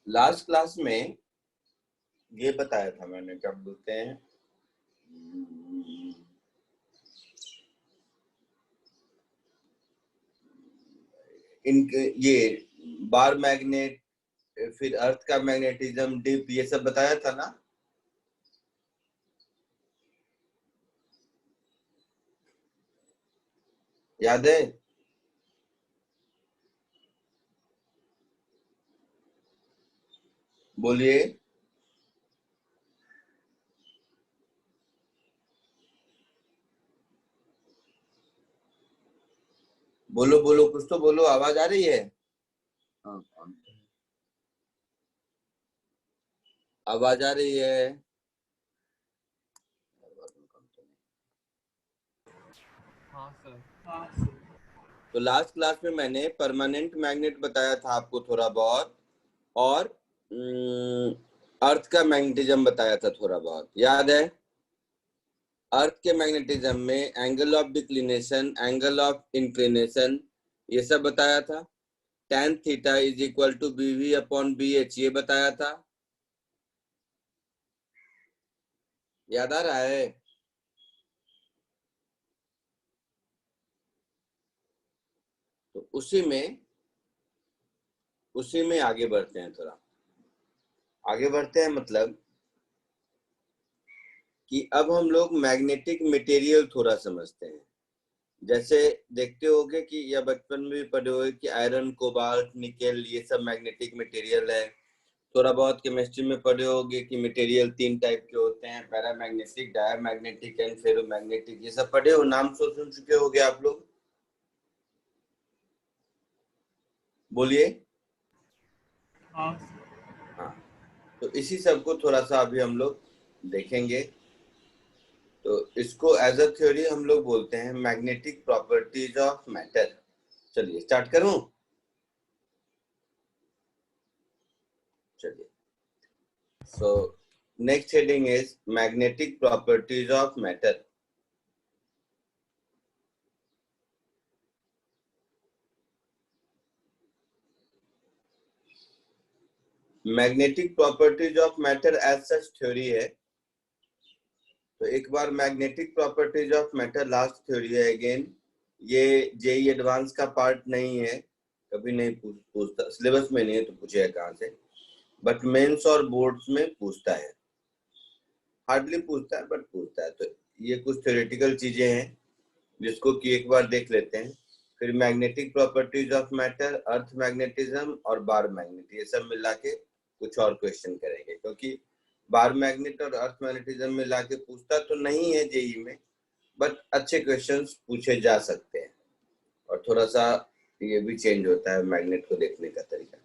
Last class में ये बताया था मैंने, क्या बोलते हैं, इनके ये बार मैग्नेट, फिर अर्थ का मैग्नेटिज्म, डिप, ये सब बताया था ना। याद है? बोलिए। बोलो बोलो, कुछ तो बोलो, आवाज आ रही है? हाँ, आवाज आ रही है? हाँ सर। तो लास्ट क्लास में मैंने परमानेंट मैग्नेट बताया था आपको थोड़ा बहुत, और अर्थ का मैग्नेटिज्म बताया था थोड़ा बहुत, याद है? अर्थ के मैग्नेटिज्म में angle of declination, angle of inclination, ये सब बताया था। tan theta is equal to bv upon bh, ये बताया था। याद आ रहा है? तो उसी में आगे बढ़ते हैं, थोड़ा आगे बढ़ते हैं, मतलब कि अब हम लोग मैग्नेटिक मटेरियल थोड़ा समझते हैं। जैसे देखते होगे कि, या बचपन में भी पढ़े होगे कि आयरन, कोबाल्ट, निकेल, ये सब मैग्नेटिक मटेरियल है। थोड़ा बहुत केमिस्ट्री में पढ़े होगे कि मटेरियल 3 टाइप के होते हैं, पैरामैग्नेटिक, डायमैग्नेटिक एंड फेरोमैग्नेटिक, ये सब पढ़े हो, नाम सुन चुके होगे आप लोग। बोलिए। हाँ। हाँ, तो इसी सब को थोड़ा सा अभी हम लोग देखेंगे। तो इसको एज अ थ्योरी हम लोग बोलते हैं मैग्नेटिक प्रॉपर्टीज ऑफ मैटर। चलिए स्टार्ट करूं? चलिए, so next heading is magnetic properties of matter. Magnetic properties of matter as such theory है। तो एक बार magnetic properties of matter last theory है अगेन। ये जेई एडवांस का पार्ट नहीं है, कभी नहीं पूछता, सिलेबस में नहीं है तो पूछेगा कहाँ से, बट मेंस और बोर्ड्स में पूछता है। हार्डली पूछता है बट पूछता है। तो ये कुछ थ्योरेटिकल चीजें हैं जिसको कि एक बार देख लेते हैं। फिर magnetic properties of matter, earth magnetism और बार मैग्नेट, ये सब मिला के कुछ और क्वेश्चन करेंगे, क्योंकि बार मैग्नेट और अर्थ मैग्नेटिज्म मिला के पूछता तो नहीं है जेई में, बट अच्छे क्वेश्चंस पूछे जा सकते हैं। और थोड़ा सा ये भी चेंज होता है मैग्नेट को देखने का तरीका।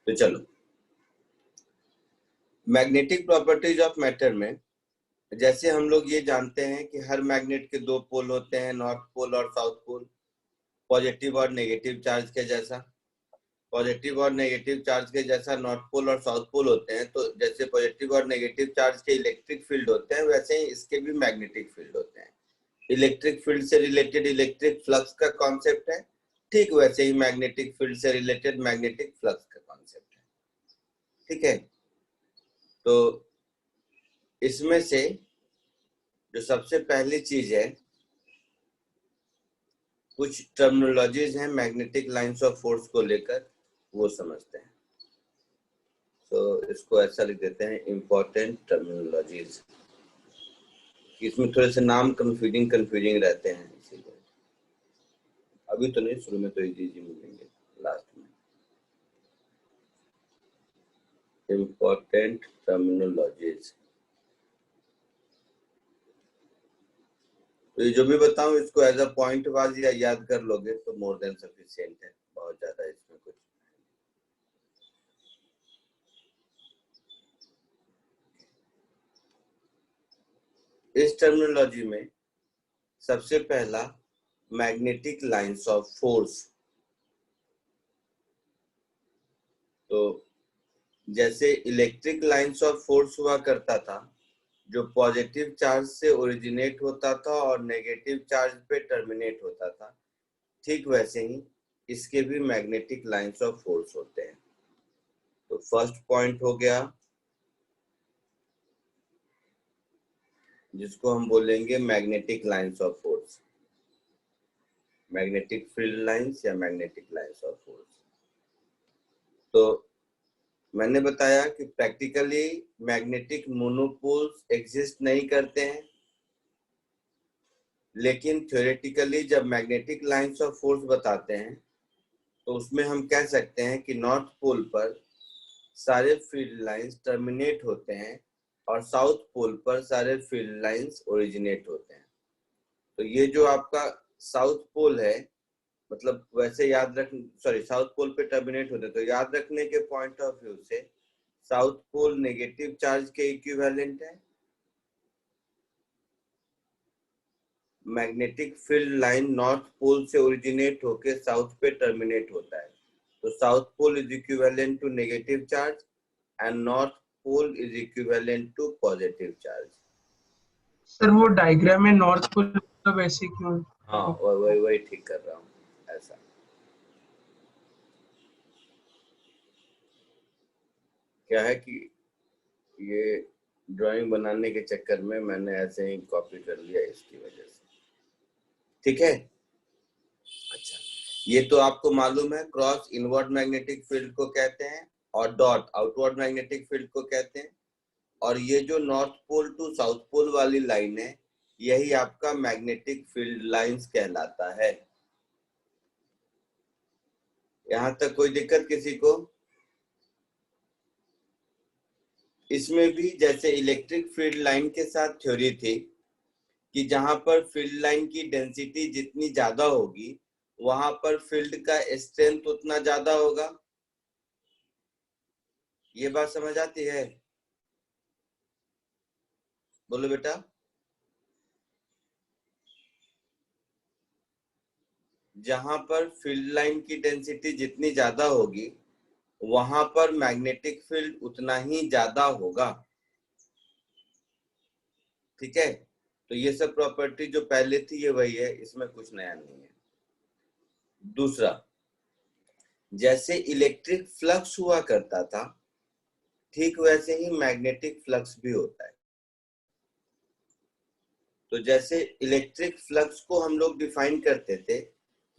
तो चलो, मैग्नेटिक प्रॉपर्टीज ऑफ मैटर में जैसे हम लोग ये जानते हैं कि हर मैग्नेट के 2 पोल होते हैं, नॉर्थ पोल और साउथ पोल, पॉजिटिव और नेगेटिव चार्ज के जैसा। पॉजिटिव और नेगेटिव चार्ज के जैसा नॉर्थ पोल और साउथ पोल होते हैं। तो जैसे पॉजिटिव और नेगेटिव चार्ज के इलेक्ट्रिक फील्ड होते हैं, वैसे ही इसके भी मैग्नेटिक फील्ड होते हैं। इलेक्ट्रिक फील्ड से रिलेटेड इलेक्ट्रिक फ्लक्स का कॉन्सेप्ट है, ठीक वैसे ही मैग्नेटिक फील्ड से रिलेटेड मैग्नेटिक फ्लक्स का कॉन्सेप्ट है। ठीक है? तो इसमें से जो सबसे पहली चीज है, कुछ टर्मिनोलॉजीज हैं मैग्नेटिक लाइंस ऑफ फोर्स को लेकर, वो समझते हैं। तो इसको ऐसा लिख देते हैं, इंपॉर्टेंट टर्मिनोलॉजीज। इसमें थोड़े से नाम कंफ्यूजिंग रहते हैं, इसीलिए अभी तो नहीं, शुरू में तो इजी मिलेंगे, लास्ट में। इंपॉर्टेंट टर्मिनोलॉजीज, तो ये जो भी बताऊं इसको एज अ पॉइंट वाइज या याद कर लोगे तो मोर देन सफिशिएंट है, बहुत ज्यादा इसमें कुछ। इस टर्मिनोलॉजी में सबसे पहला मैग्नेटिक लाइंस ऑफ फोर्स। तो जैसे इलेक्ट्रिक लाइंस ऑफ फोर्स हुआ करता था, जो पॉजिटिव चार्ज से ओरिजिनेट होता था और नेगेटिव चार्ज पे टर्मिनेट होता था, ठीक वैसे ही इसके भी मैग्नेटिक लाइंस ऑफ फोर्स होते हैं। तो फर्स्ट पॉइंट हो गया जिसको हम बोलेंगे magnetic lines of force, magnetic field lines या मैग्नेटिक लाइंस ऑफ फोर्स। तो मैंने बताया कि प्रैक्टिकली मैग्नेटिक मोनोपोल्स एग्जिस्ट नहीं करते हैं, लेकिन थ्योरेटिकली जब मैग्नेटिक लाइंस ऑफ फोर्स बताते हैं तो उसमें हम कह सकते हैं कि नॉर्थ पोल पर सारे फील्ड लाइंस टर्मिनेट होते हैं और साउथ पोल पर सारे फील्ड लाइंस ओरिजिनेट होते हैं। तो ये जो आपका साउथ पोल है, मतलब वैसे याद रख, सॉरी, साउथ पोल पे टर्मिनेट होते हैं, तो याद रखने के पॉइंट ऑफ व्यू से साउथ पोल नेगेटिव चार्ज के इक्विवेलेंट है, magnetic field line north pole से ओरिजिनेट होके साउथ पे टर्मिनेट होता है, तो south pole is equivalent to negative charge and north pole is equivalent to positive charge. Sir वो डायग्राम में नॉर्थ पोल मतलब ऐसे क्यों? हाँ, वही ठीक कर रहा हूँ ऐसा। क्या है कि ये ड्राइंग बनाने के चक्कर में मैंने ऐसे ही कॉपी कर लिया, इसकी वजह से। ठीक है, अच्छा, ये तो आपको मालूम है क्रॉस इनवर्ड मैग्नेटिक फील्ड को कहते हैं और डॉट आउटवर्ड मैग्नेटिक फील्ड को कहते हैं, और ये जो north pole to south pole वाली लाइन है यही आपका मैग्नेटिक फील्ड लाइंस कहलाता है। यहां तक कोई दिक्कत किसी को? इसमें भी जैसे इलेक्ट्रिक फील्ड लाइन के साथ थ्योरी थी कि जहां पर फील्ड लाइन की डेंसिटी जितनी ज्यादा होगी वहां पर फील्ड का स्ट्रेंथ उतना ज्यादा होगा। ये बात समझ आती है? बोलो बेटा। जहां पर फील्ड लाइन की डेंसिटी जितनी ज्यादा होगी वहां पर मैग्नेटिक फील्ड उतना ही ज्यादा होगा। ठीक है, तो ये सब प्रॉपर्टी जो पहले थी ये वही है, इसमें कुछ नया नहीं है। दूसरा, जैसे इलेक्ट्रिक फ्लक्स हुआ करता था ठीक वैसे ही मैग्नेटिक फ्लक्स भी होता है। तो जैसे इलेक्ट्रिक फ्लक्स को हम लोग डिफाइन करते थे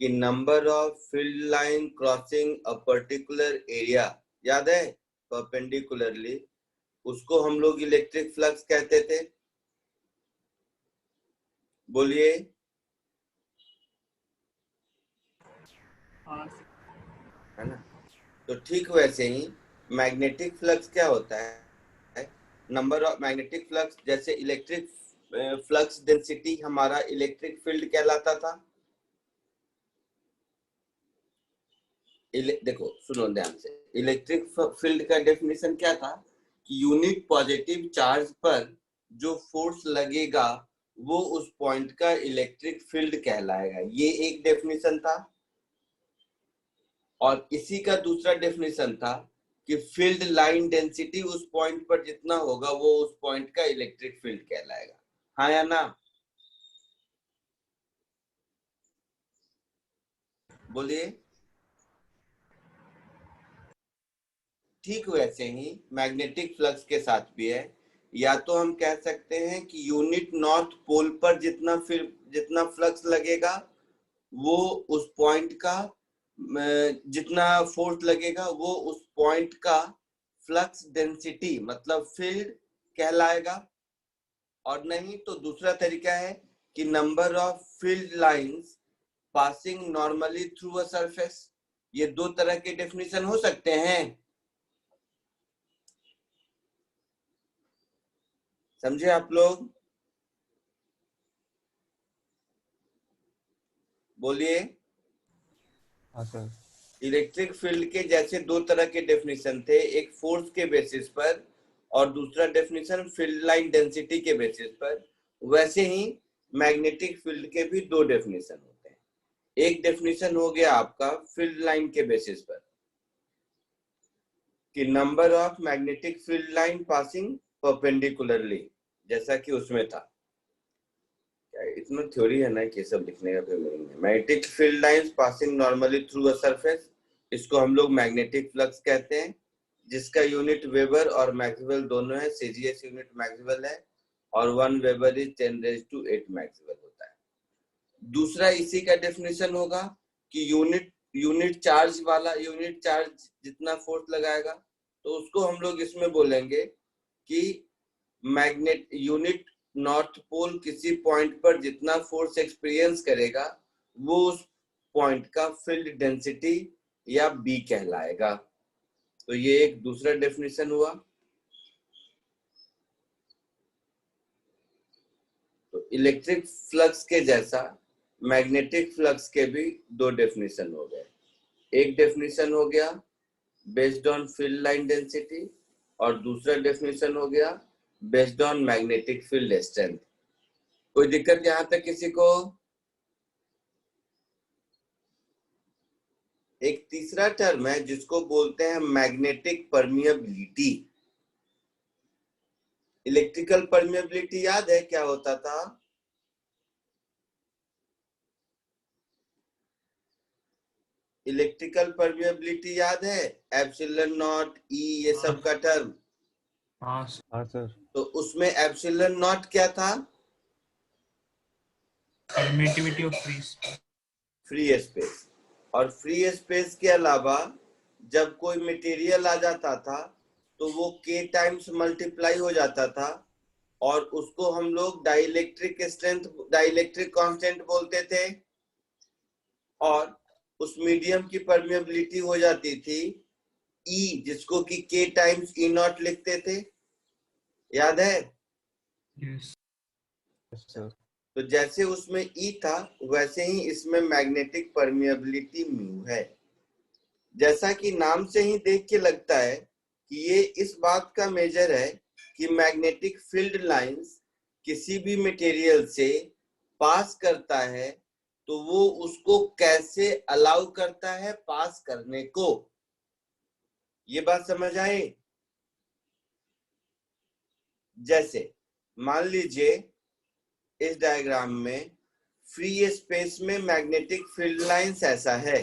कि number of field line crossing a particular area, याद है, परपेंडिकुलरली, उसको हम लोग इलेक्ट्रिक फ्लक्स कहते थे। बोलिए। हाँ है ना? तो ठीक वैसे ही मैग्नेटिक फ्लक्स क्या होता है, नंबर ऑफ मैग्नेटिक फ्लक्स, जैसे इलेक्ट्रिक फ्लक्स डेंसिटी हमारा इलेक्ट्रिक फील्ड कहलाता था। देखो सुनो ध्यान से, इलेक्ट्रिक फील्ड का डेफिनेशन क्या था कि यूनिट पॉजिटिव चार्ज पर जो फोर्स लगेगा वो उस पॉइंट का इलेक्ट्रिक फील्ड कहलाएगा। ये एक डेफिनेशन था। और इसी का दूसरा डेफिनेशन था कि फील्ड लाइन डेंसिटी उस पॉइंट पर जितना होगा वो उस पॉइंट का इलेक्ट्रिक फील्ड कहलाएगा। हाँ या ना? बोलिए। ठीक वैसे ही मैग्नेटिक फ्लक्स के साथ भी है। या तो हम कह सकते हैं कि यूनिट नॉर्थ पोल पर जितना फ्लक्स लगेगा वो उस पॉइंट का, जितना फोर्स लगेगा वो उस पॉइंट का फ्लक्स डेंसिटी मतलब फील्ड कहलाएगा। और नहीं तो दूसरा तरीका है कि number of field lines passing normally through a surface. ये दो तरह के डेफिनेशन हो सकते हैं। समझे आप लोग? बोलिए। हाँ सर। इलेक्ट्रिक फील्ड के जैसे दो तरह के डेफिनेशन थे, एक फोर्स के बेसिस पर और दूसरा डेफिनेशन फील्ड लाइन डेंसिटी के बेसिस पर, वैसे ही मैग्नेटिक फील्ड के भी दो डेफिनेशन होते हैं। एक डेफिनेशन हो गया आपका फील्ड लाइन के बेसिस पर कि number of magnetic field line passing perpendicularly, जैसा कि उसमें था। इतना थ्योरी है ना कि सब लिखने का कोई मीनिंग है। Magnetic field lines passing normally through a surface, इसको हम लोग मैग्नेटिक फ्लक्स कहते हैं। जिसका यूनिट वेबर और मैक्सवेल दोनों है, सीजीएस यूनिट मैक्सवेल है, और 1 वेबर इज 10⁸ मैक्सवेल होता है। दूसरा इसी का डेफिनेशन होगा कि यूनिट चार्ज वाला, यूनिट चार्ज जितना फोर्स लगाएगा तो उसको हम लोग इसमें बोलेंगे कि मैग्नेट यूनिट नॉर्थ पोल किसी पॉइंट पर जितना फोर्स एक्सपीरियंस करेगा वो उस पॉइंट का फील्ड डेंसिटी या बी कहलाएगा। तो ये एक दूसरा डेफिनेशन हुआ। तो इलेक्ट्रिक फ्लक्स के जैसा मैग्नेटिक फ्लक्स के भी दो डेफिनेशन हो गए। एक डेफिनेशन हो गया based on field line density और दूसरा डेफिनेशन हो गया based on magnetic field strength. कोई दिक्कत यहां तक किसी को? एक तीसरा टर्म है जिसको बोलते हैं मैग्नेटिक परमिएबिलिटी। इलेक्ट्रिकल परमिएबिलिटी याद है क्या होता था? इलेक्ट्रिकल परमिएबिलिटी याद है? एप्सिलॉन नॉट, ई, ये सब का टर्म। हाँ सर। तो उसमें एप्सिलॉन नॉट क्या था? Permittivity of free space. और फ्री स्पेस के अलावा जब कोई मटेरियल आ जाता था तो वो k टाइम्स मल्टीप्लाई हो जाता था और उसको हम लोग डाइलेक्ट्रिक स्ट्रेंथ, डाइलेक्ट्रिक कांस्टेंट बोलते थे, और उस मीडियम की परमिएबिलिटी हो जाती थी E, जिसको कि k टाइम्स E नॉट लिखते थे। याद है? Yes sir. तो जैसे उसमें E था वैसे ही इसमें मैग्नेटिक परमिएबिलिटी म्यू है। जैसा कि नाम से ही देख के लगता है कि ये इस बात का मेजर है कि मैग्नेटिक फील्ड लाइंस किसी भी मटेरियल से पास करता है तो वो उसको कैसे अलाउ करता है पास करने को। ये बात समझ आए? जैसे मान लीजिए इस डायग्राम में फ्री स्पेस में मैग्नेटिक फील्ड लाइंस ऐसा है,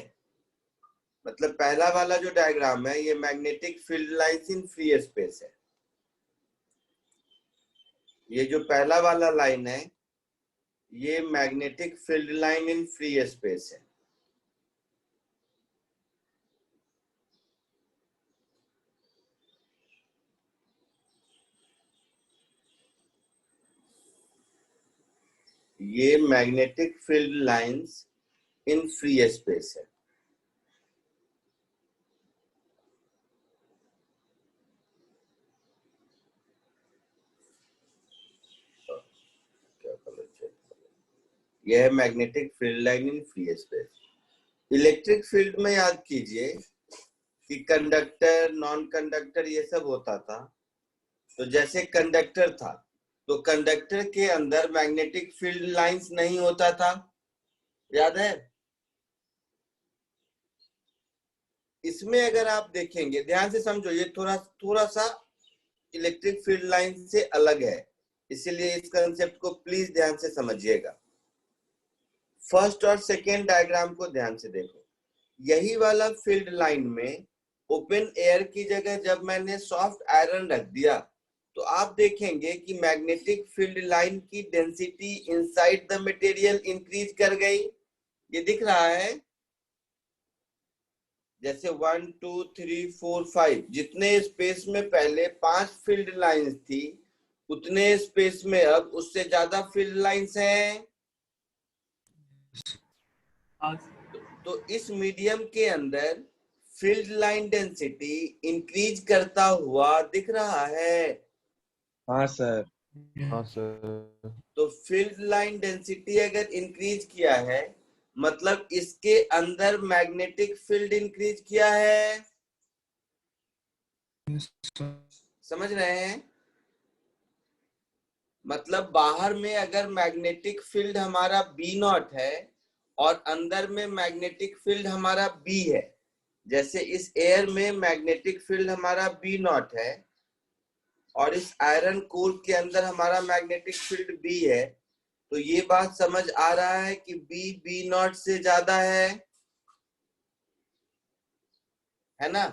मतलब पहला वाला जो डायग्राम है ये magnetic field lines in free space है। ये जो पहला वाला लाइन है ये magnetic field line in free space है। ये magnetic field lines in free space है। यह है magnetic field line in free space. Electric field में याद कीजिए कि कंडक्टर, नॉन कंडक्टर ये सब होता था। तो जैसे कंडक्टर था तो कंडक्टर के अंदर मैग्नेटिक फील्ड लाइंस नहीं होता था, याद है? इसमें अगर आप देखेंगे, ध्यान से समझो, ये थोड़ा सा इलेक्ट्रिक फील्ड लाइन से अलग है, इसीलिए इस कंसेप्ट को प्लीज ध्यान से समझिएगा। फर्स्ट और सेकेंड डायग्राम को ध्यान से देखो। यही वाला फील्ड लाइन में ओपन एयर की जगह जब मैंने सॉफ्ट आयरन रख दिया तो आप देखेंगे कि मैग्नेटिक फील्ड लाइन की density inside the material increase कर गई। ये दिख रहा है? जैसे 1 2 3 4 5 जितने स्पेस में पहले 5 फील्ड लाइंस थी उतने स्पेस में अब उससे ज्यादा फील्ड लाइंस हैं। तो इस मीडियम के अंदर फील्ड लाइन डेंसिटी इंक्रीज करता हुआ दिख रहा है। हाँ सर। हाँ सर। तो फील्ड लाइन डेंसिटी अगर इंक्रीज किया है मतलब इसके अंदर मैग्नेटिक फील्ड इंक्रीज किया है। समझ रहे हैं? मतलब बाहर में अगर मैग्नेटिक फील्ड हमारा बी नॉट है और अंदर में मैग्नेटिक फील्ड हमारा बी है, जैसे इस एयर में मैग्नेटिक फील्ड हमारा बी नॉट है और इस आयरन कोर के अंदर हमारा मैग्नेटिक फील्ड बी है, तो ये बात समझ आ रहा है कि बी नॉट से ज्यादा है ना?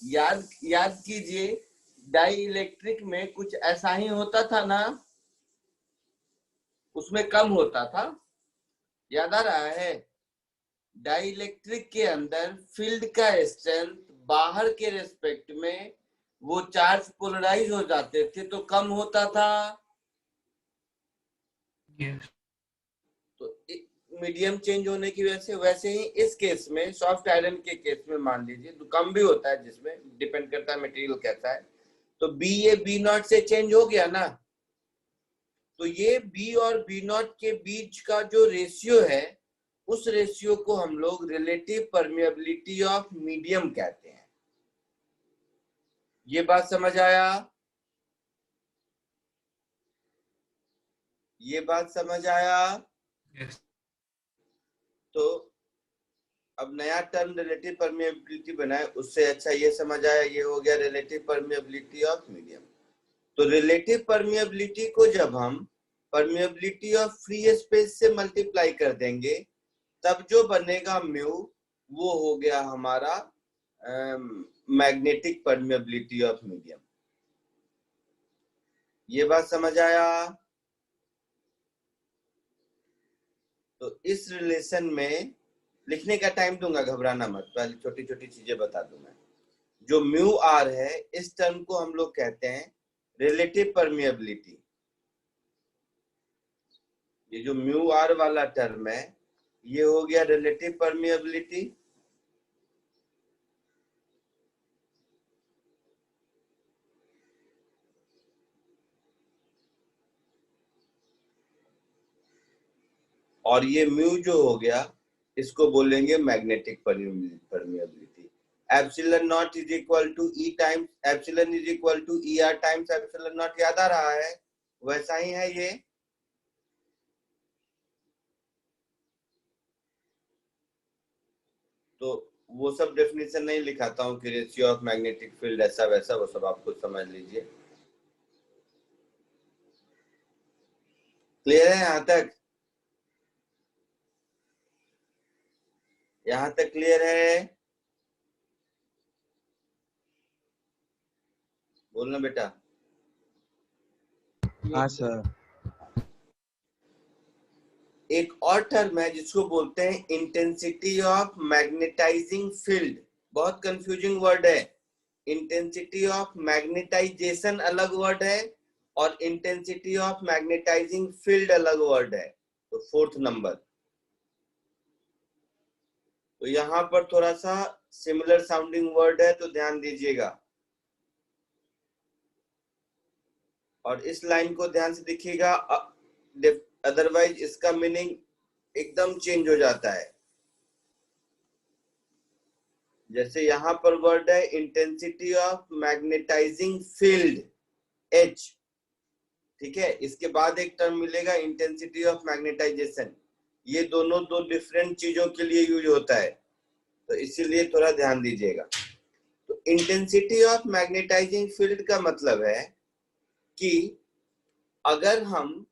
याद कीजिए, डाई इलेक्ट्रिक में कुछ ऐसा ही होता था ना, उसमें कम होता था, याद आ रहा है? डाई इलेक्ट्रिक के अंदर फील्ड का स्ट्रेंथ बाहर के रेस्पेक्ट में वो चार्ज पोलराइज हो जाते थे तो कम होता था। Yes. तो मीडियम चेंज होने की वजह से, वैसे ही इस केस में सॉफ्ट आयरन के केस में मान लीजिए तो कम भी होता है, जिसमें डिपेंड करता है मटेरियल कैसा है। तो बी, ये बी नॉट से चेंज हो गया ना, तो ये बी और बी नॉट के बीच का जो रेशियो है, उस रेशियो को हम लोग रिलेटिव परमिएबिलिटी ऑफ मीडियम कहते हैं। ये बात समझ आया? ये बात समझ आया? Yes. तो अब नया टर्म रिलेटिव परमिएबिलिटी बनाए, उससे अच्छा ये समझ आया, ये हो गया रिलेटिव परमिएबिलिटी ऑफ मीडियम। तो रिलेटिव परमिएबिलिटी को जब हम परमिएबिलिटी ऑफ फ्री स्पेस से मल्टीप्लाई कर देंगे, तब जो बनेगा म्यू, वो हो गया हमारा मैग्नेटिक परमिएबिलिटी ऑफ मीडियम। ये बात समझ आया? तो इस रिलेशन में लिखने का टाइम दूंगा, घबराना मत, पहले छोटी छोटी चीजें बता दूं मैं। जो म्यू आर है, इस टर्म को हम लोग कहते हैं रिलेटिव परमिएबिलिटी। ये जो म्यू आर वाला टर्म है, ये हो गया रिलेटिव परमिएबिलिटी। और ये म्यू जो हो गया, इसको बोलेंगे magnetic permeability. Epsilon naught is equal to E times epsilon is equal to E R times epsilon naught, याद आ रहा है? वैसा ही है ये। तो वो सब डेफिनेशन नहीं लिखाता हूँ कि रेशियो ऑफ मैग्नेटिक फील्ड ऐसा वैसा, वो सब आप खुद समझ लीजिए। क्लियर है यहाँ तक? यहाँ तक क्लियर है? बोलना बेटा। हाँ सर। एक और टर्म है जिसको बोलते हैं इंटेंसिटी ऑफ मैग्नेटाइजिंग फील्ड। बहुत कंफ्यूजिंग वर्ड है। इंटेंसिटी ऑफ मैग्नेटाइजेशन अलग वर्ड है और इंटेंसिटी ऑफ मैग्नेटाइजिंग फील्ड अलग वर्ड है। तो 4th नंबर। तो यहाँ पर थोड़ा सा सिमिलर साउंडिंग वर्ड है, तो ध्यान दीजिएगा और इस लाइन को ध्यान से देखिएगा, अदरवाइज इसका मीनिंग एकदम चेंज हो जाता है। जैसे यहाँ पर वर्ड है intensity of magnetising field H, ठीक है, इसके बाद एक टर्म मिलेगा इंटेंसिटी ऑफ मैग्नेटाइजेशन। ये दोनों दो डिफरेंट चीजों के लिए यूज होता है, तो इसीलिए थोड़ा ध्यान दीजिएगा। तो इंटेंसिटी ऑफ मैग्नेटाइजिंग फील्ड का मतलब है कि अगर हम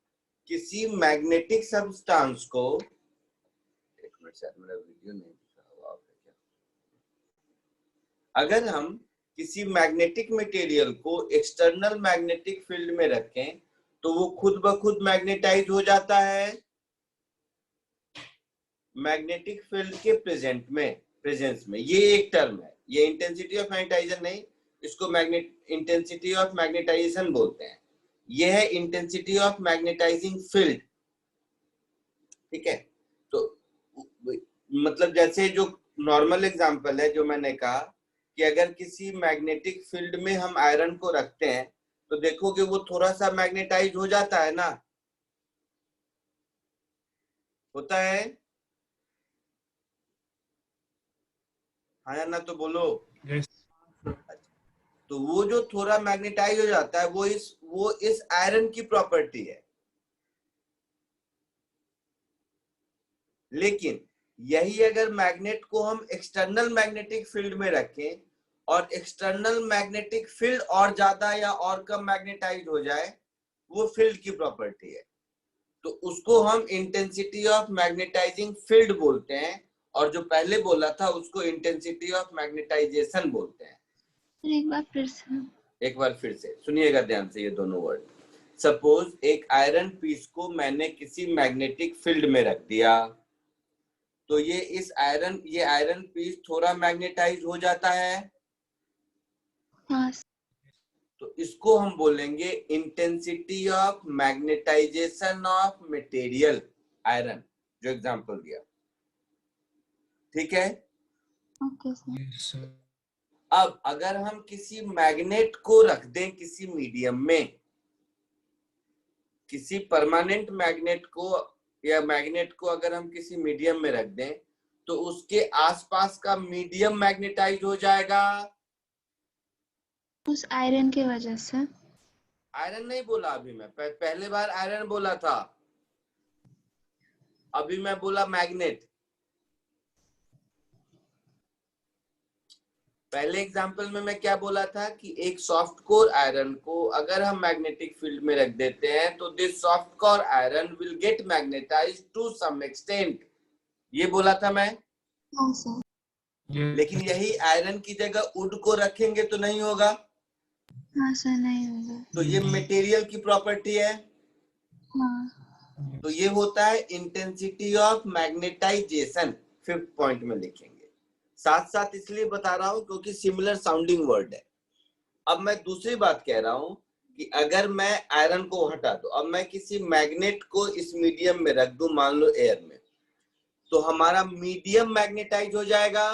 किसी मैग्नेटिक सब्सटेंस को, एक मिनट शायद मेरा वीडियो नहीं दिख रहा, अगर हम किसी मैग्नेटिक मटेरियल को एक्सटर्नल मैग्नेटिक फील्ड में रखें तो वो खुद ब खुद मैग्नेटाइज हो जाता है मैग्नेटिक फील्ड के प्रेजेंस में। ये एक टर्म है, ये इंटेंसिटी ऑफ मैग्नेटाइजेशन नहीं, इसको इंटेंसिटी ऑफ मैग्नेटाइजेशन बोलते हैं। ये है इंटेंसिटी ऑफ मैग्नेटाइजिंग फील्ड, ठीक है। तो मतलब जैसे जो नॉर्मल एग्जांपल है जो मैंने कहा कि अगर किसी मैग्नेटिक फील्ड में हम आयरन को रखते हैं तो देखोगे वो थोड़ा सा मैग्नेटाइज हो जाता है ना, होता है? हाँ या ना तो बोलो। Yes. तो वो जो थोड़ा मैग्नेटाइज हो जाता है वो इस आयरन की प्रॉपर्टी है। लेकिन यही अगर मैग्नेट को हम एक्सटर्नल मैग्नेटिक फील्ड में रखें और एक्सटर्नल मैग्नेटिक फील्ड और ज्यादा या और कम मैग्नेटाइज हो जाए, वो फील्ड की प्रॉपर्टी है, तो उसको हम इंटेंसिटी ऑफ मैग्नेटाइजिंग फील्ड बोलते हैं। और जो पहले बोला था उसको इंटेंसिटी ऑफ मैग्नेटाइजेशन बोलते हैं। एक बार फिर से। एक बार फिर से सुनिएगा ध्यान से ये दोनों वर्ड। सपोज एक आयरन पीस को मैंने किसी मैग्नेटिक फील्ड में रख दिया, तो ये आयरन पीस थोड़ा मैग्नेटाइज हो जाता है। हाँ तो इसको हम बोलेंगे intensity of magnetisation of material iron, जो एग्जांपल दिया। ठीक है। Okay sir. Yes, sir. अब अगर हम किसी मैग्नेट को रख दें किसी मीडियम में, किसी परमानेंट मैग्नेट को या मैग्नेट को अगर हम किसी मीडियम में रख दें, तो उसके आसपास का मीडियम मैग्नेटाइज हो जाएगा। उस आयरन की वजह से। आयरन नहीं बोला अभी मैं, पहले बार आयरन बोला था, अभी मैं बोला मैग्नेट। पहले एग्जांपल में मैं क्या बोला था कि एक सॉफ्ट कोर आयरन को अगर हम मैग्नेटिक फील्ड में रख देते हैं तो this soft core iron will get magnetised to some extent, ये बोला था मैं। हाँ सर। Yes. लेकिन यही आयरन की जगह वुड को रखेंगे तो नहीं होगा। हाँ सर, नहीं होगा। तो ये मटेरियल की प्रॉपर्टी है। हाँ। तो ये होता है intensity of magnetisation, 5th point में लिखेंगे। साथ साथ इसलिए बता रहा हूं क्योंकि सिमिलर साउंडिंग वर्ड है। अब मैं दूसरी बात कह रहा हूं कि अगर मैं आयरन को हटा दूं, अब मैं किसी मैग्नेट को इस मीडियम में रख दूं, मान लो एयर में, तो हमारा मीडियम मैग्नेटाइज हो जाएगा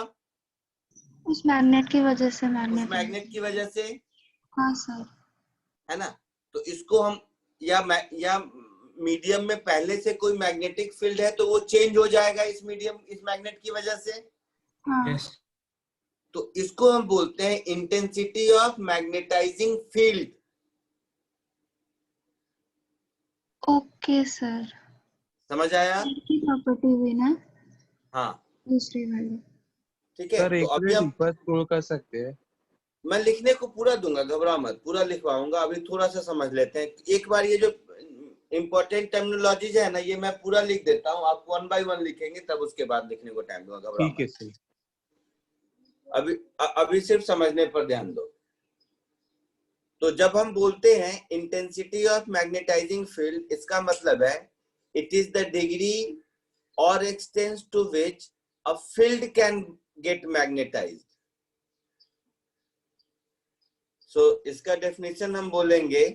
उस मैग्नेट की वजह से। उस मैग्नेट की वजह से, हाँ सर। है ना। तो इसको हम या मीडियम में पहले से कोई मैग्नेटिक फील्ड है तो वो चेंज हो जाएगा इस मैग्नेट की वजह से। हाँ। Yes. तो इसको हम बोलते हैं intensity of magnetising field. Okay sir. समझ आया? की प्रॉपर्टी हुई ना हाँ दूसरी वाली। ठीक है। सर तो एक अभी मिनट हम, ऊपर स्क्रॉल कर सकते हैं? मैं लिखने को पूरा दूंगा, घबरा मत, पूरा लिखवाऊंगा। अभी थोड़ा सा समझ लेते हैं एक बार। ये जो इंपॉर्टेंट टर्मिनोलॉजीज है ना, ये मैं पूरा लिख देता हूँ, आप 1 by 1 लिखेंगे, तब उसके बाद लिखने को टाइम दूंगा, घबरा ठीक है मत। सर। अभी सिर्फ समझने पर ध्यान दो। तो जब हम बोलते हैं इंटेंसिटी ऑफ मैग्नेटाइजिंग फील्ड, इसका मतलब है इट इज द डिग्री और extents to which a field can get magnetised. So इसका डेफिनेशन हम बोलेंगे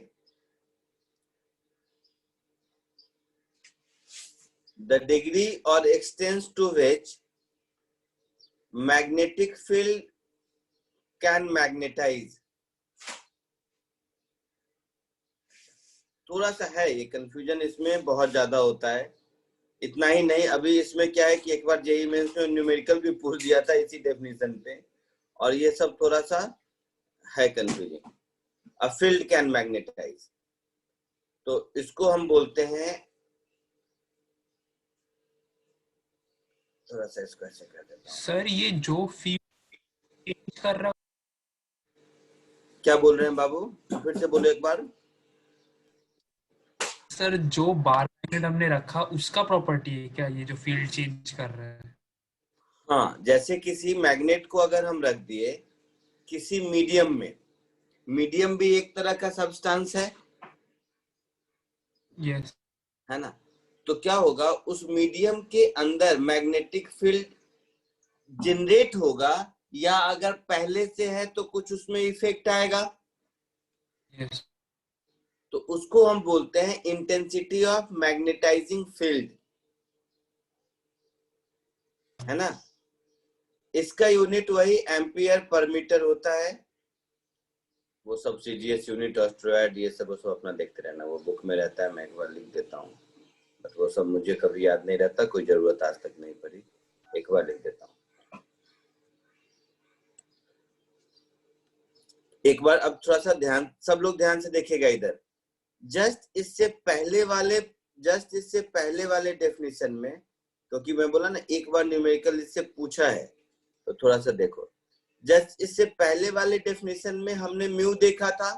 द डिग्री और extents to which magnetic field can magnetise. थोड़ा सा है ये कंफ्यूजन, इसमें बहुत ज्यादा होता है। इतना ही नहीं, अभी इसमें क्या है कि एक बार जेईई मेंस में न्यूमेरिकल भी पूछ दिया था इसी डेफिनेशन पे, और ये सब थोड़ा सा है confusing. A field can magnetize, तो इसको हम बोलते हैं, थोड़ा सा इसको ऐसे कर देता हूं। सर ये जो फील्ड कर रहा, क्या बोल रहे हैं बाबू, फिर से बोलो एक बार। सर जो बार मैग्नेट हमने रखा उसका प्रॉपर्टी है क्या ये जो फील्ड चेंज कर रहा है? हाँ, जैसे किसी मैग्नेट को अगर हम रख दिए किसी मीडियम में, मीडियम भी एक तरह का सब्सटेंस है, यस। है ना। तो क्या होगा, उस मीडियम के अंदर मैग्नेटिक फील्ड जनरेट होगा, या अगर पहले से है तो कुछ उसमें इफेक्ट आएगा, यस। तो उसको हम बोलते हैं इंटेंसिटी ऑफ मैग्नेटाइजिंग फील्ड, है ना। इसका यूनिट वही एम्पियर पर मीटर होता है। वो सब सीजीएस यूनिट, ऑस्ट्रोइड, ये सब उसको अपना देखते रहना, वो बुक में रहता है, मैं एक बार लिख देता हूँ, बस वो सब मुझे कभी याद नहीं रहता, कोई जरूरत आज तक नहीं पड़ी, एक बार लिख देता हूँ एक बार। अब थोड़ा सा ध्यान, सब लोग ध्यान से देखिएगा इधर। जस्ट इससे पहले वाले डेफिनेशन में, क्योंकि मैं बोला ना एक बार न्यूमेरिकल इससे पूछा है, तो थोड़ा सा देखो। जस्ट इससे पहले वाले डेफिनेशन में हमने म्यू देखा था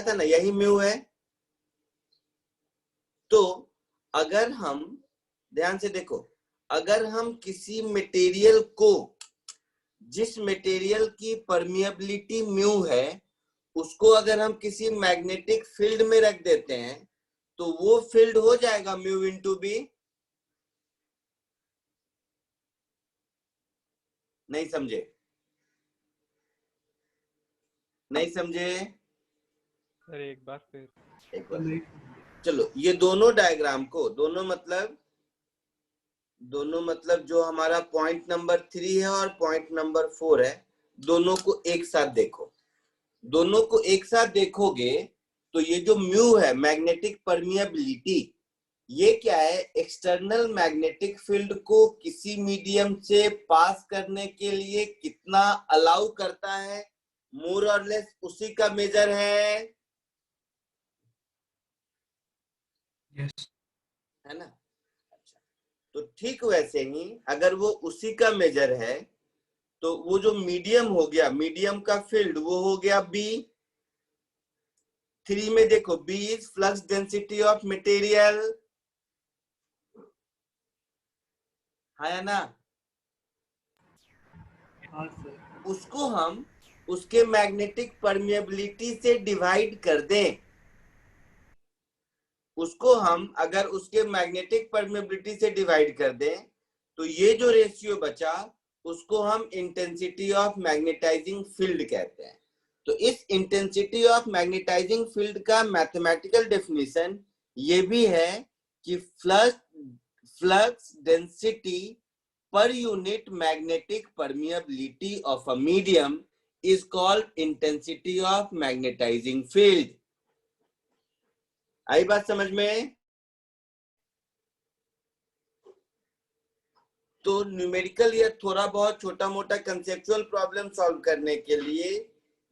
ना, यही म्यू है। तो अगर हम ध्यान से देखो, अगर हम किसी मटेरियल को जिस मटेरियल की परमिएबिलिटी म्यू है उसको अगर हम किसी मैग्नेटिक फील्ड में रख देते हैं तो वो फील्ड हो जाएगा म्यू इंटू बी। नहीं समझे? नहीं समझे? सर एक बार फिर। एक बार चलो, ये दोनों डायग्राम को, दोनों मतलब जो हमारा पॉइंट नंबर 3 है और पॉइंट नंबर 4 है, दोनों को एक साथ देखो। दोनों को एक साथ देखोगे तो ये जो म्यू है, मैग्नेटिक परमिएबिलिटी, ये क्या है? एक्सटर्नल मैग्नेटिक फील्ड को किसी मीडियम से पास करने के लिए कितना अलाउ करता है, मोर और लेस उसी का मेजर है। यस। है ना? अच्छा, तो ठीक वैसे ही अगर वो उसी का मेजर है तो वो जो मीडियम हो गया, मीडियम का फील्ड वो हो गया बी। 3 में देखो, B is flux density of material, है ना? हाँ सर। उसको हम उसके मैग्नेटिक परमिएबिलिटी से डिवाइड कर दें। उसको हम अगर उसके मैग्नेटिक परमिएबिलिटी से डिवाइड कर दें तो ये जो रेशियो बचा उसको हम इंटेंसिटी ऑफ मैग्नेटाइजिंग फील्ड कहते हैं। तो इस इंटेंसिटी ऑफ मैग्नेटाइजिंग फील्ड का मैथमेटिकल डेफिनेशन ये भी है कि flux density per unit magnetic permeability of a medium is called intensity of magnetizing field. आई बात समझ में? तो न्यूमेरिकल या थोड़ा बहुत छोटा मोटा कंसेप्चुअल प्रॉब्लम सॉल्व करने के लिए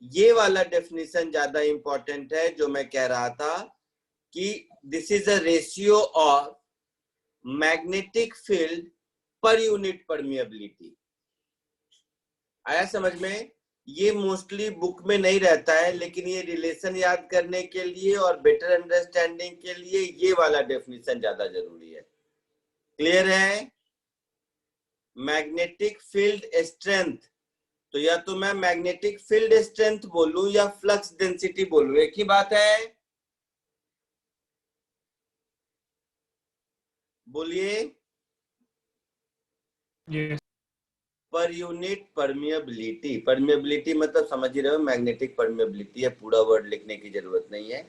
ये वाला डेफिनेशन ज्यादा इंपॉर्टेंट है, जो मैं कह रहा था कि this is a ratio of magnetic field per unit permeability. आया समझ में? ये मोस्टली बुक में नहीं रहता है, लेकिन ये रिलेशन याद करने के लिए और बेटर अंडरस्टैंडिंग के लिए ये वाला डेफिनेशन ज्यादा जरूरी है। क्लियर है? मैग्नेटिक फील्ड स्ट्रेंथ, तो या तो मैं मैग्नेटिक फील्ड स्ट्रेंथ बोलूं या फ्लक्स डेंसिटी बोलूं, एक ही बात है। बोलिए। Yes. Per unit permeability, permeability मतलब समझ ही रहे हो, मैग्नेटिक परमिएबिलिटी है, पूरा वर्ड लिखने की जरूरत नहीं है।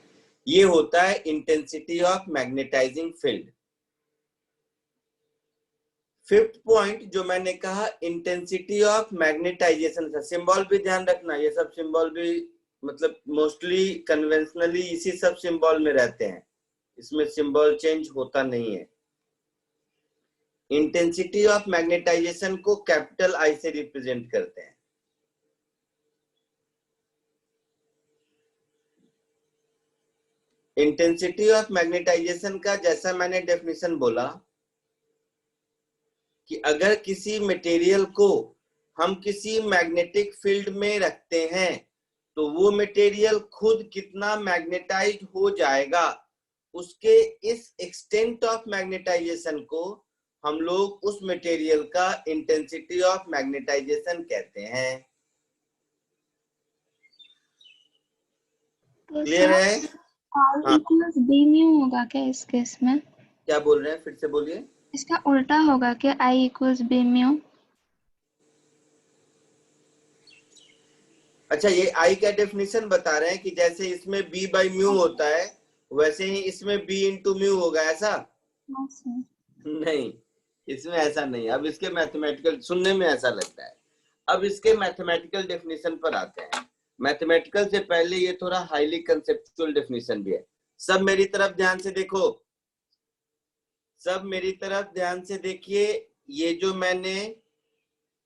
ये होता है intensity of magnetising field. Fifth point जो मैंने कहा, इंटेंसिटी ऑफ मैग्नेटाइजेशन का सिंबल भी ध्यान रखना। ये सब सिंबल भी मतलब मोस्टली कन्वेंशनली इसी सब सिंबल में रहते हैं, इसमें सिंबल चेंज होता नहीं है। इंटेंसिटी ऑफ मैग्नेटाइजेशन को कैपिटल आई से रिप्रेजेंट करते हैं। इंटेंसिटी ऑफ मैग्नेटाइजेशन का जैसा मैंने डेफिनेशन बोला कि अगर किसी मटेरियल को हम किसी मैग्नेटिक फील्ड में रखते हैं तो वो मटेरियल खुद कितना मैग्नेटाइज हो जाएगा, उसके इस एक्सटेंट ऑफ मैग्नेटाइजेशन को हम लोग उस मटेरियल का इंटेंसिटी ऑफ मैग्नेटाइजेशन कहते हैं। तो क्लियर है? I इक्वल्स बी म्यू होगा क्या इस केस में? क्या बोल रहे हैं, फिर से बोलिए। इसका उल्टा होगा क्या? I equals B mu? अच्छा, ये आई का डेफिनेशन बता रहे हैं कि जैसे इसमें बी बाई म्यू होता है वैसे ही इसमें बी इंटू म्यू होगा, ऐसा? नहीं, इसमें ऐसा नहीं। अब इसके मैथमेटिकल, सुनने में ऐसा लगता है। अब इसके मैथमेटिकल डेफिनेशन पर आते हैं। मैथमेटिकल से पहले ये थोड़ा हाईली कंसेप्चुअल डेफिनेशन भी है। सब मेरी तरफ ध्यान से देखो, सब मेरी तरफ ध्यान से देखिए। ये जो मैंने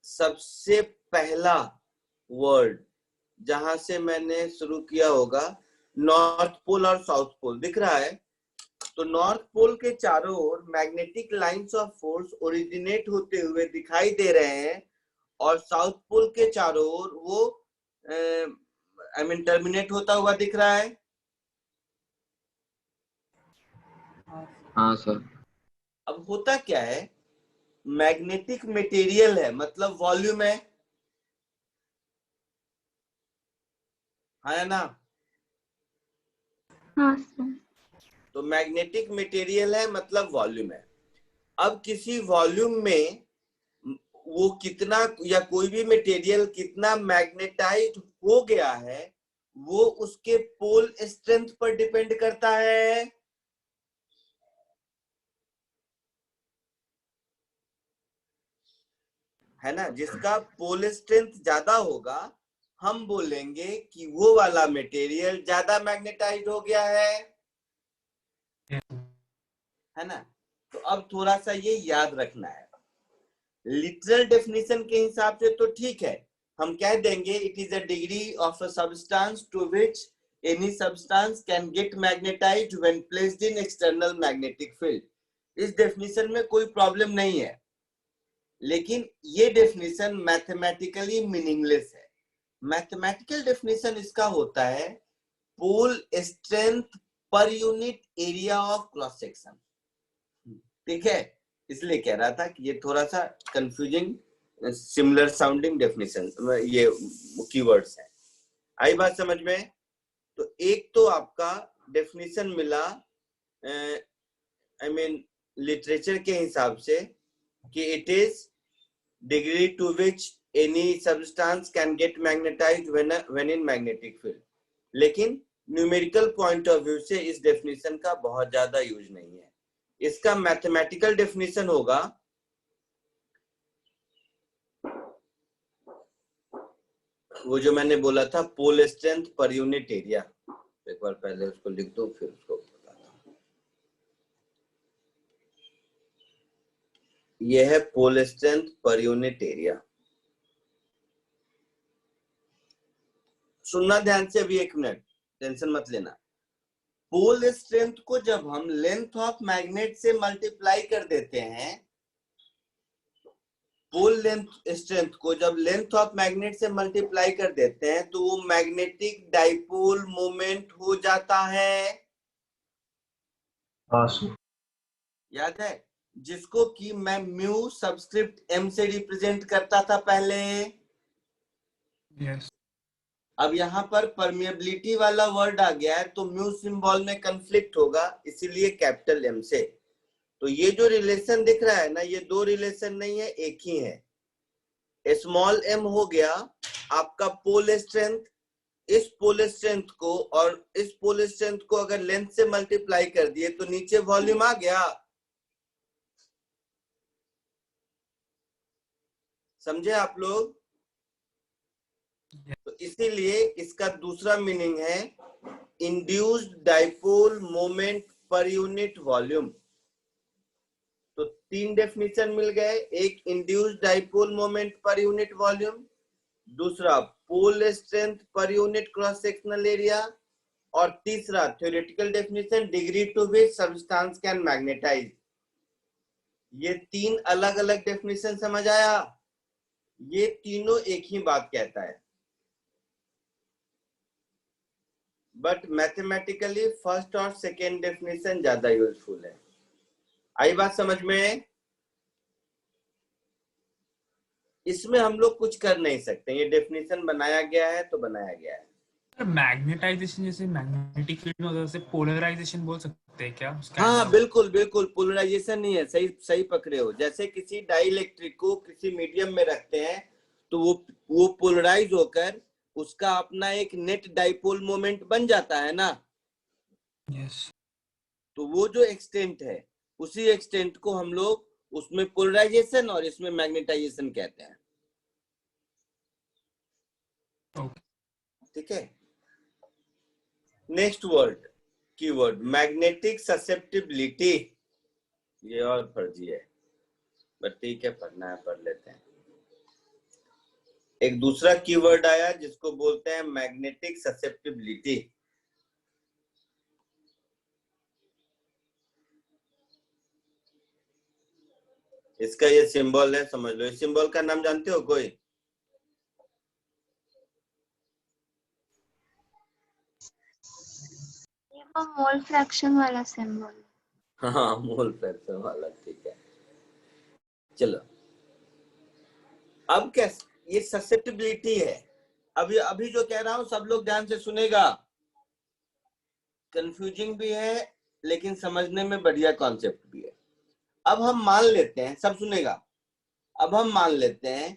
सबसे पहला वर्ड जहां से मैंने शुरू किया होगा, नॉर्थ पोल और साउथ पोल दिख रहा है। तो नॉर्थ पोल के चारों ओर magnetic lines of force originate होते हुए दिखाई दे रहे हैं और साउथ पोल के चारों ओर वो टर्मिनेट होता हुआ दिख रहा है। हाँ सर। अब होता क्या है, मैग्नेटिक मटेरियल है मतलब वॉल्यूम है, है ना? हाँ सर। तो मैग्नेटिक मटेरियल है मतलब वॉल्यूम है। अब किसी वॉल्यूम में वो कितना, या कोई भी मटेरियल कितना मैग्नेटाइज हो गया है, वो उसके पोल स्ट्रेंथ पर डिपेंड करता है ना? जिसका पोल स्ट्रेंथ ज्यादा होगा, हम बोलेंगे कि वो वाला मटेरियल ज्यादा मैग्नेटाइज हो गया है ना? तो अब थोड़ा सा ये याद रखना है। लिटरल डेफिनेशन के हिसाब से तो ठीक है, हम कह देंगे it is a degree of a substance to which any substance can get magnetized when placed in external magnetic field. इस डेफिनेशन में कोई प्रॉब्लम नहीं है, लेकिन ये डेफिनेशन मैथमेटिकली मीनिंगलेस है। मैथमेटिकल डेफिनेशन इसका होता है pole strength per unit area of cross section. ठीक है, इसलिए कह रहा था कि ये थोड़ा सा कंफ्यूजिंग सिमिलर साउंडिंग डेफिनेशन, ये कीवर्ड्स हैं। आई बात समझ में? तो एक तो आपका डेफिनेशन मिला आई मीन लिटरेचर के हिसाब से कि it is degree to which any substance can get magnetized when in magnetic field. लेकिन न्यूमेरिकल पॉइंट ऑफ व्यू से इस डेफिनेशन का बहुत ज्यादा यूज नहीं है। इसका मैथमेटिकल डेफिनेशन होगा वो जो मैंने बोला था, pole strength per unit area. एक बार पहले उसको लिख दो फिर उसको बताता हूं। यह है pole strength per unit area. सुनना ध्यान से, अभी 1 मिनट, टेंशन मत लेना। पोल स्ट्रेंथ को जब हम लेंथ ऑफ मैग्नेट से मल्टीप्लाई कर देते हैं, पोल लेंथ स्ट्रेंथ को जब लेंथ ऑफ मैग्नेट से मल्टीप्लाई कर देते हैं तो वो मैग्नेटिक डाइपोल मोमेंट हो जाता है। याद है? जिसको कि मैं म्यू सबस्क्रिप्ट एम से रिप्रेजेंट करता था पहले। यस। अब यहाँ पर परमिएबिलिटी वाला वर्ड आ गया है तो म्यू सिंबल में कंफ्लिक्ट होगा, इसीलिए कैपिटल एम से। तो ये जो रिलेशन दिख रहा है ना, ये दो रिलेशन नहीं है, एक ही है। स्मॉल एम हो गया आपका पोल स्ट्रेंथ। इस पोल स्ट्रेंथ को और इस पोल स्ट्रेंथ को अगर लेंथ से मल्टीप्लाई कर दिए तो नीचे वॉल्यूम आ गया। समझे आप लोग? तो इसीलिए इसका दूसरा मीनिंग है induced dipole moment per unit volume. तो 3 डेफिनेशन मिल गए, एक induced dipole moment per unit volume, दूसरा pole strength per unit cross sectional area, और तीसरा theoretical definition degree to which substance can magnetise. ये 3 अलग अलग डेफिनेशन समझ आया? ये तीनों एक ही बात कहता है, बट मैथमेटिकली फर्स्ट और सेकेंड डेफिनेशन ज्यादा यूजफुल है। आई बात समझ में? इसमें हम लोग कुछ कर नहीं सकते, ये डेफिनेशन बनाया गया है तो बनाया गया है। मैग्नेटाइजेशन जैसे मैग्नेटिक फील्ड में जैसे पोलराइजेशन बोल सकते हैं क्या उसका? हाँ बिल्कुल बिल्कुल, पोलराइजेशन नहीं है, सही सही पकड़े हो। जैसे किसी डाइइलेक्ट्रिक को किसी मीडियम में रखते हैं तो वो पोलराइज होकर उसका अपना एक नेट डाइपोल मोमेंट बन जाता है ना। यस। तो वो जो एक्सटेंट है उसी एक्सटेंट को हम लोग उसमें पोलराइजेशन और इसमें मैग्नेटाइजेशन कहते हैं। ठीक है। Next word, keyword magnetic susceptibility. ये और फर्जी है, बट ठीक है, पढ़ना है पढ़ लेते हैं। एक दूसरा कीवर्ड आया जिसको बोलते हैं मैग्नेटिक ससेप्टिबिलिटी। इसका ये सिंबल है, समझ लो। इस सिंबल का नाम जानते हो कोई? वो मोल फ्रैक्शन वाला सिंबल। हाँ, मोल फ्रैक्शन वाला, ठीक है। चलो, अब क्या, ये ससेप्टिबिलिटी है। अभी अभी जो कह रहा हूं सब लोग ध्यान से सुनेगा, कंफ्यूजिंग भी है लेकिन समझने में बढ़िया कॉन्सेप्ट भी है। अब हम मान लेते हैं, सब सुनेगा, अब हम मान लेते हैं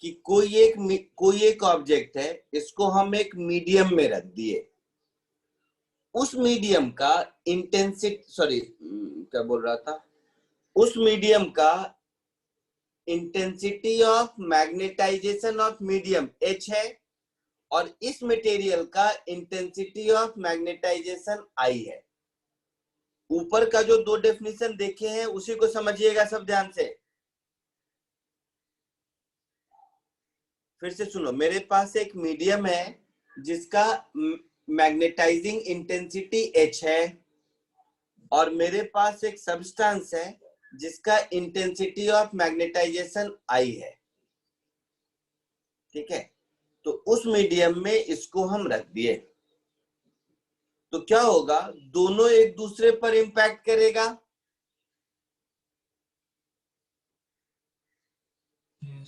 कि कोई एक ऑब्जेक्ट है, इसको हम एक मीडियम में रख दिए, उस मीडियम का इंटेंसिटी, सॉरी क्या बोल रहा था, उस मीडियम का intensity of magnetisation of medium H है और इस मटेरियल का इंटेंसिटी ऑफ मैग्नेटाइजेशन I है। ऊपर का जो दो डेफिनेशन देखे हैं उसी को समझिएगा सब ध्यान से। फिर से सुनो, मेरे पास एक मीडियम है जिसका मैग्नेटाइजिंग इंटेंसिटी H है और मेरे पास एक सब्सटेंस है जिसका इंटेंसिटी ऑफ मैग्नेटाइजेशन I है, ठीक है। तो उस मीडियम में इसको हम रख दिए, तो क्या होगा, दोनों एक दूसरे पर इंपैक्ट करेगा।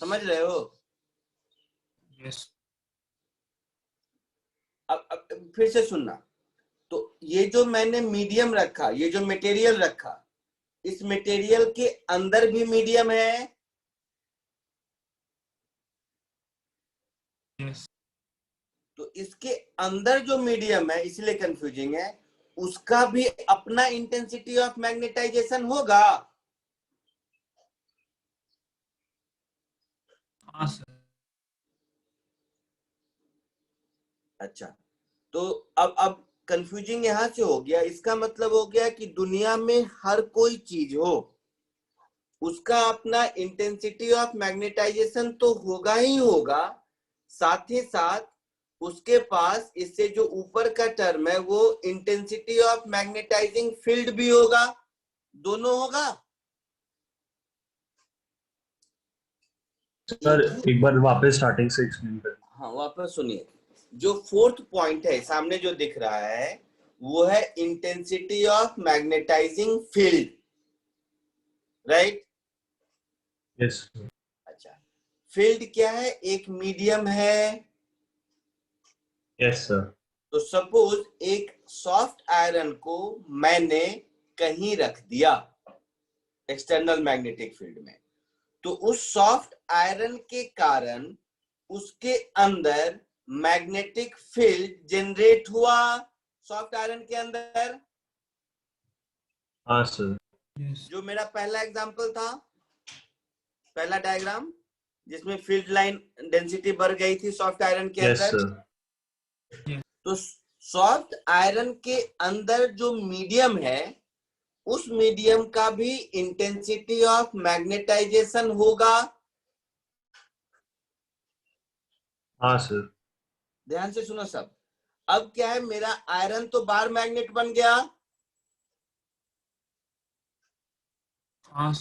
समझ रहे हो? यस। अब फिर से सुनना, तो ये जो मैंने मीडियम रखा, ये जो मटेरियल रखा, इस मटेरियल के अंदर भी मीडियम है। यस। तो इसके अंदर जो मीडियम है, इसलिए कंफ्यूजिंग है, उसका भी अपना इंटेंसिटी ऑफ मैग्नेटाइजेशन होगा। हाँ सर। अच्छा, तो अब कंफ्यूजिंग यहां से हो गया, इसका मतलब हो गया कि दुनिया में हर कोई चीज हो, उसका अपना इंटेंसिटी ऑफ मैग्नेटाइजेशन तो होगा ही होगा, साथ ही साथ उसके पास इससे जो ऊपर का टर्म है वो इंटेंसिटी ऑफ मैग्नेटाइजिंग फील्ड भी होगा, दोनों होगा। सर एक बार वापस स्टार्टिंग से एक्सप्लेन करें। हाँ वापस सुनिए, जो फोर्थ पॉइंट है सामने जो दिख रहा है वो है intensity of magnetising field, right? Yes. अच्छा, फील्ड क्या है? एक मीडियम है। Yes sir. तो सपोज एक सॉफ्ट आयरन को मैंने कहीं रख दिया एक्सटर्नल मैग्नेटिक फील्ड में, तो उस सॉफ्ट आयरन के कारण उसके अंदर मैग्नेटिक फील्ड जनरेट हुआ, सॉफ्ट आयरन के अंदर। हाँ सर। जो मेरा पहला एग्जांपल था, पहला डायग्राम जिसमें फील्ड लाइन डेंसिटी बढ़ गई थी सॉफ्ट आयरन के यस अंदर। सर। तो सॉफ्ट आयरन के अंदर जो मीडियम है, उस मीडियम का भी इंटेंसिटी ऑफ मैग्नेटाइजेशन होगा। हाँ सर। ध्यान से सुनो सब। अब क्या है, मेरा आयरन तो बार मैग्नेट बन गया, हाँ।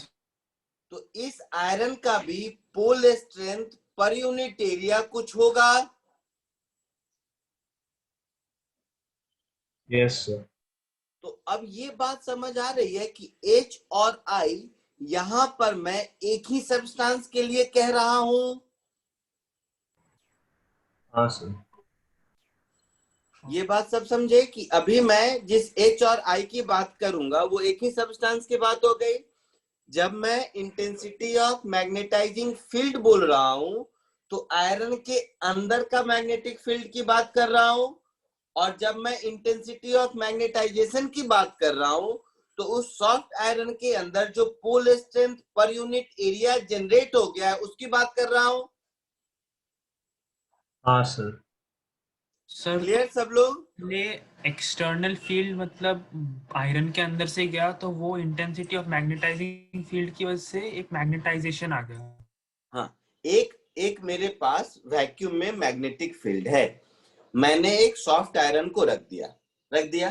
तो इस आयरन का भी pole strength per unit area कुछ होगा। Yes sir. तो अब ये बात समझ आ रही है कि H और I यहां पर मैं एक ही सब्सटेंस के लिए कह रहा हूं। हाँ सर। ये बात सब समझे कि अभी मैं जिस H और I की बात करूंगा वो एक ही सब्सटेंस की बात हो गई। जब मैं इंटेंसिटी ऑफ मैग्नेटाइजिंग फील्ड बोल रहा हूं तो आयरन के अंदर का मैग्नेटिक फील्ड की बात कर रहा हूं, और जब मैं इंटेंसिटी ऑफ मैग्नेटाइजेशन की बात कर रहा हूं तो उस सॉफ्ट आयरन के अंदर जो pole strength per unit area generate हो गया है उसकी बात कर रहा हूं। हाँ सर। सर क्लियर सब लोग? ये एक्सटर्नल फील्ड मतलब आयरन के अंदर से गया तो वो इंटेंसिटी ऑफ मैग्नेटाइजिंग फील्ड की वजह से एक मैग्नेटाइजेशन आ गया। हाँ, एक मेरे पास वैक्यूम में मैग्नेटिक फील्ड है, मैंने एक सॉफ्ट आयरन को रख दिया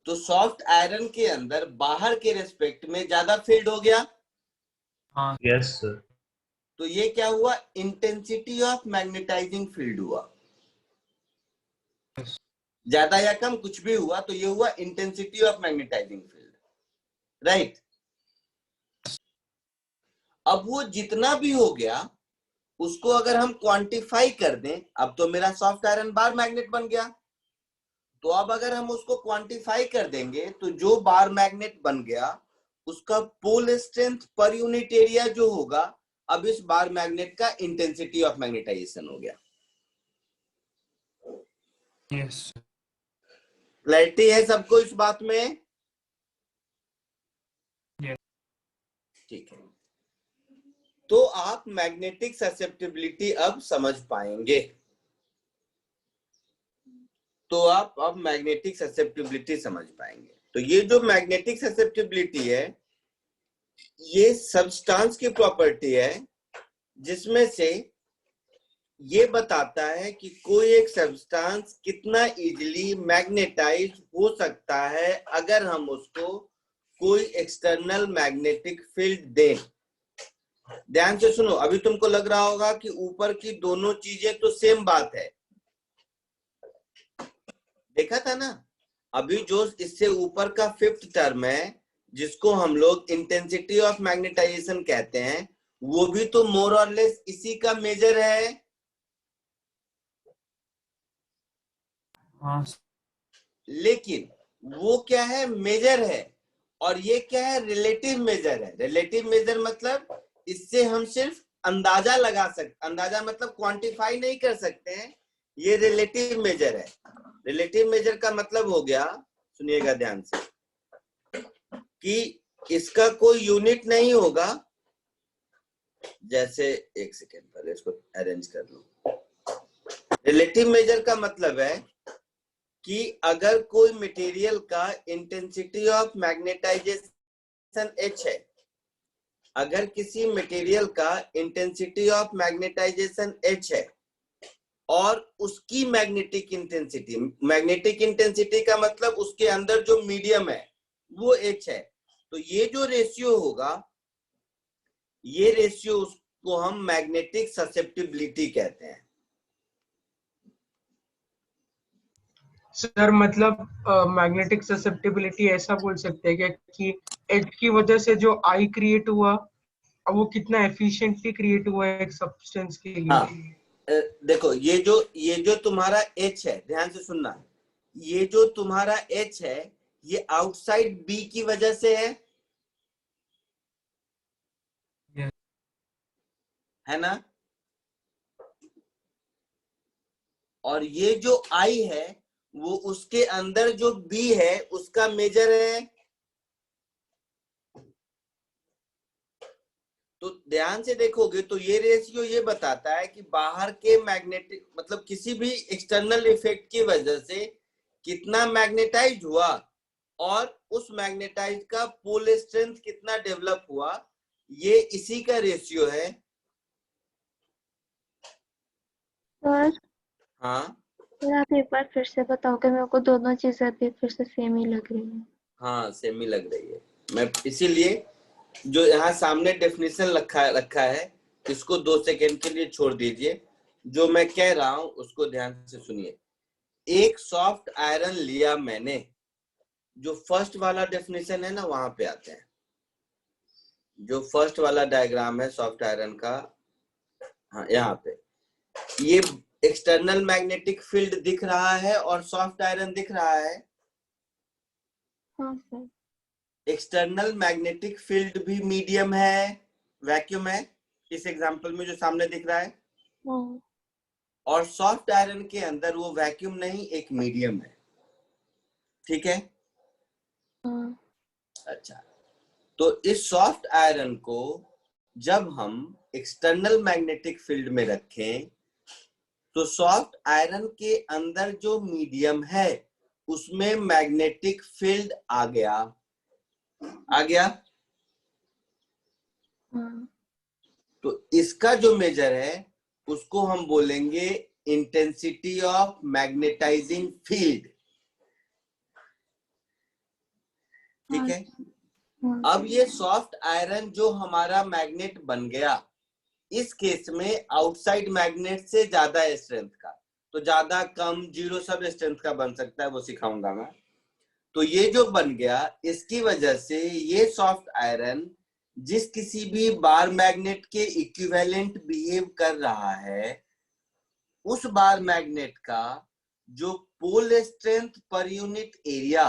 तो सॉफ्ट आयरन के अंदर बाहर के रेस्पेक्ट में ज्यादा फील्ड हो गया। हाँ। Yes sir. तो ये क्या हुआ, इंटेंसिटी ऑफ मैग्नेटाइजिंग फील्ड हुआ। ज्यादा या कम कुछ भी हुआ तो ये हुआ intensity of magnetising field, right? अब वो जितना भी हो गया उसको अगर हम क्वांटिफाई कर दें, अब तो मेरा सॉफ्ट आयरन बार मैग्नेट बन गया, तो अब अगर हम उसको क्वांटिफाई कर देंगे तो जो बार मैग्नेट बन गया उसका pole strength per unit area जो होगा, अब इस बार मैग्नेट का इंटेंसिटी ऑफ मैग्नेटाइजेशन हो गया। यस क्लैरिटी है सबको इस बात में? Yes. ठीक है, तो आप मैग्नेटिक ससेप्टिबिलिटी अब समझ पाएंगे। तो आप अब मैग्नेटिक ससेप्टिबिलिटी समझ पाएंगे। तो ये जो मैग्नेटिक ससेप्टिबिलिटी है, ये सब्सटेंस की प्रॉपर्टी है जिसमें से ये बताता है कि कोई एक सब्सटेंस कितना इजीली मैग्नेटाइज हो सकता है अगर हम उसको कोई एक्सटर्नल मैग्नेटिक फील्ड दें। ध्यान से सुनो, अभी तुमको लग रहा होगा कि ऊपर की दोनों चीजें तो सेम बात है, देखा था ना। अभी जो इससे ऊपर का फिफ्थ टर्म है जिसको हम लोग इंटेंसिटी ऑफ मैग्नेटाइजेशन कहते हैं, वो भी तो मोर और लेस इसी का मेजर है। हाँ लेकिन वो क्या है? मेजर है। और ये क्या है? रिलेटिव मेजर है। रिलेटिव मेजर मतलब इससे हम सिर्फ अंदाजा लगा सकते, अंदाजा मतलब क्वांटिफाई नहीं कर सकते हैं, ये रिलेटिव मेजर है। रिलेटिव मेजर का मतलब हो गया, सुनिएगा ध्यान से, कि इसका कोई यूनिट नहीं होगा। जैसे एक सेकेंड पहले इसको अरेंज कर लो। रिलेटिव मेजर का मतलब है कि अगर कोई मटेरियल का इंटेंसिटी ऑफ मैग्नेटाइजेशन H है, अगर किसी मटेरियल का इंटेंसिटी ऑफ मैग्नेटाइजेशन H है और उसकी मैग्नेटिक इंटेंसिटी का मतलब उसके अंदर जो मीडियम है वो H है, तो ये जो रेशियो होगा, ये रेशियो उसको हम मैग्नेटिक ससेप्टिबिलिटी कहते हैं। सर मतलब मैग्नेटिक ससेप्टिबिलिटी ऐसा बोल सकते हैं क्या कि एच की वजह से जो आई क्रिएट हुआ, अब वो कितना एफिशिएंटली क्रिएट हुआ है एक सब्सटेंस के लिए। हाँ, देखो ये जो तुम्हारा H है, ध्यान से सुनना, ये जो तुम्हारा H है ये आउटसाइड B की वजह से है, Yes. है ना? और ये जो I है वो उसके अंदर जो B है उसका मेजर है। तो ध्यान से देखोगे तो ये रेशियो ये बताता है कि बाहर के मैग्नेटिक मतलब किसी भी एक्सटर्नल इफेक्ट की वजह से कितना मैग्नेटाइज हुआ और उस मैग्नेटाइज का पोल स्ट्रेंथ कितना डेवलप हुआ, ये इसी का रेशियो है। सर हाँ सर आप एक बार फिर से बताओगे, मेरे को दोनों चीजें अभी फिर से सेम ही लग रही है। हाँ सेम ही लग रही है। मैं इसीलिए जो यहाँ सामने डेफिनेशन रखा है इसको 2 सेकेंड के लिए छोड़ दीजिए, जो मैं कह रहा हूं उसको ध्यान से सुनिए। एक सॉफ्ट आयरन लिया मैंने, जो फर्स्ट वाला डेफिनेशन है ना वहां पे आते हैं, जो फर्स्ट वाला डायग्राम है सॉफ्ट आयरन का, हाँ यहाँ पे ये एक्सटर्नल मैग्नेटिक फील्ड दिख रहा है और सॉफ्ट आयरन दिख रहा है। हाँ सर। एक्सटर्नल मैग्नेटिक फील्ड भी मीडियम है, वैक्यूम है इस एग्जांपल में जो सामने दिख रहा है। हाँ। और सॉफ्ट आयरन के अंदर वो वैक्यूम नहीं, एक मीडियम है। ठीक है? हाँ। अच्छा, तो इस सॉफ्ट आयरन को जब हम एक्सटर्नल मैग्नेटिक फील्ड में रखें तो सॉफ्ट आयरन के अंदर जो मीडियम है उसमें मैग्नेटिक फील्ड आ गया। हाँ। तो इसका जो मेजर है उसको हम बोलेंगे इंटेंसिटी ऑफ मैग्नेटाइजिंग फील्ड। ठीक है? हाँ। अब ये सॉफ्ट आयरन जो हमारा मैग्नेट बन गया, इस केस में आउटसाइड मैग्नेट से ज्यादा स्ट्रेंथ का, तो ज्यादा कम जीरो सब स्ट्रेंथ का बन सकता है, वो सिखाऊंगा मैं। तो ये जो बन गया इसकी वजह से ये सॉफ्ट आयरन जिस किसी भी बार मैग्नेट के इक्विवेलेंट बिहेव कर रहा है, उस बार मैग्नेट का जो pole strength per unit area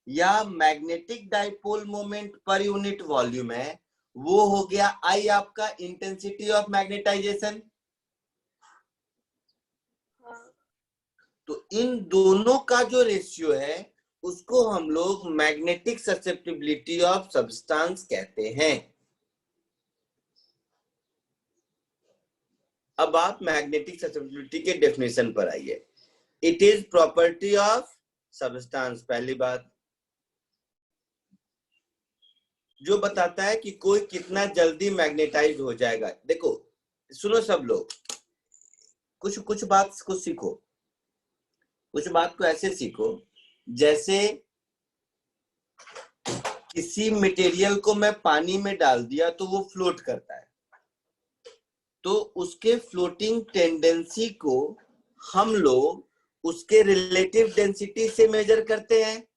या magnetic dipole moment per unit volume है, वो हो गया आई आपका इंटेंसिटी ऑफ मैग्नेटाइजेशन। तो इन दोनों का जो रेशियो है उसको हम लोग मैग्नेटिक ससेप्टिबिलिटी ऑफ सब्सटेंस कहते हैं। अब आप मैग्नेटिक ससेप्टिबिलिटी के डेफिनेशन पर आइए। It is property of substance, पहली बात, जो बताता है कि कोई कितना जल्दी मैग्नेटाइज हो जाएगा। देखो सुनो सब लोग, कुछ बात को सीखो, कुछ बात को ऐसे सीखो जैसे किसी मटेरियल को मैं पानी में डाल दिया तो वो फ्लोट करता है, तो उसके फ्लोटिंग टेंडेंसी को हम लोग उसके रिलेटिव डेंसिटी से मेजर करते हैं।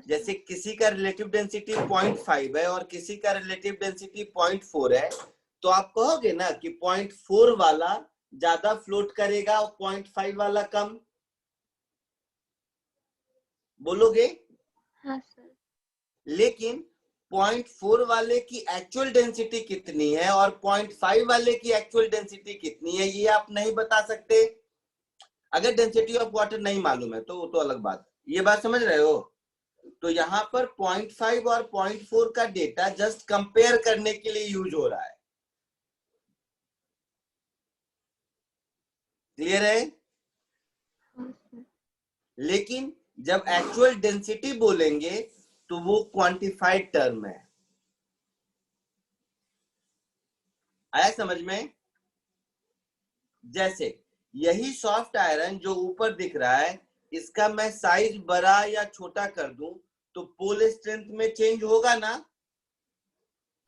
जैसे किसी का रिलेटिव डेंसिटी 0.5 है और किसी का रिलेटिव डेंसिटी 0.4 है, तो आप कहोगे ना कि 0.4 वाला ज्यादा फ्लोट करेगा और 0.5 वाला कम, बोलोगे? हाँ सर। लेकिन 0.4 वाले की एक्चुअल डेंसिटी कितनी है और 0.5 वाले की एक्चुअल डेंसिटी कितनी है, ये आप नहीं बता सकते। अगर डेंसिटी ऑफ वाटर नहीं मालूम है तो वो तो अलग बात है। ये बात समझ रहे हो? तो यहाँ पर 0.5 और 0.4 का डेटा जस्ट कंपेयर करने के लिए यूज हो रहा है। क्लियर है? हाँ सर। लेकिन जब एक्चुअल डेंसिटी बोलेंगे तो वो क्वांटिफाइड टर्म है। आया समझ में? जैसे यही सॉफ्ट आयरन जो ऊपर दिख रहा है, इसका मैं साइज बड़ा या छोटा कर दूं तो पोल स्ट्रेंथ में चेंज होगा ना?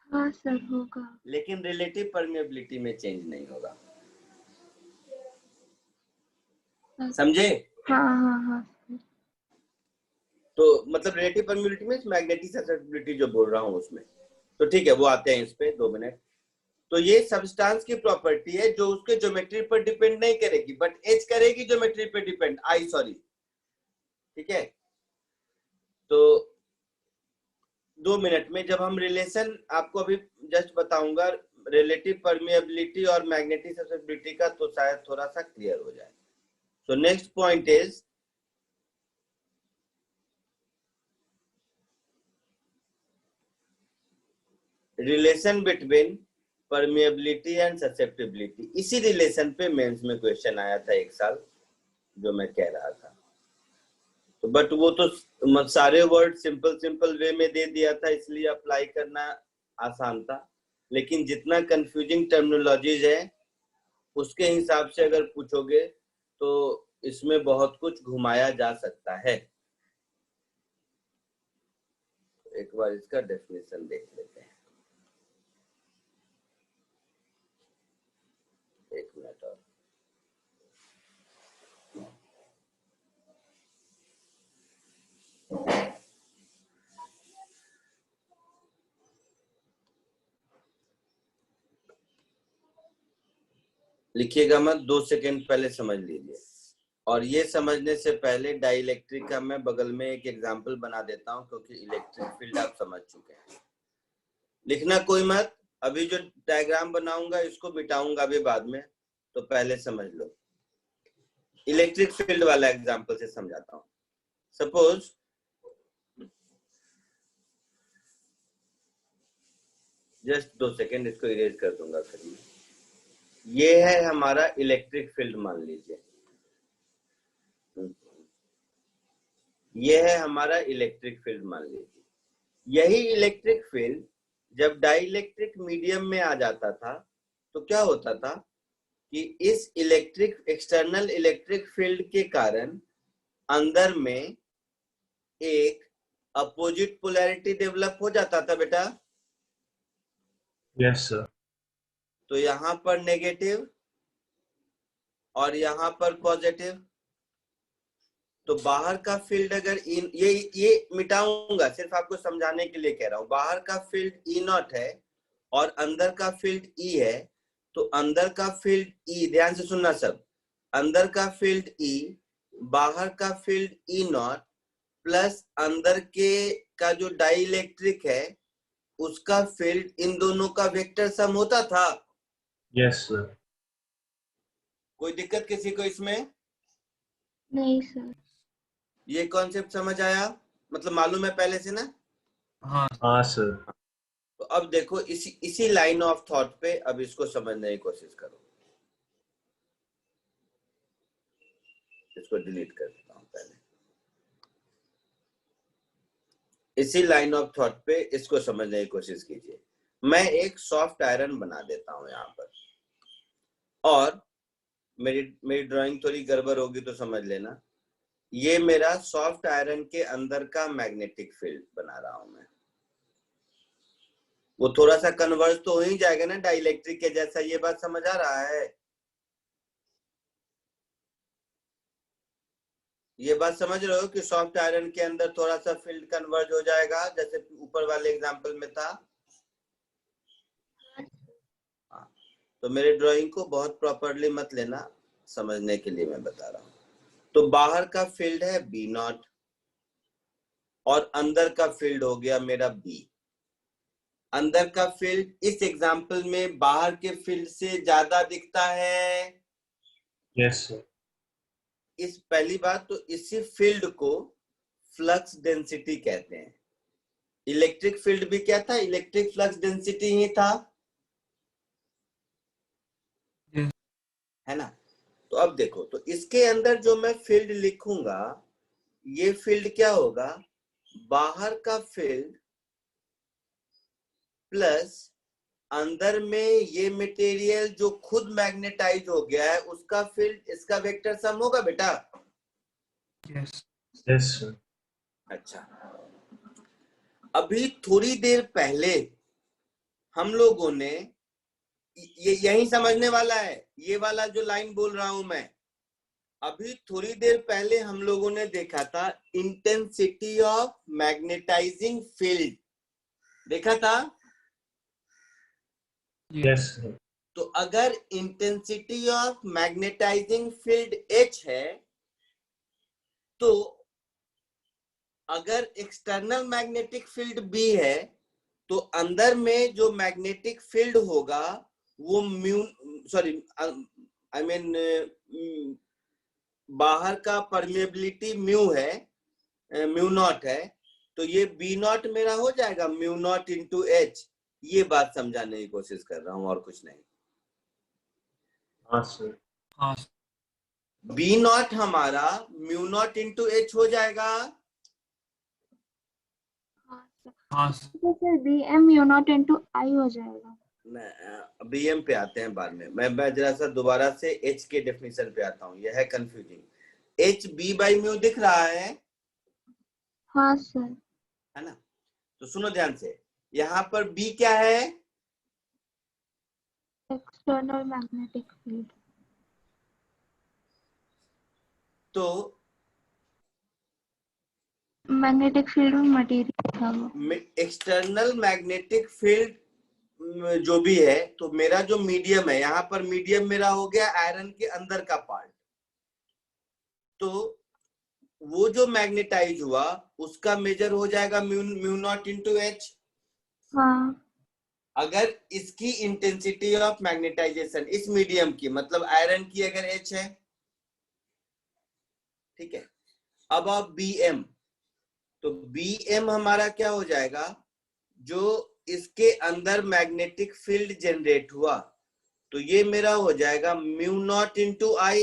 हाँ सर होगा। लेकिन रिलेटिव परमेबिलिटी में चेंज नहीं होगा। समझे? हाँ हाँ हाँ सर। तो मतलब रिलेटिव परमेबिलिटी में मैग्नेटिक ससेप्टिबिलिटी जो बोल रहा हूं उसमें, तो ठीक है वो आते हैं इस पे 2 मिनट। तो ये सब्सटेंस की प्रॉपर्टी है जो उसके ज्योमेट्री पर डिपेंड नहीं करेगी, बट एच करेगी ज्योमेट्री पे डिपेंड, ठीक है? तो 2 मिनट में जब हम रिलेशन आपको अभी जस्ट बताऊंगा रिलेटिव परमेबिलिटी और मैग्नेटिक ससेप्टिबिलिटी का, तो शायद थोड़ा सा क्लियर हो जाए। So next point is relation between permeability and susceptibility. इसी रिलेशन पे मेंस में क्वेश्चन आया था एक साल, जो मैं कह रहा था। तो बट वो तो सारे वर्ड सिंपल वे में दे दिया था, इसलिए अप्लाई करना आसान था। लेकिन जितना कंफ्यूजिंग टर्मिनोलॉजीज है उसके हिसाब से अगर पूछोगे तो इसमें बहुत कुछ घुमाया जा सकता है। एक बार इसका डेफिनेशन देख लेते हैं। एक मिनट और। लिखिएगा मत, 2 सेकेंड पहले समझ लीजिए। और ये समझने से पहले डाइलेक्ट्रिक का मैं बगल में एक एग्जांपल बना देता हूं, क्योंकि इलेक्ट्रिक फील्ड आप समझ चुके हैं। लिखना कोई मत, अभी जो डायग्राम बनाऊंगा इसको मिटाऊंगा अभी बाद में, तो पहले समझ लो। इलेक्ट्रिक फील्ड वाला एग्जांपल से समझाता हूं। सपोज जस्ट 2 सेकेंड, इसको इरेज कर दूंगा फिर। ये है हमारा इलेक्ट्रिक फील्ड, मान लीजिए ये है हमारा इलेक्ट्रिक फील्ड मान लीजिए। यही इलेक्ट्रिक फील्ड जब डाइलेक्ट्रिक मीडियम में आ जाता था तो क्या होता था कि इस एक्सटर्नल इलेक्ट्रिक फील्ड के कारण अंदर में एक अपोजिट पोलैरिटी डेवलप हो जाता था बेटा। Yes, sir. तो यहां पर नेगेटिव और यहां पर पॉजिटिव। तो बाहर का फील्ड अगर ये मिटाऊंगा, सिर्फ आपको समझाने के लिए कह रहा हूं। बाहर का फील्ड E0 है और अंदर का फील्ड E है, तो अंदर का फील्ड E, ध्यान से सुनना सब, अंदर का फील्ड E, बाहर का फील्ड E0 प्लस अंदर के का जो डाइइलेक्ट्रिक है उसका फील्ड, इन दोनों का वेक्टर सम होता था। Yes, sir. कोई दिक्कत किसी को इसमें? नहीं सर। ये कॉन्सेप्ट समझ आया, मतलब मालूम है पहले से ना? हाँ हाँ सर। तो अब देखो इसी लाइन ऑफ थॉट पे अब इसको समझने की कोशिश करो। इसको डिलीट कर देता हूं पहले। इसी लाइन ऑफ थॉट पे इसको समझने की कोशिश कीजिए। मैं एक सॉफ्ट आयरन बना देता हूं यहाँ पर, और मेरी ड्राइंग थोड़ी गड़बड़ होगी तो समझ लेना। ये मेरा सॉफ्ट आयरन के अंदर का मैग्नेटिक फील्ड बना रहा हूं मैं। वो थोड़ा सा कन्वर्ज तो हो ही जाएगा ना डाइइलेक्ट्रिक के जैसा, ये बात समझ आ रहा है? ये बात समझ रहे हो कि सॉफ्ट आयरन के अंदर थोड़ा सा फील्ड कन्वर्ज हो जाएगा, जैसे ऊपर वाले एग्जांपल में था। हाँ, तो मेरे ड्राइंग को बहुत प्रॉपरली मत लेना, समझने के लिए मैं बता रहा हूं। तो बाहर का फील्ड है B0 और अंदर का फील्ड हो गया मेरा B। अंदर का फील्ड इस एग्जांपल में बाहर के फील्ड से ज्यादा दिखता है। Yes, sir. इस पहली बात तो इसी फील्ड को फ्लक्स डेंसिटी कहते हैं। इलेक्ट्रिक फील्ड भी क्या था? इलेक्ट्रिक फ्लक्स डेंसिटी ही था, Yes. है ना? तो अब देखो, तो इसके अंदर जो मैं फील्ड लिखूंगा, ये फील्ड क्या होगा? बाहर का फील्ड प्लस अंदर में ये मटेरियल जो खुद मैग्नेटाइज हो गया है उसका फील्ड, इसका वेक्टर सम होगा बेटा। Yes. Yes, sir. अच्छा, अभी थोड़ी देर पहले हम लोगों ने ये यही समझने वाला है, ये वाला जो लाइन बोल रहा हूं मैं। अभी थोड़ी देर पहले हम लोगों ने देखा था इंटेंसिटी ऑफ मैग्नेटाइजिंग फील्ड, देखा था? Yes, sir. तो अगर intensity of magnetising field H है, तो अगर एक्सटर्नल मैग्नेटिक फील्ड B है, तो अंदर में जो मैग्नेटिक फील्ड होगा वो बाहर का परमेबिलिटी म्यू नॉट है, तो ये B0 मेरा हो जाएगा म्यू0 इंटू H। ये बात समझाने की कोशिश कर रहा हूं और कुछ नहीं। हाँ सर। हाँ B0 हमारा म्यू0 इंटू H हो जाएगा। हाँ सर। हाँ तो sir BM U0 into I हो जाएगा। BM पे आते हैं बाद में। मैं जरा सा दोबारा से H के डेफिनेशन पे आता हूँ, यह है confusing. H B by mu दिख रहा है? हाँ सर। है ना? तो सुनो ध्यान से, यहाँ पर B क्या है? External magnetic field. तो मैग्नेटिक फील्ड में मटेरियल था वो। एक्सटर्नल मैग्नेटिक फील्ड जो भी है, तो मेरा जो मीडियम है, यहाँ पर मीडियम मेरा हो गया आयरन के अंदर का पार्ट। तो वो जो मैग्नेटाइज हुआ उसका मेजर हो जाएगा म्यू0 इंटू H। हाँ। अगर इसकी इंटेंसिटी ऑफ मैग्नेटाइजेशन इस मीडियम की, मतलब आयरन की अगर H है, ठीक है। अब आप BM, तो BM हमारा क्या हो जाएगा? जो इसके अंदर मैग्नेटिक फील्ड जनरेट हुआ, तो ये मेरा हो जाएगा म्यू0 इंटू I।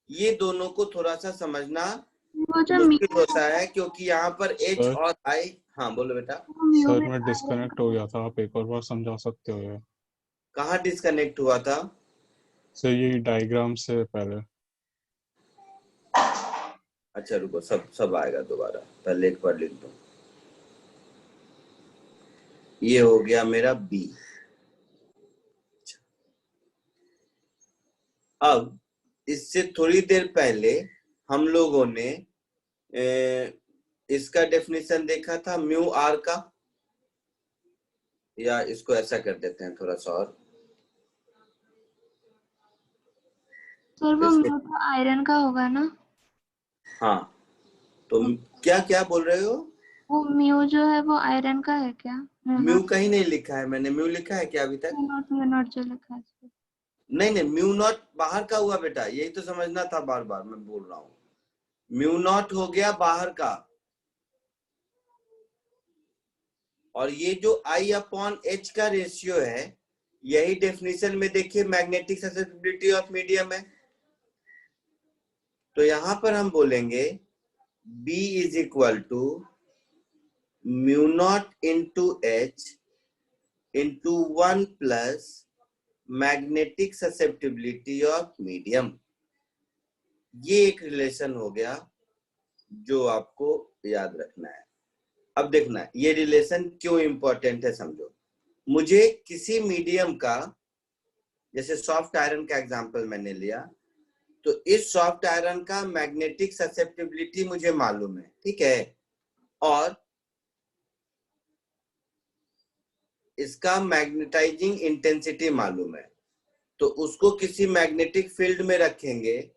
ये दोनों को थोड़ा सा समझना वो जो मुश्किल होता है, क्योंकि यहाँ पर H सर? और I। हाँ बोलो बेटा। सर मैं डिस्कनेक्ट हो गया था, आप एक और बार समझा सकते हो ये? कहाँ डिस्कनेक्ट हुआ था? सर ये डायग्राम से पहले। अच्छा रुको, सब आएगा दोबारा, पहले एक बार लिख दो। ये हो गया मेरा B। अब इससे थोड़ी देर पहले हम लोगों ने इसका डेफिनेशन देखा था म्यू आर का, या इसको ऐसा कर देते हैं थोड़ा सा और, सर वो इसको, म्यू तो आयरन का होगा ना? हाँ तो क्या क्या बोल रहे हो? वो म्यू जो है वो आयरन का है क्या? म्यू कहीं नहीं लिखा है मैंने, म्यू लिखा है क्या अभी तक? म्यू नॉट जो लिखा है इसमें। नहीं नहीं, म्यू नॉट बाहर का हुआ बेटा, यही तो समझना था, बार बार मैं बोल रहा हूँ। म्यू नॉट हो गया बाहर का, और ये जो आई अपॉन एच का रेशियो है, यही डेफिनेशन में देखिए मैग्नेटिक ससेप्टिबिलिटी ऑफ मीडियम है। तो यहां पर हम बोलेंगे B is equal to mu not into H into 1 plus magnetic susceptibility of medium. ये एक रिलेशन हो गया जो आपको याद रखना है। अब देखना ये रिलेशन क्यों इंपॉर्टेंट है, समझो। मुझे किसी मीडियम का, जैसे सॉफ्ट आयरन का एग्जांपल मैंने लिया, तो इस सॉफ्ट आयरन का मैग्नेटिक ससेप्टिबिलिटी मुझे मालूम है, ठीक है, और इसका मैग्नेटाइजिंग इंटेंसिटी मालूम है। तो उसको किसी मैग्नेटिक फील्ड में रखेंगे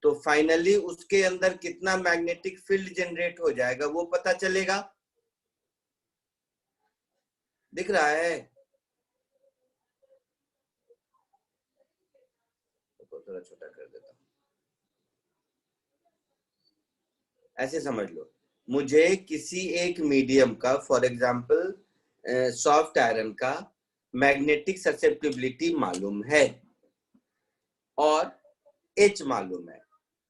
तो फाइनली उसके अंदर कितना मैग्नेटिक फील्ड जनरेट हो जाएगा वो पता चलेगा। दिख रहा है? तो थोड़ा छोटा कर देता हूं, ऐसे समझ लो। मुझे किसी एक मीडियम का, फॉर एग्जांपल सॉफ्ट आयरन का मैग्नेटिक ससेप्टिबिलिटी मालूम है और एच मालूम है,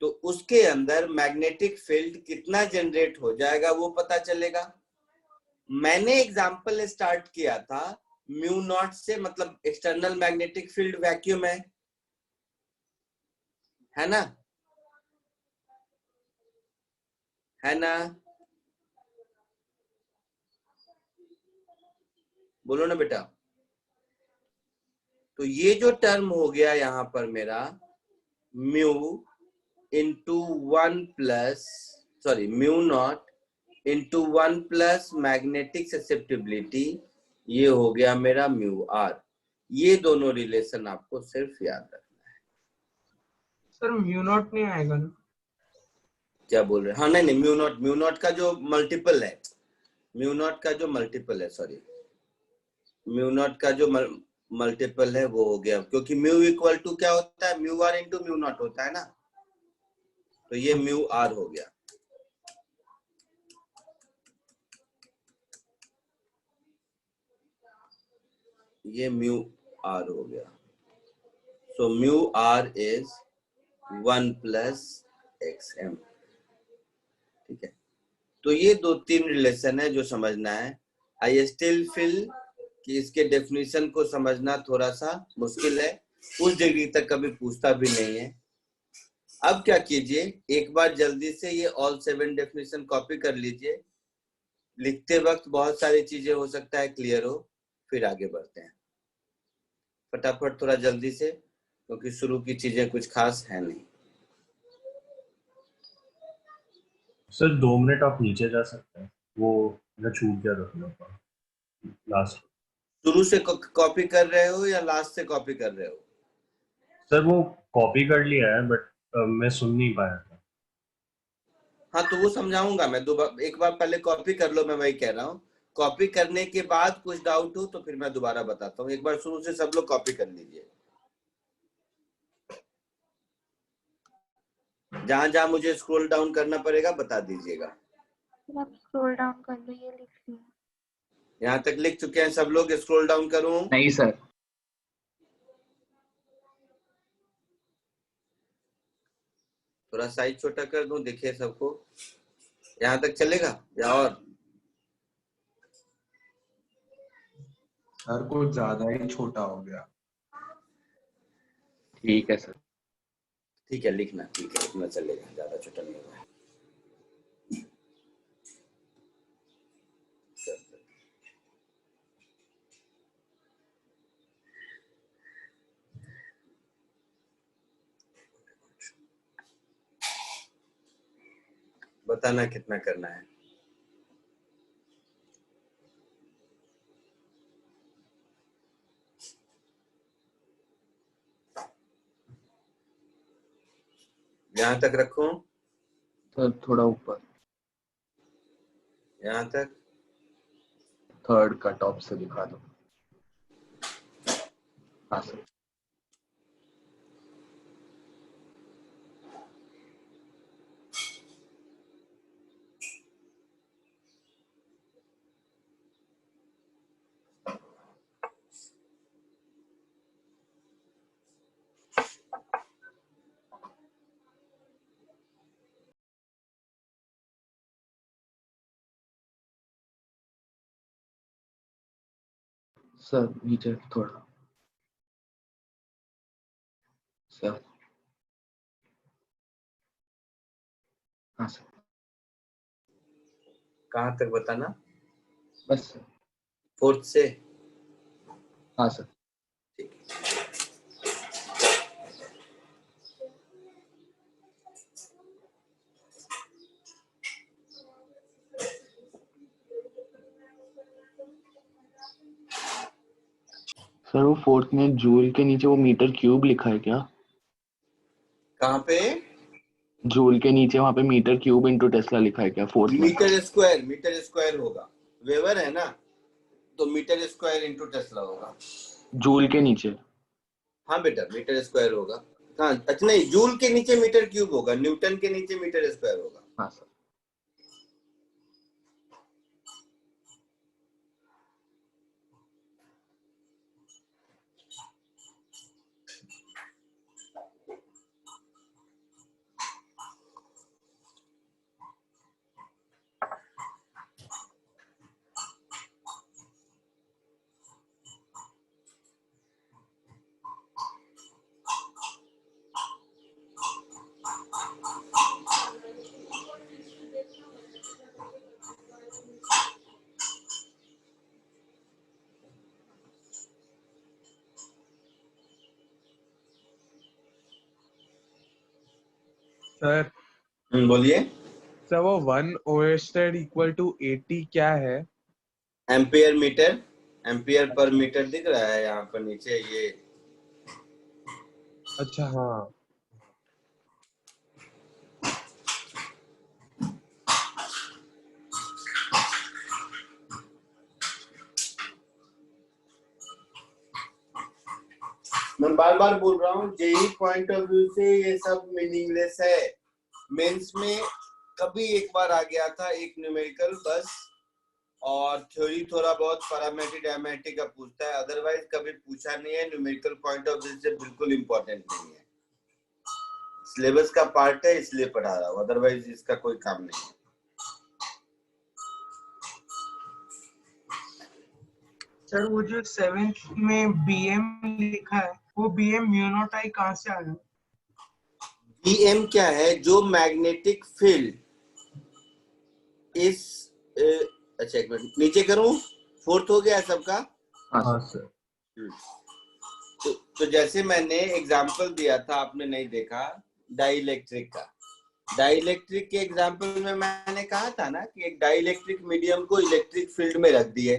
तो उसके अंदर मैग्नेटिक फील्ड कितना जनरेट हो जाएगा वो पता चलेगा। मैंने एग्जांपल स्टार्ट किया था म्यू नॉट से, मतलब एक्सटर्नल मैग्नेटिक फील्ड वैक्यूम है ना, है ना, बोलो ना बेटा। तो ये जो टर्म हो गया यहाँ पर मेरा mu into 1 plus, sorry mu not into 1 plus magnetic susceptibility, ये हो गया मेरा म्यू आर। ये दोनों रिलेशन आपको सिर्फ याद रखना है। सर म्यू नॉट नहीं आएगा ना? क्या बोल रहे हैं? हाँ नहीं नहीं, म्यू नॉट का जो मल्टीपल है, म्यू नॉट का जो मल्टीपल है, सॉरी म्यू नॉट का जो मल्टीपल है वो हो गया, क्योंकि म्यू इक्वल टू क्या होता है, mu r into mu not होता है ना, तो ये म्यू आर हो गया। ये म्यू आर हो गया। So mu r is 1 plus X M, ठीक है। तो ये 2-3 रिलेशन है जो समझना है। आई स्टिल फील कि इसके डेफिनेशन को समझना थोड़ा सा मुश्किल है, उस डिग्री तक कभी पूछता भी नहीं है। अब क्या कीजिए, एक बार जल्दी से ये ऑल 7 डेफिनेशन कॉपी कर लीजिए, लिखते वक्त बहुत सारी चीजें हो सकता है क्लियर हो, फिर आगे बढ़ते हैं। फटाफट थोड़ा जल्दी से, क्योंकि शुरू की चीजें कुछ खास है नहीं। सर 2 मिनट आप नीचे जा सकते हैं, वो मैं छूट गया था थोड़ा सा लास्ट। शुरू से कॉपी कर रहे हो या लास्ट से कॉपी कर रहे हो? सर वो कॉपी कर लिया है बट मैं सुन नहीं पाया था। हाँ तो वो समझाऊंगा मैं, दोबारा एक बार पहले कॉपी कर लो, मैं वही कह रहा हूँ। कॉपी करने के बाद कुछ डाउट हो तो फिर मैं दोबारा बताता हूँ। एक बार शुरू से सब लोग कॉपी कर लीजिए, जहां जहां मुझे स्क्रॉल डाउन करना पड़ेगा बता दीजिएगा। फिर आप स्क्रॉल डाउन कर लो, ये लिख लिया। यहाँ तक लिख चुके हैं सब लोग? स्क्रॉल डाउन करूं? नहीं सर। थोड़ा साइज छोटा कर दूं, देखिए सबको यहाँ तक चलेगा या और? सर कुछ ज्यादा ही छोटा हो गया। ठीक है सर। ठीक है, लिखना ठीक है, इतना चलेगा, ज्यादा छोटा नहीं होगा। बताना कितना करना है। यहाँ तक रखूं? सर थोड़ा ऊपर, यहाँ तक? थर्ड का टॉप से दिखा दो। हाँ सर। सर नीचे थोड़ा, सर। हाँ सर। कहाँ तक बताना? बस सर। 4th से? हाँ सर। ठीक है। सर वो फोर्थ में जूल के नीचे वो मीटर क्यूब लिखा है क्या? कहाँ पे? जूल के नीचे वहाँ पे मीटर क्यूब इनटू टेस्ला लिखा है क्या फोर्थ में? मीटर स्क्वायर होगा। वेबर है ना, तो मीटर स्क्वायर इनटू टेस्ला होगा। जूल के नीचे? हाँ बेटा, मीटर स्क्वायर होगा। हाँ अच्छा, नहीं, जूल के नीचे मीटर क्यूब होगा, न्यूटन के नीचे मीटर स्क्वायर होगा। हाँ सर। सर बोलिए। सर वो 1 ओएस्टेड इक्वल टू 80 क्या है? Ampere metre, ampere per metre दिख रहा है यहाँ पर नीचे ये। अच्छा हाँ। मैं बार बार बोल रहा हूँ, जेई पॉइंट ऑफ व्यू से ये सब मीनिंगलेस है। मेंस में कभी एक बार आ गया था एक न्यूमेरिकल बस, और थ्योरी थोड़ा बहुत पैरामेट्रिक डायमेट्रिक का पूछता है, अदरवाइज कभी पूछा नहीं है। न्यूमेरिकल पॉइंट ऑफ व्यू से बिल्कुल इंपॉर्टेंट नहीं है, सिलेबस का पार्ट है इसलिए पढ़ा रहा हूँ, अदरवाइज इसका कोई काम नहीं है। सर वो जो 7th में बीएम लिखा है, वो बीएम म्यू नॉट आई कहाँ से आया? बीएम क्या है? जो मैग्नेटिक फील्ड इस अच्छा एक मिनट नीचे करूं, 4th हो गया सबका? हाँ सर। तो जैसे मैंने एग्जांपल दिया था, आपने नहीं देखा, डाइलेक्ट्रिक का। डाइलेक्ट्रिक के एग्जांपल में मैंने कहा था ना कि एक डाइलेक्ट्रिक मीडियम को इलेक्ट्रिक फील्ड में रख दिए,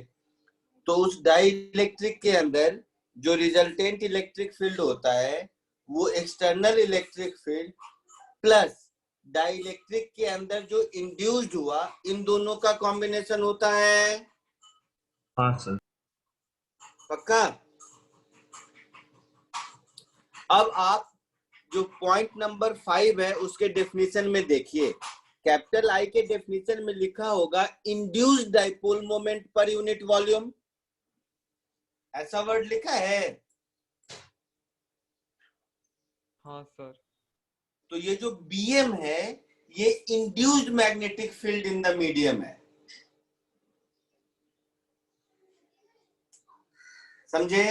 तो उस डाइलेक्ट्रिक के अंदर जो रिजल्टेंट इलेक्ट्रिक फील्ड होता है वो external electric field plus dielectric के अंदर जो इंड्यूस्ड हुआ, इन दोनों का कॉम्बिनेशन होता है। हाँ सर। पक्का? अब आप जो पॉइंट नंबर 5 है उसके डेफिनेशन में देखिए, कैपिटल आई के डेफिनेशन में लिखा होगा induced dipole moment per unit volume, ऐसा वर्ड लिखा है। हाँ सर। तो ये जो बीएम है ये induced magnetic field in the medium है, समझे?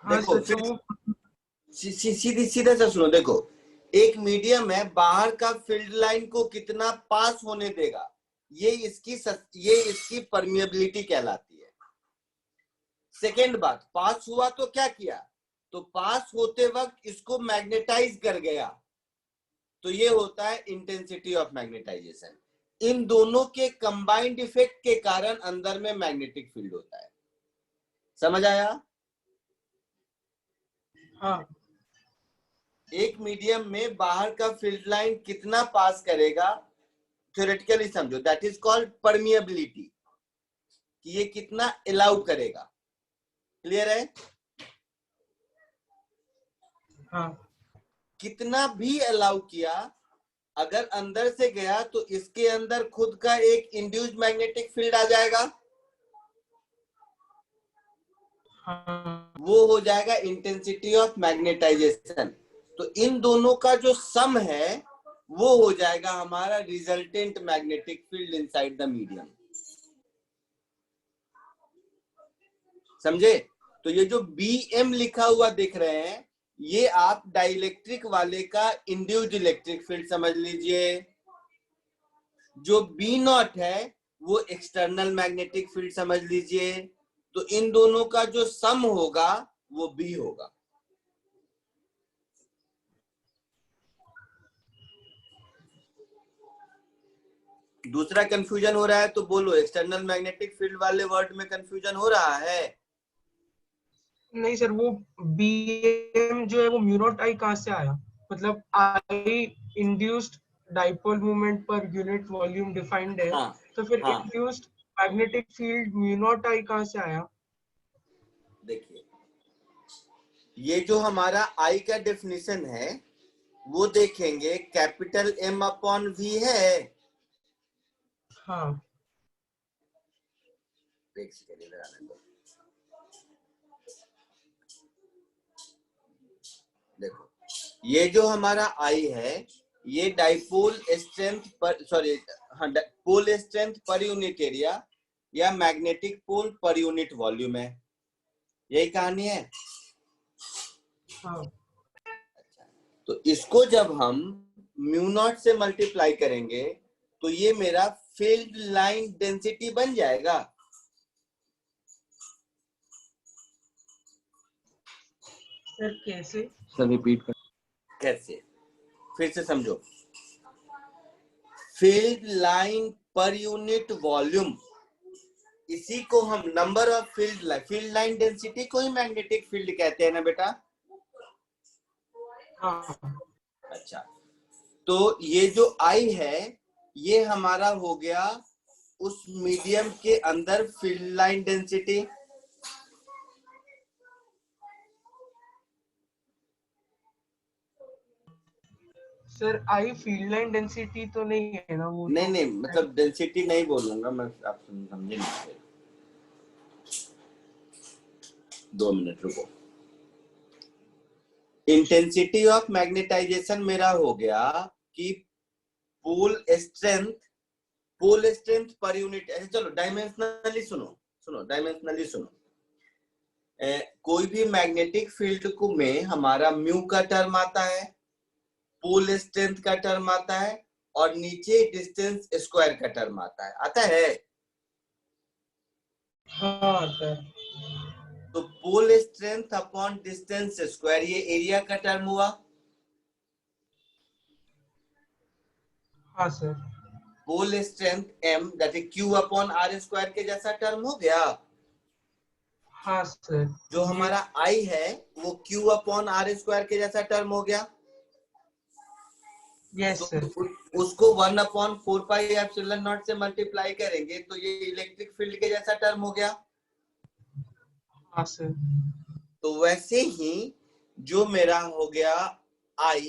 हाँ देखो सर, तो सीधा सा सुनो, देखो एक मीडियम है, बाहर का फील्ड लाइन को कितना पास होने देगा, ये इसकी परमिएबिलिटी कहलाती है। सेकेंड बात, पास हुआ तो क्या किया, तो पास होते वक्त इसको मैग्नेटाइज कर गया, तो ये होता है इंटेंसिटी ऑफ मैग्नेटाइजेशन। इन दोनों के कंबाइंड इफेक्ट के कारण अंदर में मैग्नेटिक फील्ड होता है। समझ आया? हाँ एक मीडियम में बाहर का फील्ड लाइन कितना पास करेगा थ्योरेटिकली समझो, दैट इज कॉल्ड परमिएबिलिटी, कि ये कितना अलाउ करेगा। क्लियर है? हाँ कितना भी अलाउ किया, अगर अंदर से गया तो इसके अंदर खुद का एक इंड्यूस्ड मैग्नेटिक फील्ड आ जाएगा, हाँ वो हो जाएगा इंटेंसिटी ऑफ मैग्नेटाइजेशन। तो इन दोनों का जो सम है वो हो जाएगा हमारा resultant magnetic field inside the medium. समझे? तो ये जो BM लिखा हुआ दिख रहे हैं, ये आप डाइलेक्ट्रिक वाले का इंड्यूस्ड इलेक्ट्रिक फील्ड समझ लीजिए। जो B0 है वो एक्सटर्नल मैग्नेटिक फील्ड समझ लीजिए। तो इन दोनों का जो सम होगा वो B होगा। दूसरा कंफ्यूजन हो रहा है तो बोलो, एक्सटर्नल मैग्नेटिक फील्ड वाले वर्ड में कंफ्यूजन हो रहा है? नहीं सर, वो BM जो है वो म्यू नॉट आई कहाँ से आया? मतलब I induced dipole moment per unit volume defined है, हाँ तो फिर हाँ, induced magnetic field mu naught I कहाँ से आया? देखिए ये जो हमारा आई का डेफिनेशन है वो देखेंगे, कैपिटल M अपॉन V है। हाँ एक सेकंड इधर आने दो। देखो ये जो हमारा आई है ये डाइपोल स्ट्रेंथ पर, सॉरी हाँ, pole strength per unit area या magnetic pole per unit volume है। यही कहानी है। हाँ तो इसको जब हम म्यू नॉट से मल्टीप्लाई करेंगे तो ये मेरा फील्ड लाइन डेंसिटी बन जाएगा। सर कैसे? सर रिपीट कर। कैसे? फिर से समझो। फील्ड लाइन पर यूनिट वॉल्यूम, इसी को हम number of field line density को ही मैग्नेटिक फील्ड कहते हैं ना बेटा? हाँ अच्छा, तो ये जो आई है ये हमारा हो गया उस मीडियम के अंदर फील्ड लाइन डेंसिटी। सर, आई फील्ड लाइन डेंसिटी तो नहीं है ना वो? नहीं तो नहीं, मतलब डेंसिटी नहीं बोलूंगा मैं, आप समझे नहीं। 2 मिनट रुको। इंटेंसिटी ऑफ मैग्नेटाइजेशन मेरा हो गया कि पोल स्ट्रेंथ पर यूनिट। ऐसे चलो डायमेंशनली सुनो डायमेंशनली सुनो। कोई भी मैग्नेटिक फील्ड को में हमारा म्यू का टर्म आता है, पोल स्ट्रेंथ का टर्म आता है और नीचे डिस्टेंस स्क्वायर का टर्म आता है। हाँ सर। तो pole strength upon distance square ये एरिया का टर्म हुआ। हाँ सर। Pole strength M that is Q upon R square के जैसा टर्म हो गया। हाँ सर। जो हमारा I है वो Q अपॉन R स्क्वायर के जैसा टर्म हो गया। Yes sir. तो उसको 1 अपॉन 4 पाई एप्सिलॉन नॉट से मल्टीप्लाई करेंगे तो ये इलेक्ट्रिक फील्ड के जैसा टर्म हो गया। हाँ सर। तो वैसे ही जो मेरा हो गया I,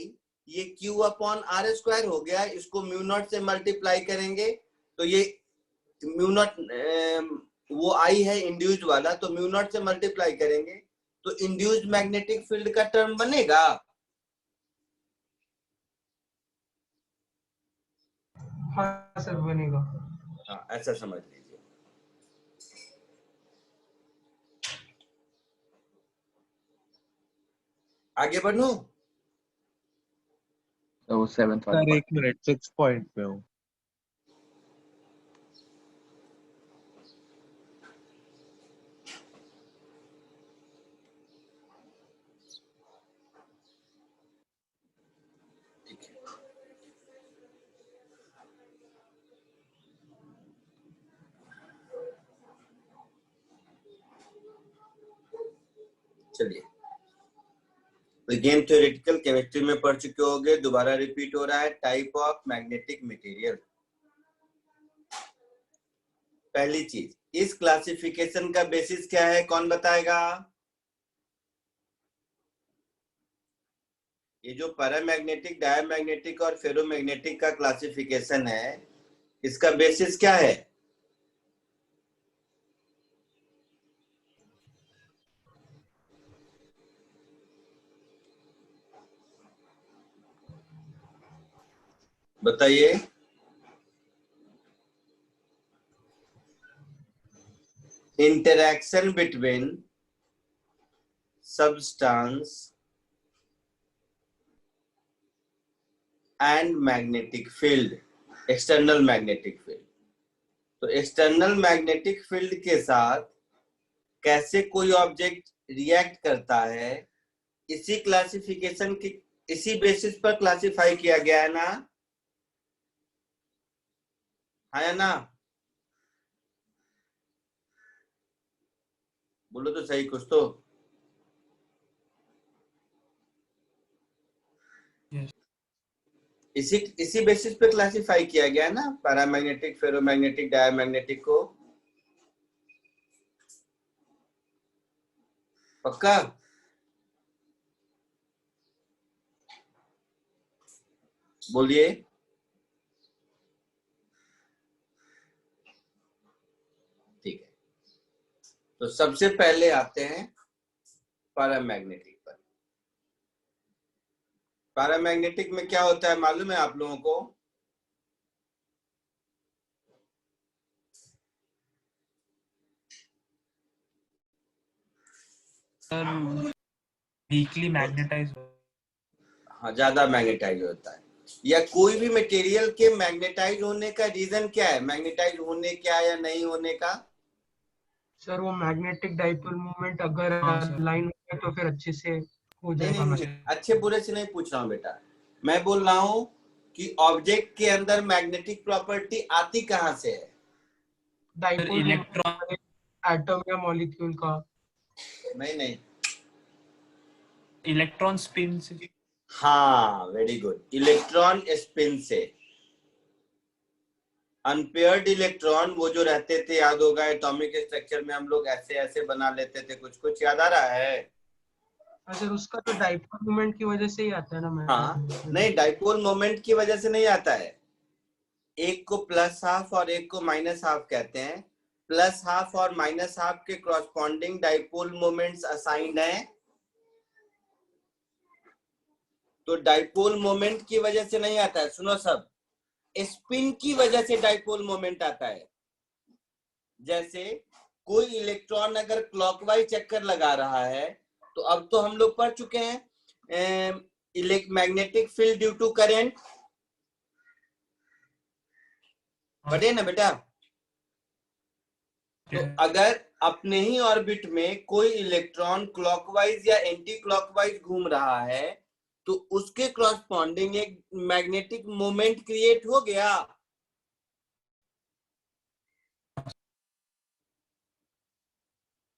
ये Q अपॉन R स्क्वायर हो गया, इसको म्यू नॉट से मल्टीप्लाई करेंगे तो ये म्यू नॉट, वो I है इंड्यूस्ड वाला, तो म्यू नॉट से मल्टीप्लाई करेंगे तो इंड्यूस्ड मैग्नेटिक फील्ड का टर्म बनेगा। हाँ सर बनेगा। हाँ ऐसा समझ लीजिए। आगे बढ़ूं? तो 7th वाला सर part। 1 मिनट 6 पॉइंट पे हूँ। चलिए, अगेन थ्योरेटिकल केमिस्ट्री में पढ़ चुके होंगे, दोबारा रिपीट हो रहा है। Type of magnetic material. पहली चीज, इस क्लासिफिकेशन का बेसिस क्या है, कौन बताएगा? ये जो पैरामैग्नेटिक, डायमैग्नेटिक और फेरोमैग्नेटिक का क्लासिफिकेशन है, इसका बेसिस क्या है? बताइए। Interaction between substance and magnetic field, external magnetic field. तो एक्सटर्नल मैग्नेटिक फील्ड के साथ कैसे कोई ऑब्जेक्ट रिएक्ट करता है, इसी क्लासिफिकेशन की, इसी बेसिस पर क्लासिफाई किया गया है ना, है ना? बोलो तो सही कुछ तो। Yes. इसी बेसिस पे क्लासिफाई किया गया है ना, पैरामैग्नेटिक, फेरोमैग्नेटिक, डायमैग्नेटिक को। पक्का? बोलिए। ठीक है, तो सबसे पहले आते हैं पैरामैग्नेटिक पर। पैरामैग्नेटिक में क्या होता है मालूम है आप लोगों को? सर वीकली मैग्नेटाइज, हाँ, ज्यादा मैग्नेटाइज होता है। या कोई भी मटेरियल के मैग्नेटाइज होने का रीजन क्या है, मैग्नेटाइज होने क्या या नहीं होने का? सर वो मैग्नेटिक डाइपोल मूवमेंट अगर हाँ, सर। लाइन हो तो फिर अच्छे से हो नहीं जाएगा। नहीं, अच्छे बुरे से नहीं पूछ रहा हूँ बेटा, मैं बोल रहा हूँ कि ऑब्जेक्ट के अंदर मैग्नेटिक प्रॉपर्टी आती कहाँ से है? डाइपोल इलेक्ट्रॉन, एटम या मॉलिक्यूल का। नहीं नहीं, इलेक्ट्रॉन स्पिन से। हाँ वेरी गुड, इलेक्ट्रॉन स्पिन से। अनपेयर्ड इलेक्ट्रॉन वो जो रहते थे, याद होगा एटॉमिक स्ट्रक्चर में हम लोग ऐसे ऐसे बना लेते थे, कुछ कुछ याद आ रहा है? सर उसका तो डाइपोल मोमेंट की वजह से ही आता है ना। हाँ, नहीं डाइपोल मोमेंट की वजह से नहीं आता है। एक को प्लस हाफ और एक को माइनस हाफ कहते हैं। प्लस हाफ और माइनस हाफ के कॉरस्पॉन्डिंग डाइपोल मोमेंट्स असाइंड हैं। तो डाइपोल मोमेंट की वजह से नहीं आता है, सुनो सब, स्पिन की वजह से डाइपोल मोमेंट आता है। जैसे कोई इलेक्ट्रॉन अगर क्लॉकवाइज चक्कर लगा रहा है, तो अब तो हम लोग पढ़ चुके हैं magnetic field due to current, पढ़े ना बेटा? तो अगर अपने ही ऑर्बिट में कोई इलेक्ट्रॉन क्लॉकवाइज या एंटी क्लॉकवाइज घूम रहा है, तो उसके कॉरस्पॉन्डिंग एक मैग्नेटिक मोमेंट क्रिएट हो गया।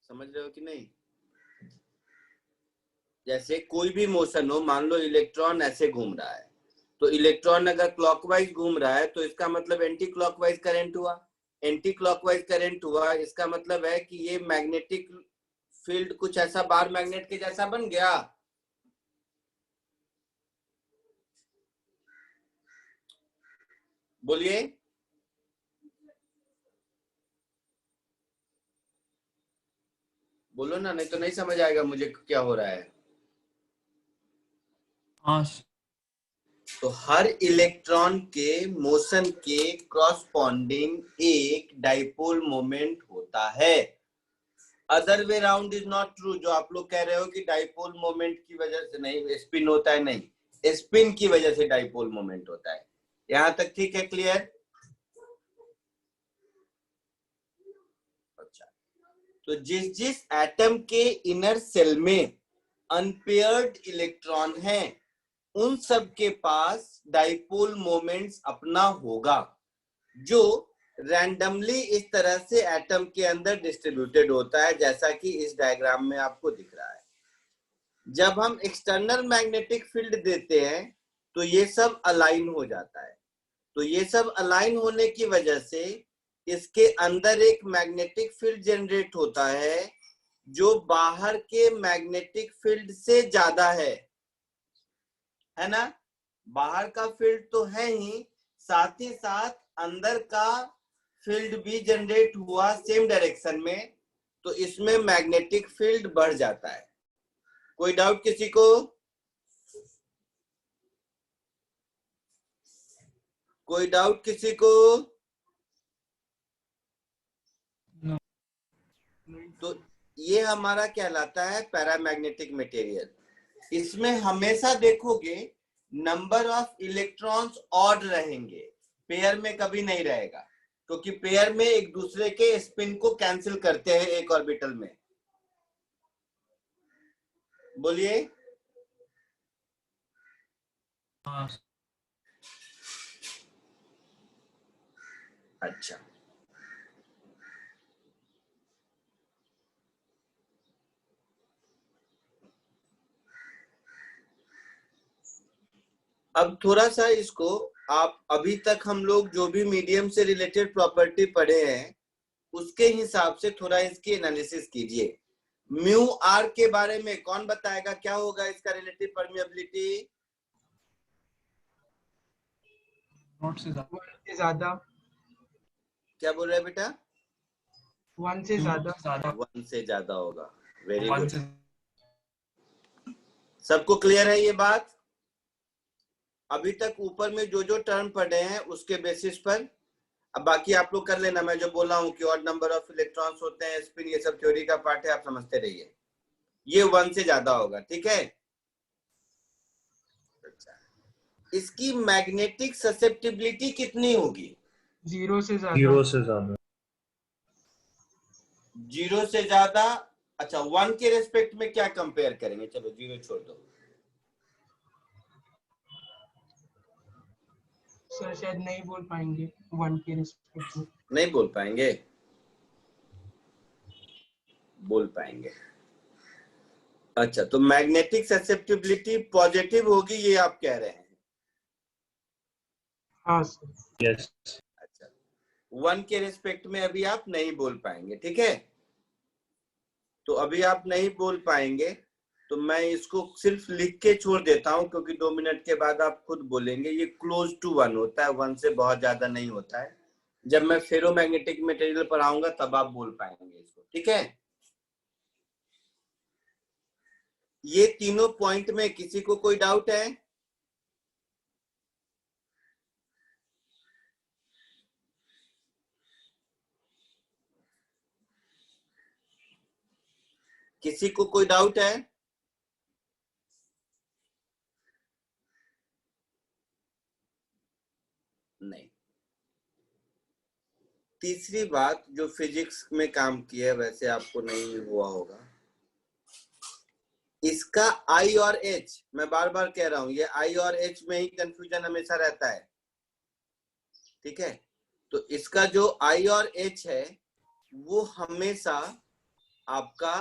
समझ रहे हो कि नहीं? जैसे कोई भी मोशन हो, मान लो इलेक्ट्रॉन ऐसे घूम रहा है, तो इलेक्ट्रॉन अगर क्लॉकवाइज घूम रहा है तो इसका मतलब एंटी क्लॉकवाइज करंट हुआ। एंटी क्लॉकवाइज करंट हुआ, इसका मतलब है कि ये मैग्नेटिक फील्ड कुछ ऐसा बार मैग्नेट के जैसा बन गया। बोलिए। बोलो ना, नहीं तो नहीं समझ आएगा मुझे क्या हो रहा है। हाँ, तो हर इलेक्ट्रॉन के मोशन के कॉरस्पॉन्डिंग एक डाइपोल मोमेंट होता है। Other way round is not true. जो आप लोग कह रहे हो कि डाइपोल मोमेंट की वजह से नहीं स्पिन होता है, नहीं, स्पिन की वजह से डाइपोल मोमेंट होता है। यहां तक ठीक है? क्लियर? अच्छा, तो जिस जिस एटम के इनर सेल में अनपेयर्ड इलेक्ट्रॉन हैं, उन सब के पास डाइपोल मोमेंट्स अपना होगा, जो रैंडमली इस तरह से एटम के अंदर डिस्ट्रीब्यूटेड होता है, जैसा कि इस डायग्राम में आपको दिख रहा है। जब हम एक्सटर्नल मैग्नेटिक फील्ड देते हैं तो ये सब अलाइन हो जाता है। तो ये सब अलाइन होने की वजह से इसके अंदर एक मैग्नेटिक फील्ड जनरेट होता है जो बाहर के मैग्नेटिक फील्ड से ज्यादा है ना। बाहर का फील्ड तो है ही, साथ ही साथ अंदर का फील्ड भी जनरेट हुआ सेम डायरेक्शन में, तो इसमें मैग्नेटिक फील्ड बढ़ जाता है। कोई डाउट किसी को? कोई डाउट किसी को? तो ये हमारा कहलाता है पैरामैग्नेटिक मटेरियल। इसमें हमेशा देखोगे नंबर ऑफ इलेक्ट्रॉन्स ऑड रहेंगे, पेयर में कभी नहीं रहेगा, क्योंकि पेयर में एक दूसरे के स्पिन को कैंसिल करते हैं एक ऑर्बिटल में। बोलिए। हाँ। अच्छा, अब थोड़ा सा इसको आप अभी तक हम लोग जो भी मीडियम से रिलेटेड प्रॉपर्टी पढ़े हैं उसके हिसाब से थोड़ा इसकी एनालिसिस कीजिए। म्यू आर के बारे में कौन बताएगा, क्या होगा इसका रिलेटिव परमिएबिलिटी? नॉट से ज्यादा। क्या बोल रहे हैं बेटा? 1 से ज्यादा। 1 से ज्यादा होगा। Very 1 good. से सबको क्लियर है ये बात? अभी तक ऊपर में जो जो टर्म पढ़े हैं उसके बेसिस पर अब बाकी आप लोग कर लेना। मैं जो बोला हूँ कि ऑड नंबर ऑफ इलेक्ट्रॉन्स होते हैं, स्पिन, ये सब थ्योरी का पार्ट है, आप समझते रहिए। ये 1 से ज्यादा होगा, ठीक है। अच्छा, इसकी मैग्नेटिक ससेप्टिबिलिटी कितनी होगी? 0 से ज्यादा। 0 से ज्यादा। 0 से ज्यादा। अच्छा, 1 के रेस्पेक्ट में क्या कंपेयर करेंगे? चलो 0 छोड़ दो। सर शायद नहीं बोल पाएंगे 1 के रिस्पेक्ट में। नहीं बोल पाएंगे? बोल पाएंगे। अच्छा, तो मैग्नेटिक ससेप्टिबिलिटी पॉजिटिव होगी, ये आप कह रहे हैं? हाँ सर। यस। अच्छा, 1 के रिस्पेक्ट में अभी आप नहीं बोल पाएंगे, ठीक है। तो अभी आप नहीं बोल पाएंगे तो मैं इसको सिर्फ लिख के छोड़ देता हूं, क्योंकि 2 मिनट के बाद आप खुद बोलेंगे। ये क्लोज टू 1 होता है, 1 से बहुत ज्यादा नहीं होता है। जब मैं फेरोमैग्नेटिक मटेरियल पढ़ाऊंगा तब आप बोल पाएंगे इसको, ठीक है। ये तीनों पॉइंट में किसी को कोई डाउट है? किसी को कोई डाउट है? नहीं। तीसरी बात जो फिजिक्स में काम की है, वैसे आपको नहीं हुआ होगा, इसका I और H, मैं बार बार कह रहा हूं, ये I और H में ही कंफ्यूजन हमेशा रहता है, ठीक है। तो इसका जो I और H है वो हमेशा आपका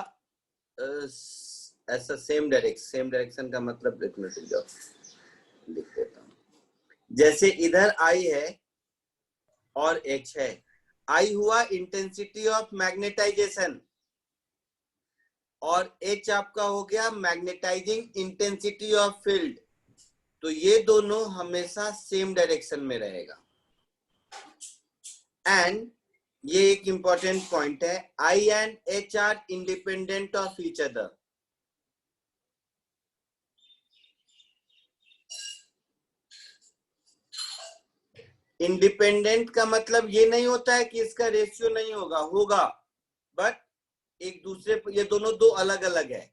ऐसा सेम डायरेक्शन का मतलब एक मिनट जाओ लिख देता हूं। जैसे इधर I है और H है। I हुआ इंटेंसिटी ऑफ मैग्नेटाइजेशन और H आपका हो गया मैग्नेटाइजिंग इंटेंसिटी ऑफ फील्ड। तो ये दोनों हमेशा सेम डायरेक्शन में रहेगा। एंड ये एक इंपॉर्टेंट पॉइंट है, I and H are independent of each other. Independent का मतलब ये नहीं होता है कि इसका रेशियो नहीं होगा, होगा, बट एक दूसरे पर, ये दोनों दो अलग अलग है।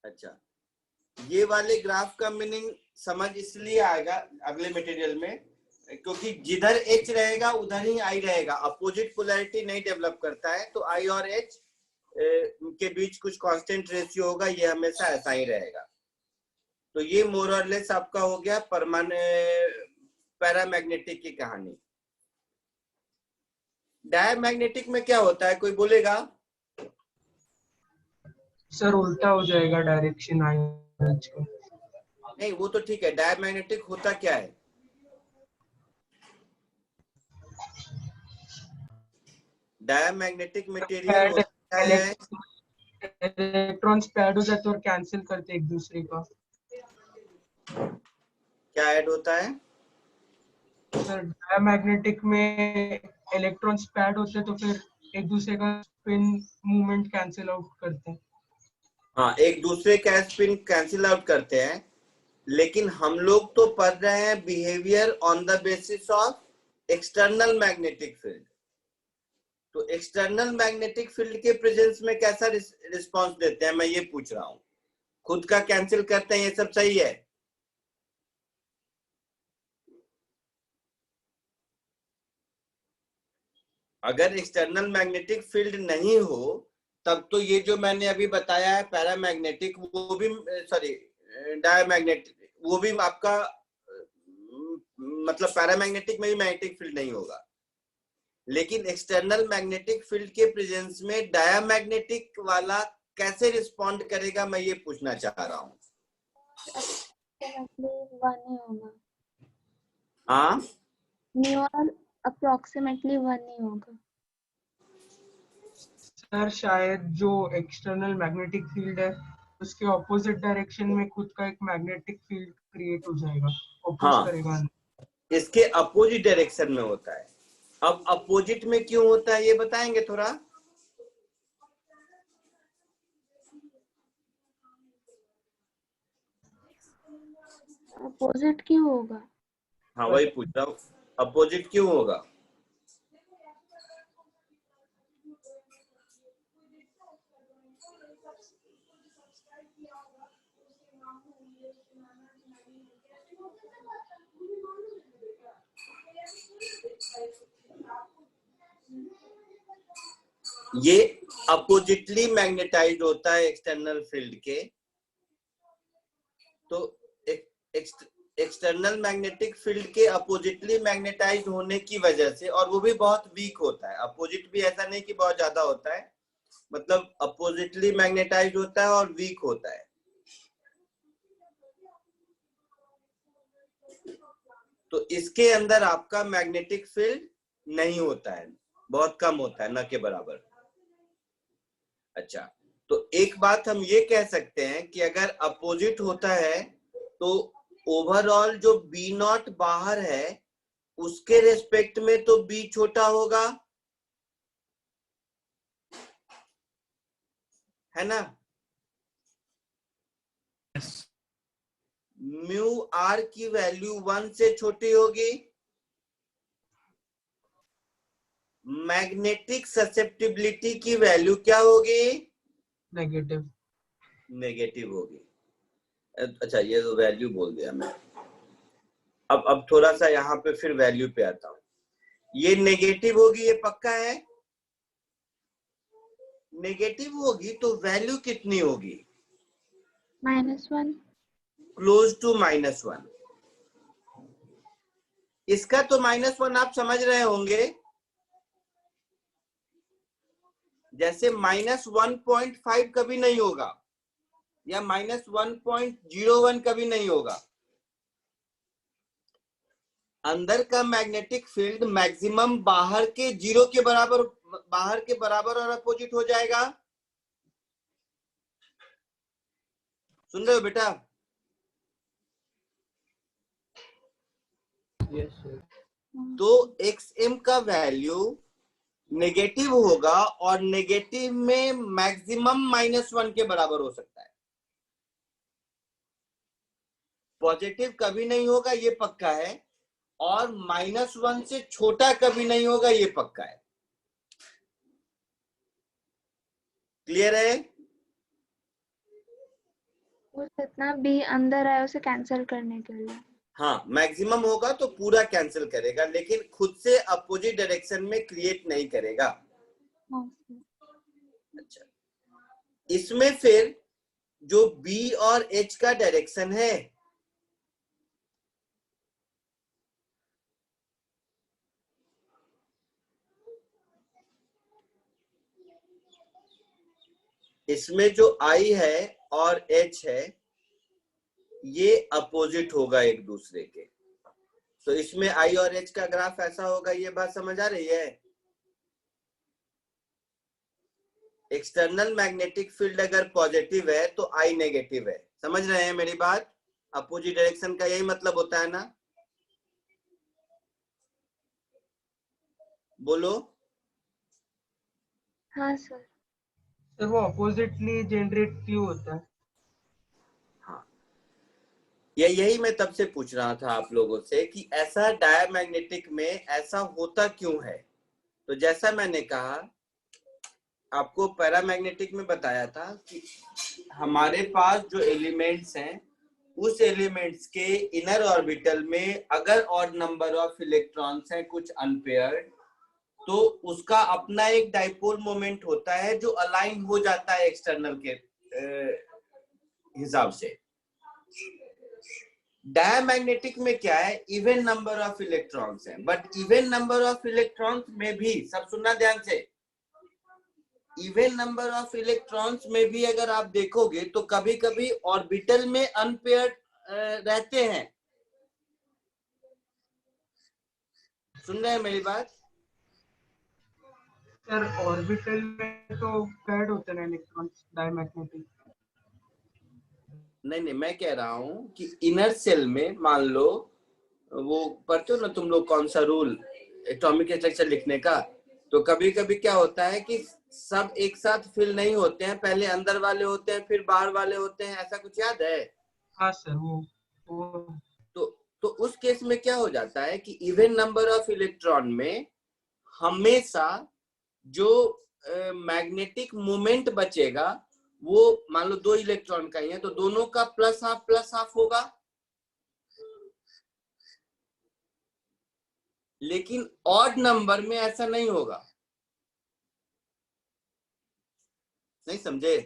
अच्छा, ये वाले ग्राफ का मीनिंग समझ इसलिए आएगा अगले मटेरियल में, क्योंकि जिधर H रहेगा उधर ही I रहेगा। अपोजिट पोलैरिटी नहीं डेवलप करता है, तो I और H के बीच कुछ कांस्टेंट रेशियो होगा, ये हमेशा ऐसा ही रहेगा। तो ये मोर और लेस आपका हो गया पैरामैग्नेटिक की कहानी। डायमैग्नेटिक में क्या होता है, कोई बोलेगा? सर उल्टा हो जाएगा डायरेक्शन आयन्स का। नहीं वो तो ठीक है, डायमैग्नेटिक होता क्या है? डायमैग्नेटिक मटेरियल होता है, इलेक्ट्रॉन्स पैड हो जाते और कैंसिल करते एक दूसरे का। क्या ऐड होता है? सर डायमैग्नेटिक में इलेक्ट्रॉन्स पैड होते तो फिर एक दूसरे का स्पिन मूवमेंट कैंसिल आउट करते हैं। हाँ, एक दूसरे का स्पिन कैंसिल आउट करते हैं, लेकिन हम लोग तो पढ़ रहे हैं behaviour on the basis of external magnetic field. तो एक्सटर्नल मैग्नेटिक फील्ड के प्रेजेंस में कैसा रिस्पांस देते हैं, मैं ये पूछ रहा हूं। खुद का कैंसिल करते हैं, ये सब सही है? अगर एक्सटर्नल मैग्नेटिक फील्ड नहीं हो तब तो ये जो मैंने अभी बताया है पैरामैग्नेटिक, वो भी सॉरी डायमैग्नेटिक, वो भी आपका मतलब पैरामैग्नेटिक में भी मैग्नेटिक फील्ड नहीं होगा। लेकिन एक्सटर्नल मैग्नेटिक फील्ड के प्रेजेंस में डायमैग्नेटिक वाला कैसे रिस्पॉन्ड करेगा, मैं ये पूछना चाह रहा हूँ। वन ही होगा। हाँ, म्यू आर अप्रोक्सीमेटली वन ही होगा। सर शायद जो एक्सटर्नल मैग्नेटिक फील्ड है उसके ऑपोजिट डायरेक्शन में खुद का एक मैग्नेटिक फील्ड क्रिएट हो जाएगा, ऑपोज हाँ, करेगा। इसके अपोजिट डायरेक्शन में होता है। अब अपोजिट में क्यों होता है ये बताएंगे थोड़ा? अपोजिट क्यों होगा? हाँ वही पूछ रहा हूँ, अपोजिट क्यों होगा? ये अपोजिटली मैग्नेटाइज होता है एक्सटर्नल फील्ड के। तो एक्सटर्नल मैग्नेटिक फील्ड के अपोजिटली मैग्नेटाइज होने की वजह से, और वो भी बहुत वीक होता है, अपोजिट भी ऐसा नहीं कि बहुत ज्यादा होता है, मतलब अपोजिटली मैग्नेटाइज होता है और वीक होता है। तो इसके अंदर आपका मैग्नेटिक फील्ड नहीं होता है, बहुत कम होता है, न के बराबर। अच्छा, तो एक बात हम ये कह सकते हैं कि अगर अपोजिट होता है तो ओवरऑल जो बी नॉट बाहर है उसके रेस्पेक्ट में तो बी छोटा होगा, है ना? म्यू आर की वैल्यू 1 से छोटी होगी। मैग्नेटिक ससेप्टिबिलिटी की वैल्यू क्या होगी? नेगेटिव। नेगेटिव होगी। अच्छा, ये तो वैल्यू बोल दिया मैं। अब थोड़ा सा यहाँ पे फिर वैल्यू पे आता हूँ। ये नेगेटिव होगी, ये पक्का है। नेगेटिव होगी तो वैल्यू कितनी होगी? -1। Close to -1। इसका तो -1 आप समझ रहे होंगे, जैसे -1.5 कभी नहीं होगा या -1.01 कभी नहीं होगा। अंदर का मैग्नेटिक फील्ड मैक्सिमम बाहर के जीरो के बराबर, बाहर के बराबर और अपोजिट हो जाएगा। सुन रहे हो बेटा? तो XM का वैल्यू नेगेटिव होगा और नेगेटिव में मैक्सिमम -1 के बराबर हो सकता है। पॉजिटिव कभी नहीं होगा, ये पक्का है, और -1 से छोटा कभी नहीं होगा, ये पक्का है। क्लियर है? वो जितना भी अंदर आए उसे कैंसिल करने के लिए। हाँ, मैक्सिमम होगा तो पूरा कैंसिल करेगा, लेकिन खुद से अपोजिट डायरेक्शन में क्रिएट नहीं करेगा। अच्छा, इसमें फिर जो B और H का डायरेक्शन है, इसमें जो I है और H है ये अपोजिट होगा एक दूसरे के। तो इसमें I और H का ग्राफ ऐसा होगा। ये बात समझ आ रही है? एक्सटर्नल मैग्नेटिक फील्ड अगर पॉजिटिव है तो I नेगेटिव है। समझ रहे हैं मेरी बात? अपोजिट डायरेक्शन का यही मतलब होता है ना? बोलो। हाँ सर। सर वो अपोजिटली जनरेट क्यों होता है? हाँ, यही मैं तब से पूछ रहा था आप लोगों से कि ऐसा डायमैग्नेटिक में ऐसा होता क्यों है। तो जैसा मैंने कहा आपको पैरामैग्नेटिक में बताया था कि हमारे पास जो एलिमेंट्स हैं उस एलिमेंट्स के इनर ऑर्बिटल में अगर ऑड नंबर ऑफ इलेक्ट्रॉन्स हैं कुछ अनपेयर्ड, तो उसका अपना एक डाइपोल मोमेंट होता है जो अलाइन हो जाता है एक्सटर्नल के हिसाब से। डायमैग्नेटिक में क्या है, इवन नंबर ऑफ इलेक्ट्रॉन्स हैं, but even number of electrons में भी, सब सुनना ध्यान से, इवन नंबर ऑफ इलेक्ट्रॉन्स में भी अगर आप देखोगे तो कभी कभी ऑर्बिटल में अनपेयर्ड रहते हैं। सुन रहे हैं मेरी बात? सर ऑर्बिटल में तो पैड होते हैं इलेक्ट्रॉन्स डायमैग्नेटिक। नहीं, मैं कह रहा हूं कि इनर सेल में मान लो, वो पढ़ते हो ना तुम लोग कौन सा रूल एटॉमिक स्ट्रक्चर लिखने का, तो कभी कभी क्या होता है कि सब एक साथ फिल नहीं होते हैं, पहले अंदर वाले होते हैं फिर बाहर वाले होते हैं, ऐसा कुछ याद है? हाँ सर वो तो उस केस में क्या हो जाता है कि इवन नंबर ऑफ इलेक्ट्रॉन में हमेशा जो मैग्नेटिक मोमेंट बचेगा वो मान लो 2 इलेक्ट्रॉन का ही है तो दोनों का प्लस हाफ होगा। लेकिन ऑड नंबर में ऐसा नहीं होगा। नहीं समझे?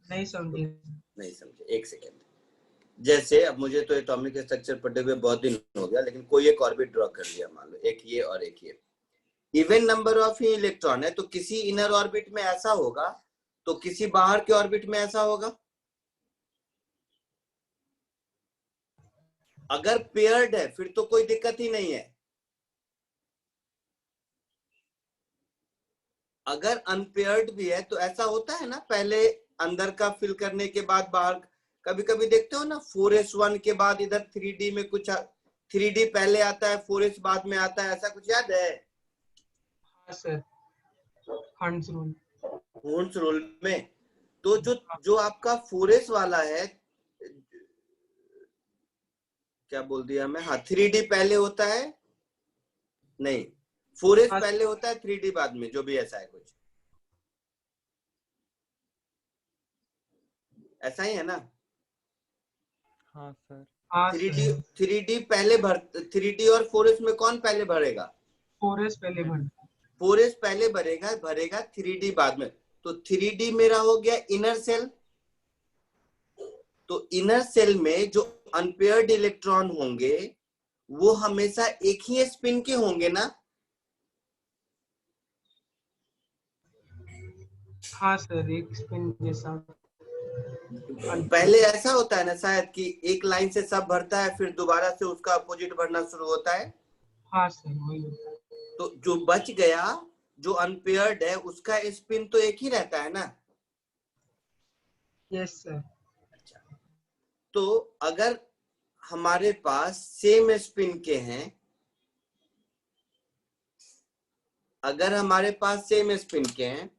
नहीं समझे। एक सेकेंड। जैसे अब मुझे तो एटॉमिक स्ट्रक्चर पढ़े हुए बहुत दिन हो गया, लेकिन कोई एक ऑर्बिट ड्रॉ कर लिया, मान लो एक ये और एक ये, even number of he electron है, तो किसी इनर ऑर्बिट में ऐसा होगा तो किसी बाहर के ऑर्बिट में ऐसा होगा। अगर पेयर्ड है फिर तो कोई दिक्कत ही नहीं है। अगर अनपेयर्ड भी है तो ऐसा होता है ना, पहले अंदर का फिल करने के बाद बाहर, कभी कभी देखते हो ना 4s1 के बाद इधर 3D में कुछ 3D पहले आता है 4s बाद में आता है, ऐसा कुछ याद है? हाँ सर, हंस रूल में तो जो आपका 4s वाला है, क्या बोल दिया मैं, हाँ 3D पहले होता है, नहीं 4s पहले होता है 3D बाद में, जो भी ऐसा है कुछ ऐसा ही है ना? हाँ सर। 3D पहले 3D और 4s में कौन पहले भरेगा? 4s पहले भरेगा। 4s पहले भरेगा 3D बाद में। तो 3D मेरा हो गया इनर सेल। तो इनर सेल में जो अनपेयर्ड इलेक्ट्रॉन होंगे वो हमेशा एक ही स्पिन के होंगे ना? हाँ सर, एक स्पिन जैसा। पहले ऐसा होता है ना शायद कि एक लाइन से सब भरता है फिर दोबारा से उसका अपोजिट भरना शुरू होता है। हाँ सर, वही होता है। तो जो बच गया, जो अनपेयर्ड है, उसका स्पिन तो एक ही रहता है ना? Yes sir. तो अगर हमारे पास सेम स्पिन के हैं, अगर हमारे पास सेम स्पिन के हैं,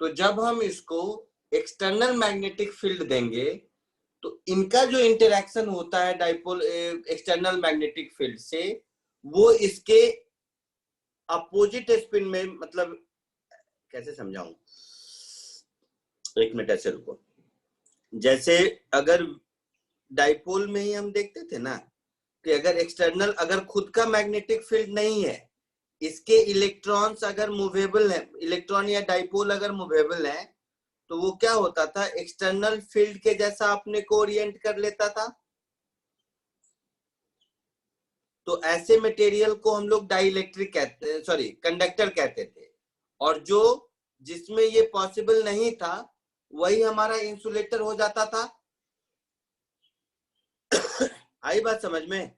तो जब हम इसको एक्सटर्नल मैग्नेटिक फील्ड देंगे तो इनका जो इंटरेक्शन होता है डाइपोल एक्सटर्नल मैग्नेटिक फील्ड से, वो इसके अपोजिट स्पिन में, मतलब कैसे समझाऊं, एक मिनट ऐसे रुको। जैसे अगर डाइपोल में ही हम देखते थे ना कि अगर एक्सटर्नल, अगर खुद का मैग्नेटिक फील्ड नहीं है, इसके इलेक्ट्रॉन्स अगर मूवेबल है, इलेक्ट्रॉन या डाइपोल अगर मूवेबल है, तो वो क्या होता था, एक्सटर्नल फील्ड के जैसा अपने को ओरिएंट कर लेता था। तो ऐसे मटेरियल को हम लोग डाइइलेक्ट्रिक कहते, सॉरी कंडक्टर कहते थे। और जो जिसमें ये पॉसिबल नहीं था वही हमारा इंसुलेटर हो जाता था। आई बात समझ में?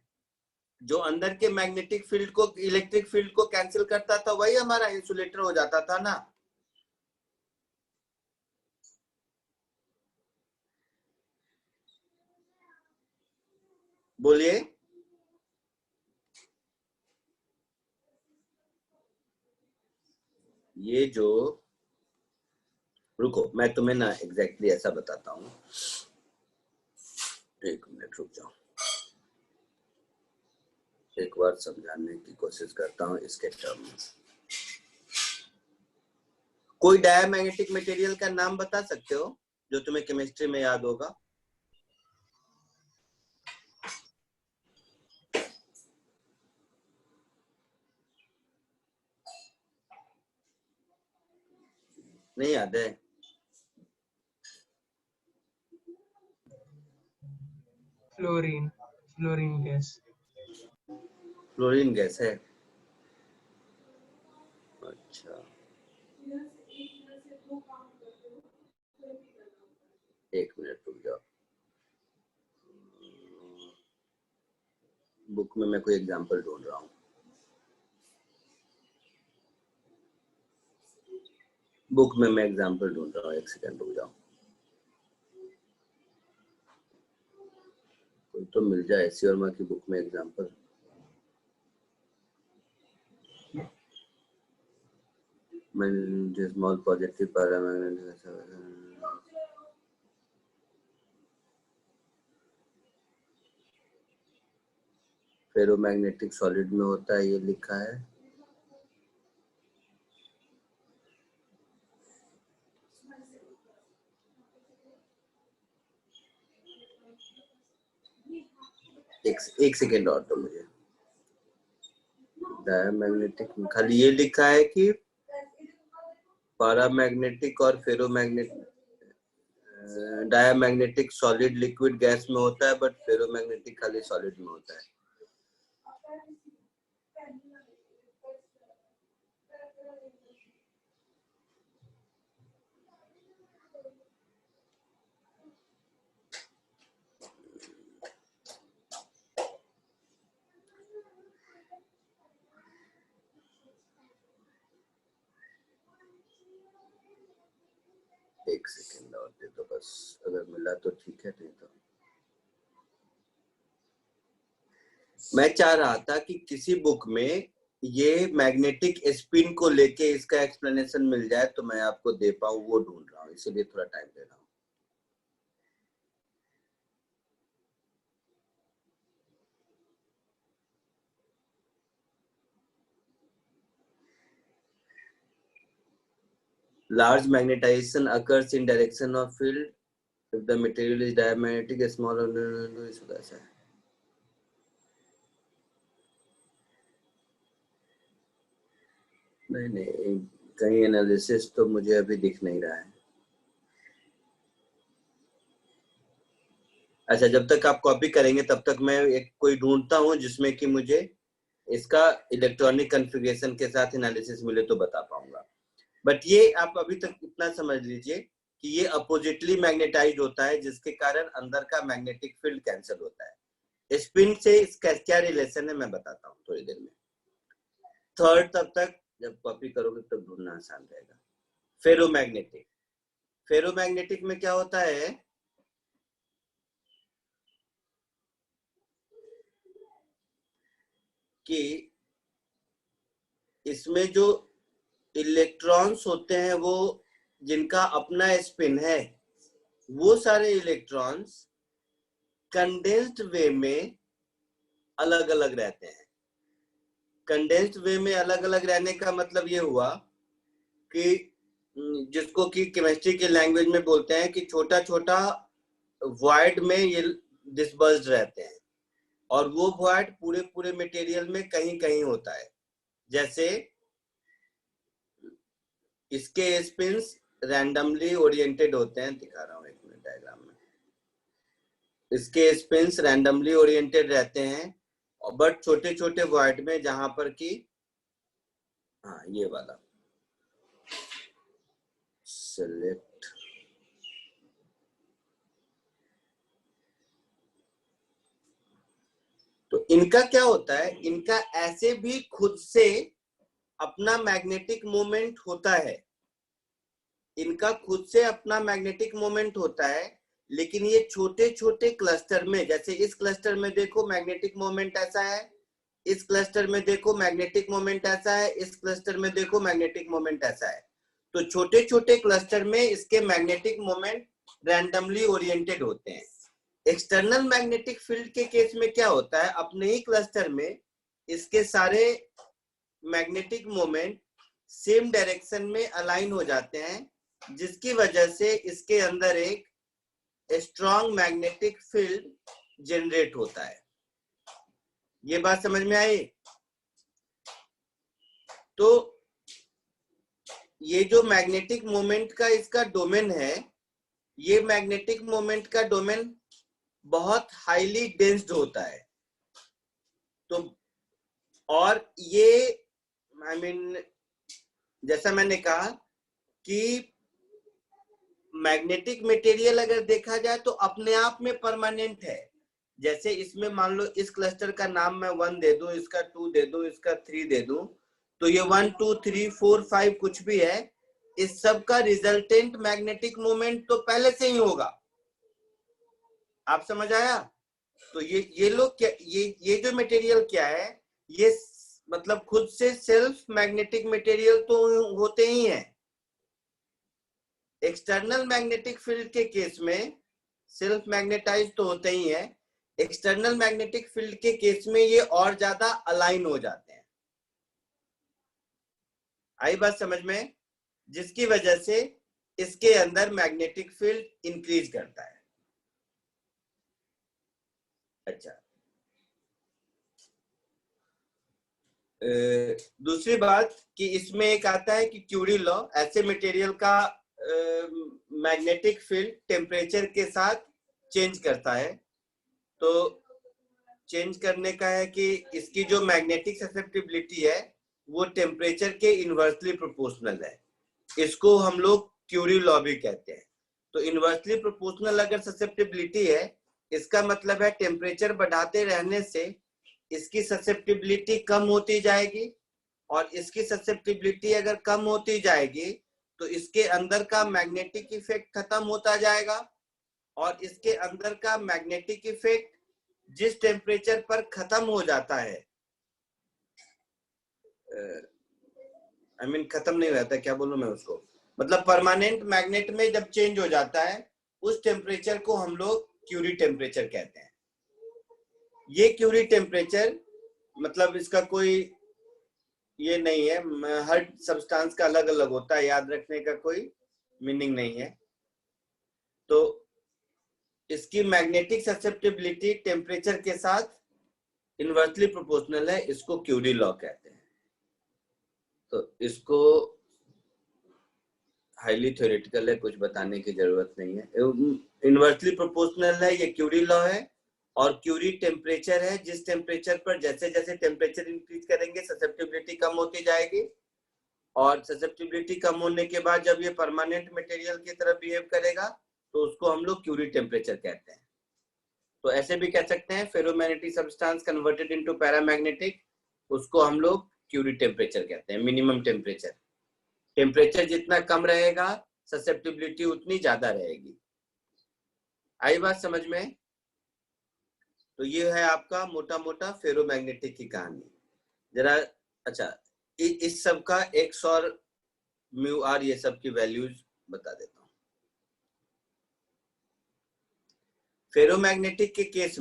जो अंदर के मैग्नेटिक फील्ड को, इलेक्ट्रिक फील्ड को कैंसिल करता था, वही हमारा इंसुलेटर हो जाता था ना। बोलिए। ये जो, रुको मैं तुम्हें ना एग्जैक्टली ऐसा बताता हूँ, एक मिनट रुक जाओ, एक बार समझाने की कोशिश करता हूँ इसके टर्म में। कोई डायमैग्नेटिक मटेरियल का नाम बता सकते हो जो तुम्हें केमिस्ट्री में याद होगा? नहीं याद है? Fluorine, fluorine gas. Fluorine gas है। अच्छा, एक मिनट रुक जाओ, बुक में मैं कोई एग्जांपल ढूंढ रहा हूँ। बुक में मैं एग्जांपल ढूंढ रहा हूँ, एक सेकंड रुक जाओ, कोई तो मिल जाए ऐसी वर्मा की बुक में example. Small positive paramagnetic, ferromagnetic solid में होता है, ये लिखा है। एक सेकेंड और तो मुझे, डायमैग्नेटिक खाली ये लिखा है कि पैरामैग्नेटिक और ferromagnetic, diamagnetic solid liquid gas में होता है, बट फेरोमैग्नेटिक खाली सॉलिड में होता है। एक सेकेंड और दे दो बस, अगर मिला तो ठीक है, नहीं तो। मैं चाह रहा था कि किसी बुक में ये मैग्नेटिक स्पिन को लेके इसका एक्सप्लेनेशन मिल जाए तो मैं आपको दे पाऊँ, वो ढूंढ रहा हूँ, इसीलिए थोड़ा टाइम दे रहा हूँ। Large magnetization occurs in direction of field if the material is diamagnetic, a small ऐसा है। नहीं, कहीं एनालिसिस तो मुझे अभी दिख नहीं रहा है। अच्छा, जब तक आप कॉपी करेंगे तब तक मैं एक कोई ढूंढता हूँ जिसमें कि मुझे इसका इलेक्ट्रॉनिक कॉन्फ़िगरेशन के साथ एनालिसिस मिले तो बता पाऊंगा। बट ये आप अभी तक इतना समझ लीजिए कि ये अपोजिटली मैग्नेटाइज होता है, जिसके कारण अंदर का मैग्नेटिक फील्ड कैंसिल होता है। स्पिन से इसका क्या रिलेशन है मैं बताता हूँ थोड़ी देर में। थर्ड, तब तक जब कॉपी करोगे तब ढूंढना आसान रहेगा। फेरोमैग्नेटिक, फेरोमैग्नेटिक में क्या होता है कि इसमें जो इलेक्ट्रॉन्स होते हैं वो जिनका अपना स्पिन है, वो सारे इलेक्ट्रॉन्स कंडेंस्ड वे में अलग अलग रहते हैं। कंडेंस्ड वे में अलग अलग रहने का मतलब ये हुआ कि जिसको कि केमिस्ट्री के लैंग्वेज में बोलते हैं कि छोटा छोटा वॉइड में ये डिस्पर्स्ड रहते हैं, और वो वॉइड पूरे पूरे मटेरियल में कहीं कहीं होता है। जैसे इसके स्पिन्स रैंडमली ओरिएंटेड होते हैं, दिखा रहा हूं एक मिनट डायग्राम में। इसके स्पिन्स रैंडमली ओरिएंटेड रहते हैं, बट छोटे छोटे वॉइड में, जहां पर कि हाँ ये वाला सेलेक्ट इनका क्या होता है, इनका ऐसे भी खुद से अपना मैग्नेटिक मोमेंट होता है, इनका खुद से अपना मैग्नेटिक मोमेंट होता है, लेकिन ये छोटे छोटे क्लस्टर में, जैसे इस क्लस्टर में देखो मैग्नेटिक मोमेंट ऐसा है, इस क्लस्टर में देखो मैग्नेटिक मोमेंट ऐसा है, इस क्लस्टर में देखो मैग्नेटिक मोमेंट ऐसा है। तो छोटे छोटे क्लस्टर में इसके मैग्नेटिक मोमेंट रैंडमली ओरिएंटेड होते हैं। एक्सटर्नल मैग्नेटिक फील्ड के केस में क्या होता है, अपने ही क्लस्टर में इसके सारे मैग्नेटिक मोमेंट सेम डायरेक्शन में अलाइन हो जाते हैं, जिसकी वजह से इसके अंदर एक स्ट्रॉन्ग मैग्नेटिक फील्ड जनरेट होता है। ये बात समझ में आई? तो ये जो मैग्नेटिक मोमेंट का इसका डोमेन है, ये मैग्नेटिक मोमेंट का डोमेन बहुत हाईली डेंस्ड होता है। तो और ये जैसा मैंने कहा कि मैग्नेटिक मटेरियल अगर देखा जाए तो अपने आप में परमानेंट है। जैसे इसमें मान लो इस क्लस्टर का नाम मैं 1 दे दूं, इसका 2 दे दूं, इसका 3 दे दूं, तो ये 1 2 3 4 5 कुछ भी है, इस सब का रिजल्टेंट मैग्नेटिक मोमेंट तो पहले से ही होगा। आप समझ आया? तो ये लोग क्या, ये जो मटेरियल क्या है, ये मतलब खुद से सेल्फ मैग्नेटिक मटेरियल तो होते ही हैं। एक्सटर्नल मैग्नेटिक फील्ड के केस में सेल्फ मैग्नेटाइज तो होते ही हैं, एक्सटर्नल मैग्नेटिक फील्ड के केस में ये और ज्यादा अलाइन हो जाते हैं। आई बात समझ में? जिसकी वजह से इसके अंदर मैग्नेटिक फील्ड इंक्रीज करता है। अच्छा, दूसरी बात कि इसमें एक आता है कि क्यूरी लॉ, ऐसे मटेरियल का मैग्नेटिक फील्ड टेम्परेचर के साथ चेंज करता है। तो चेंज करने का है कि इसकी जो मैग्नेटिक ससेप्टिबिलिटी है वो टेम्परेचर के इनवर्सली प्रोपोर्शनल है। इसको हम लोग क्यूरी लॉ भी कहते हैं। तो इनवर्सली प्रोपोर्शनल अगर ससेप्टिबिलिटी है, इसका मतलब है टेम्परेचर बढ़ाते रहने से इसकी ससेप्टिबिलिटी कम होती जाएगी, और इसकी ससेप्टिबिलिटी अगर कम होती जाएगी तो इसके अंदर का मैग्नेटिक इफेक्ट खत्म होता जाएगा, और इसके अंदर का मैग्नेटिक इफेक्ट जिस टेम्परेचर पर खत्म हो जाता है, खत्म नहीं रहता, क्या बोलूं मैं उसको, मतलब परमानेंट मैग्नेट में जब चेंज हो जाता है, उस टेम्परेचर को हम लोग क्यूरी टेम्परेचर कहते हैं। ये क्यूरी टेम्परेचर मतलब इसका कोई ये नहीं है, हर सब्सटेंस का अलग अलग होता है, याद रखने का कोई मीनिंग नहीं है। तो इसकी मैग्नेटिक ससेप्टिबिलिटी टेम्परेचर के साथ इनवर्सली प्रोपोर्शनल है, इसको क्यूरी लॉ कहते हैं। तो इसको हाईली थ्योरेटिकल है, कुछ बताने की जरूरत नहीं है। इनवर्सली प्रोपोर्शनल है, ये क्यूरी लॉ है, और क्यूरी टेम्परेचर है जिस टेम्परेचर पर जैसे जैसे टेम्परेचर इंक्रीज करेंगे ससेप्टिबिलिटी कम होती जाएगी, और ससेप्टिबिलिटी कम होने के बाद जब ये परमानेंट मटेरियल की तरह बिहेव करेगा तो उसको हम लोग क्यूरी टेम्परेचर कहते हैं। तो ऐसे भी कह सकते हैं ferromagnetic substance converted into paramagnetic, उसको हम लोग क्यूरी टेम्परेचर कहते हैं। मिनिमम टेम्परेचर, टेम्परेचर जितना कम रहेगा ससेप्टिबिलिटी उतनी ज्यादा रहेगी। आई बात समझ में? तो ये है आपका मोटा मोटा फेरोमैग्नेटिक की कहानी। जरा अच्छा, इस सब का एक्स और म्यू आर ये सब की वैल्यूज बता देता हूं। फेरोमैग्नेटिक के केस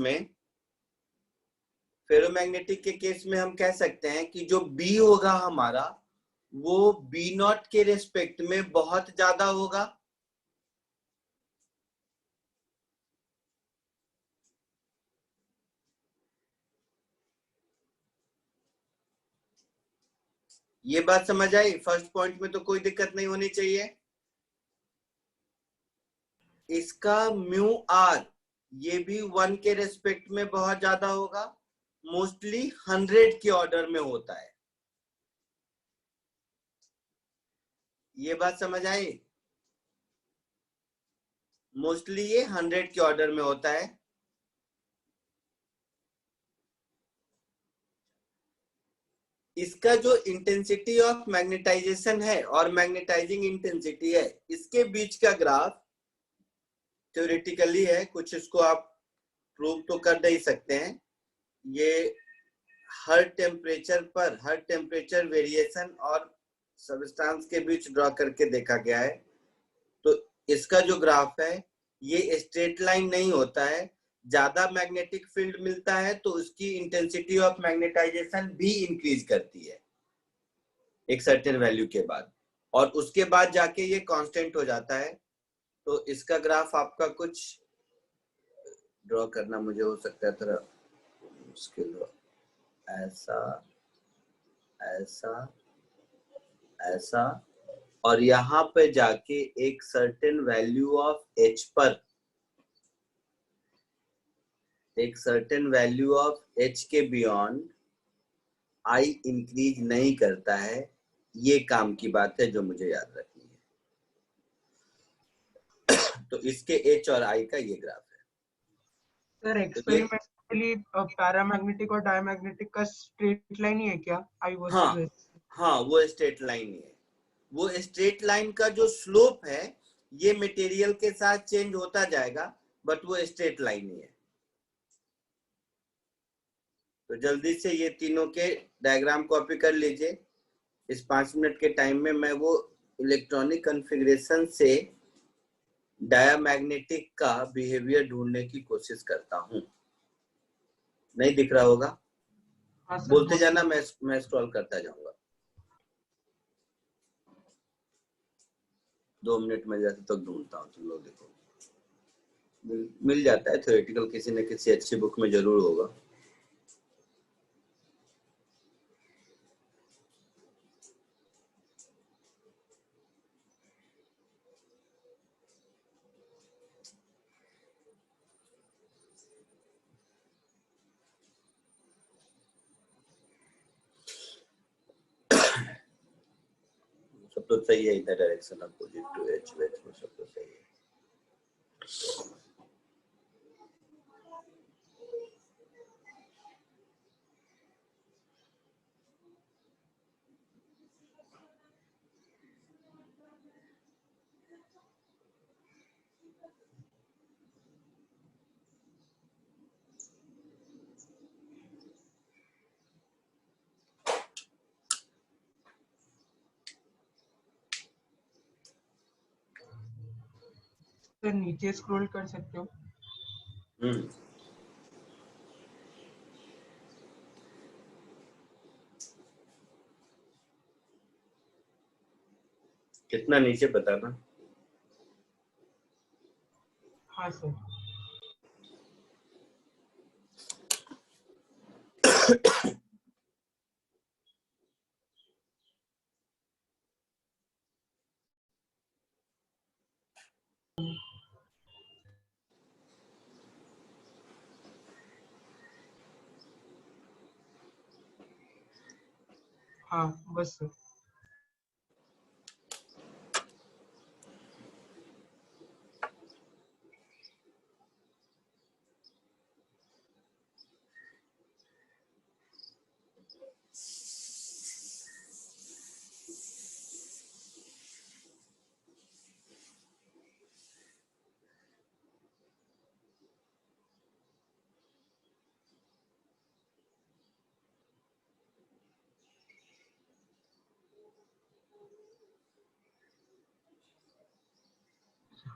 में हम कह सकते हैं कि जो बी होगा हमारा, वो बी नॉट के रेस्पेक्ट में बहुत ज्यादा होगा, ये बात समझ आई? फर्स्ट पॉइंट में तो कोई दिक्कत नहीं होनी चाहिए। इसका म्यू आर ये भी 1 के रेस्पेक्ट में बहुत ज्यादा होगा, मोस्टली 100 के ऑर्डर में होता है। ये बात समझ आई? मोस्टली ये 100 के ऑर्डर में होता है। इसका जो इंटेंसिटी ऑफ मैग्नेटाइजेशन है और मैग्नेटाइजिंग इंटेंसिटी है, इसके बीच का ग्राफ थ्योरेटिकली है, कुछ इसको आप प्रूव तो कर नहीं सकते हैं। ये हर टेम्परेचर वेरिएशन और सबस्टेंस के बीच ड्रॉ करके देखा गया है। तो इसका जो ग्राफ है ये स्ट्रेट लाइन नहीं होता है, ज्यादा मैग्नेटिक फील्ड मिलता है तो उसकी इंटेंसिटी ऑफ मैग्नेटाइजेशन भी इंक्रीज करती है एक सर्टेन वैल्यू के बाद, और उसके बाद जाके ये कांस्टेंट हो जाता है। तो इसका ग्राफ आपका कुछ ड्रॉ करना मुझे हो सकता है थोड़ा मुश्किल हो, ऐसा ऐसा ऐसा, और यहाँ पे जाके एक सर्टेन वैल्यू ऑफ एच पर, एक सर्टेन वैल्यू ऑफ एच के बियॉन्ड आई इंक्रीज नहीं करता है। ये काम की बात है जो मुझे याद रखनी है। तो इसके एच और आई का ये ग्राफ है। सर एक्सपेरिमेंटली पैरामैग्नेटिक और डायमैग्नेटिक का स्ट्रेट लाइन ही है क्या? आई हाँ हाँ, वो स्ट्रेट लाइन ही है। वो स्ट्रेट लाइन का जो स्लोप है ये मटेरियल के साथ चेंज होता जाएगा, बट वो स्ट्रेट लाइन ही है। तो जल्दी से ये तीनों के डायग्राम कॉपी कर लीजिए। इस 5 मिनट के टाइम में मैं वो इलेक्ट्रॉनिक कॉन्फ़िगरेशन से डायमैग्नेटिक का बिहेवियर ढूंढने की कोशिश करता हूँ। नहीं दिख रहा होगा? हाँ सर, बोलते जाना, मैं स्क्रॉल करता जाऊंगा। 2 मिनट में जैसे तक ढूंढता हूँ, तुम लोग देखो मिल जाता है। थ्योरेटिकल किसी न किसी अच्छी बुक में जरूर होगा। सब तो सही है, इधर direction opposite to H which में सब तो सही है। सर नीचे स्क्रॉल कर सकते हो? कितना नीचे बताना। हाँ सर। हाँ बस सर।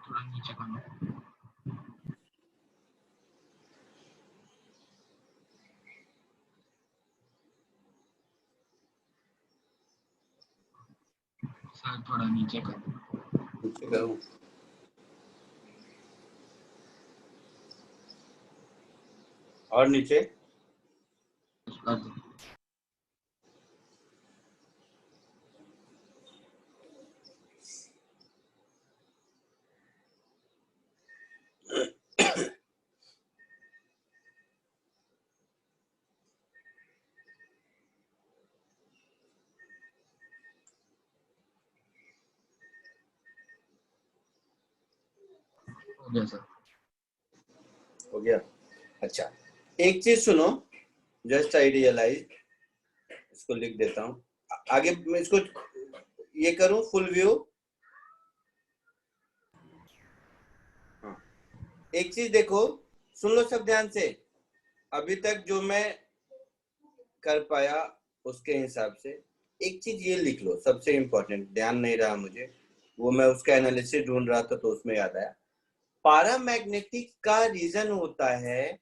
थोड़ा नीचे करना। सर थोड़ा नीचे करना। नीचे करूँ? और नीचे कर दो। हो गया सर। हो गया। अच्छा, एक चीज सुनो, जस्ट आई रियलाइज, इसको लिख देता हूँ। आगे मैं इसको ये करूं फुल व्यू। हाँ, एक चीज देखो, सुन लो सब ध्यान से। अभी तक जो मैं कर पाया उसके हिसाब से एक चीज ये लिख लो, सबसे इंपॉर्टेंट, ध्यान नहीं रहा मुझे, वो मैं उसका एनालिसिस ढूंढ रहा था तो उसमें याद आया। पैरामैग्नेटिक का रीजन होता है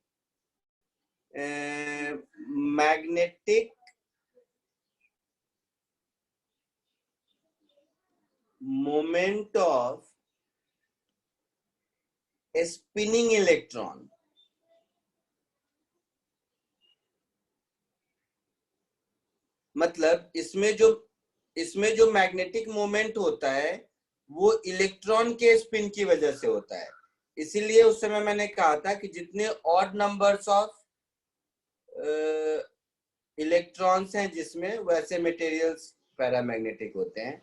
magnetic moment of spinning electron. मतलब इसमें जो मैग्नेटिक मोमेंट होता है वो इलेक्ट्रॉन के स्पिन की वजह से होता है। इसीलिए उस समय मैंने कहा था कि जितने ऑड नंबर्स ऑफ इलेक्ट्रॉन्स हैं जिसमें, वैसे मटेरियल्स पैरामैग्नेटिक होते हैं।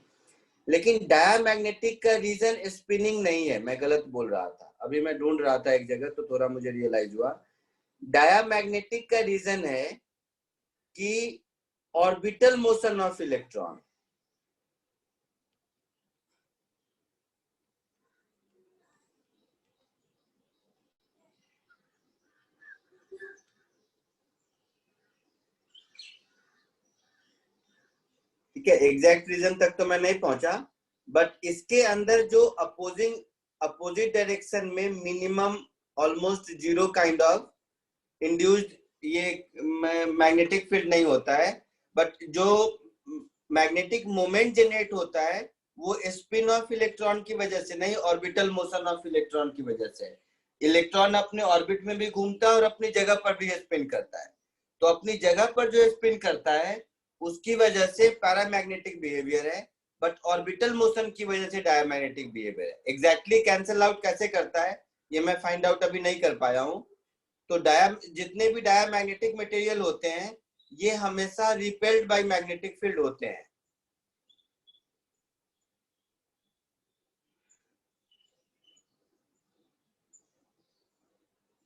लेकिन डायमैग्नेटिक का रीजन स्पिनिंग नहीं है, मैं गलत बोल रहा था, अभी मैं ढूंढ रहा था एक जगह तो थोड़ा मुझे रियलाइज हुआ। डायमैग्नेटिक का रीजन है कि ऑर्बिटल मोशन ऑफ इलेक्ट्रॉन। ठीक है, एग्जैक्ट रीजन तक तो मैं नहीं पहुंचा, बट इसके अंदर जो अपोजिट डायरेक्शन में minimum almost zero kind of induced ये मैग्नेटिक फील्ड नहीं होता है, बट जो मैग्नेटिक मोमेंट जनरेट होता है वो स्पिन ऑफ इलेक्ट्रॉन की वजह से नहीं, ऑर्बिटल मोशन ऑफ इलेक्ट्रॉन की वजह से। इलेक्ट्रॉन अपने ऑर्बिट में भी घूमता है और अपनी जगह पर भी स्पिन करता है, तो अपनी जगह पर जो स्पिन करता है उसकी वजह से पैरामैग्नेटिक बिहेवियर है, बट ऑर्बिटल मोशन की वजह से डायमैग्नेटिक बिहेवियर है। एग्जैक्टली कैंसल आउट कैसे करता है ये मैं फाइंड आउट अभी नहीं कर पाया हूं। तो जितने भी डायमैग्नेटिक मटेरियल होते हैं ये हमेशा रिपेल्ड बाय मैग्नेटिक फील्ड होते हैं।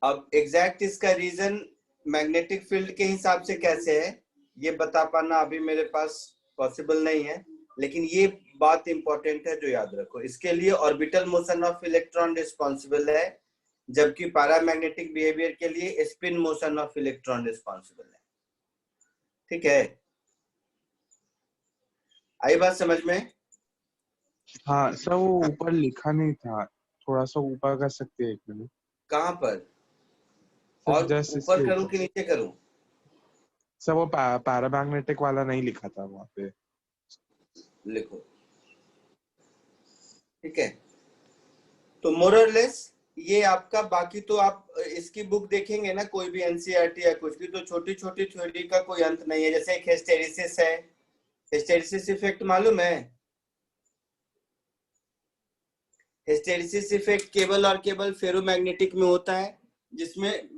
अब एग्जैक्ट इसका रीजन मैग्नेटिक फील्ड के हिसाब से कैसे है ये बता पाना अभी मेरे पास पॉसिबल नहीं है, लेकिन ये बात इंपॉर्टेंट है जो याद रखो। इसके लिए orbital motion of electron responsible है, जबकि पैरामैग्नेटिक बिहेवियर के लिए spin motion of electron responsible है। ठीक है, आई बात समझ में? हाँ सर, वो ऊपर लिखा नहीं था, थोड़ा सा ऊपर कर सकते हैं 1 मिनट? कहाँ पर? सर और जस्ट ऊपर करूं कि नीचे करूं? सर वो पैरामैग्नेटिक वाला नहीं लिखा था वहाँ पे। लिखो। ठीक है, तो मोर और लेस ये आपका, बाकी तो आप इसकी बुक देखेंगे ना कोई भी एनसीईआरटी या कुछ भी, तो छोटी छोटी थ्योरी का कोई अंत नहीं है। जैसे एक हिस्टेरिसिस है, हिस्टेरिसिस इफेक्ट मालूम है? हिस्टेरिसिस इफेक्ट केवल और केवल फेरोमैग्नेटिक में होता है, जिसमें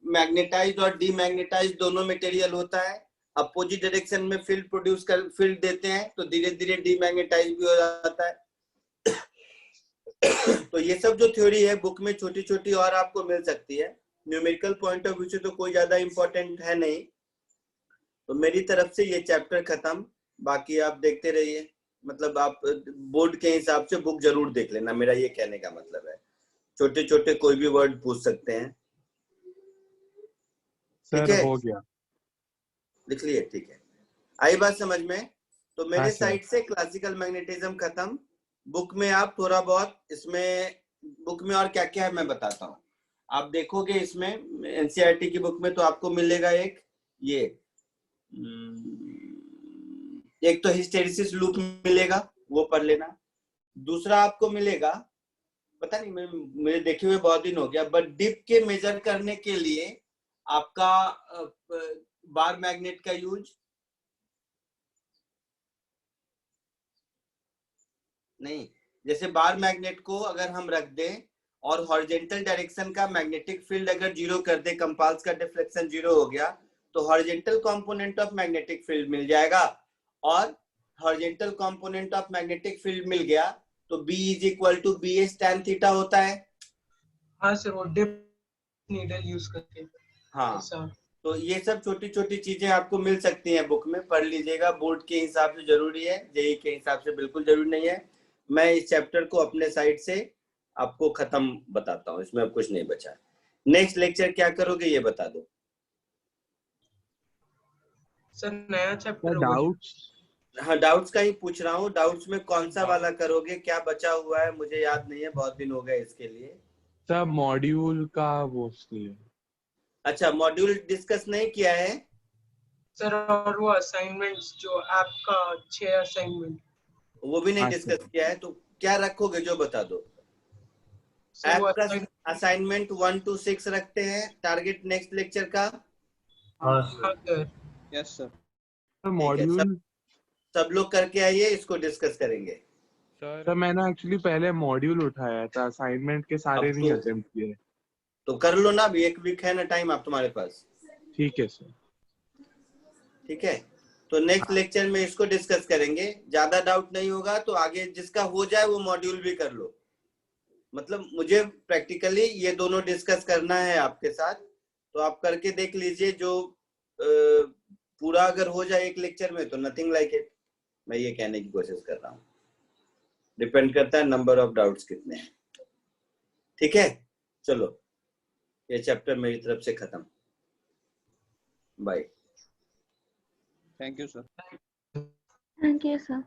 मैग्नेटाइज्ड और डीमैग्नेटाइज्ड दोनों मटेरियल होता है। अपोजिट डायरेक्शन में फील्ड प्रोड्यूस कर फील्ड देते हैं तो धीरे धीरे डीमैग्नेटाइज भी हो जाता है। तो ये सब जो थ्योरी है बुक में छोटी छोटी और आपको मिल सकती है। न्यूमेरिकल पॉइंट ऑफ व्यू से तो कोई ज्यादा इंपॉर्टेंट है नहीं। तो मेरी तरफ से ये चैप्टर खत्म, बाकी आप देखते रहिए। मतलब आप बोर्ड के हिसाब से बुक जरूर देख लेना, मेरा ये कहने का मतलब है। छोटे छोटे कोई भी वर्ड पूछ सकते हैं। ठीक है, हो गया, लिख लिए? ठीक है, आई बात समझ में? तो मेरे हाँ, सर। साइड से क्लासिकल मैग्नेटिज्म खत्म। बुक में आप थोड़ा बहुत, इसमें बुक में और क्या क्या है मैं बताता हूँ। आप देखोगे इसमें एनसीईआरटी की बुक में तो आपको मिलेगा एक ये एक तो हिस्टेरिसिस लूप मिलेगा, वो पढ़ लेना। दूसरा आपको मिलेगा, पता नहीं मेरे देखे हुए बहुत दिन हो गया, बट डिप के मेजर करने के लिए आपका बार मैग्नेट का यूज नहीं। जैसे बार मैग्नेट को अगर हम रख दें और हॉरिजॉन्टल डायरेक्शन का मैग्नेटिक फील्ड अगर जीरो कर दे, कंपास का डिफ्लेक्शन जीरो हो गया, तो horizontal component of magnetic field मिल जाएगा। और horizontal component of magnetic field मिल गया तो B is equal to BS tan theta होता है। हाँ सर, वो डिप नीडल यूज करके। हाँ, ऐसा। तो ये सब छोटी छोटी चीजें आपको मिल सकती हैं बुक में, पढ़ लीजिएगा। बोर्ड के हिसाब से जरूरी है, जेई के हिसाब से बिल्कुल जरूरी नहीं है। मैं इस चैप्टर को अपने साइड से आपको खत्म बताता हूँ, इसमें अब कुछ नहीं बचा। नेक्स्ट लेक्चर क्या करोगे ये बता दो। सर नया चैप्टर डाउट्स? हाँ, डाउट्स का ही पूछ रहा हूँ। डाउट्स में कौन सा वाला करोगे, क्या बचा हुआ है मुझे याद नहीं है, बहुत दिन हो गए इसके लिए। सर मॉड्यूल का वो है। अच्छा, मॉड्यूल डिस्कस नहीं किया है सर, और वो असाइनमेंट्स जो ऐप का 6 असाइनमेंट वो भी नहीं हाँ, डिस्कस किया है, तो क्या रखोगे जो बता दो। सर वो ऐप का असाइनमेंट 1 to 6 रखते हैं टारगेट नेक्स्ट लेक्चर का। हाँ हाँ सर। सर। Yes sir. ठीक है, मॉड्यूल सब लोग करके आइए, इसको डिस्कस करेंगे। सर मैंने एक्चुअली पहले मॉड्यूल उठाया था, असाइनमेंट के सारे अब नहीं तो- अटेम्प्ट किए। तो कर लो ना, अभी 1 वीक है ना टाइम आप तुम्हारे पास। ठीक है सर। ठीक है, तो नेक्स्ट लेक्चर में इसको डिस्कस करेंगे। ज्यादा डाउट नहीं होगा तो आगे जिसका हो जाए वो मॉड्यूल भी कर लो। मतलब मुझे प्रैक्टिकली ये दोनों डिस्कस करना है आपके साथ, तो आप करके देख लीजिए। जो पूरा अगर हो जाए एक लेक्चर में तो नथिंग लाइक इट, मैं ये कहने की कोशिश कर रहा हूँ। डिपेंड करता है नंबर ऑफ डाउट्स कितने हैं। ठीक है, चलो ये चैप्टर मेरी तरफ से खत्म। Bye. Thank you sir. Thank you sir.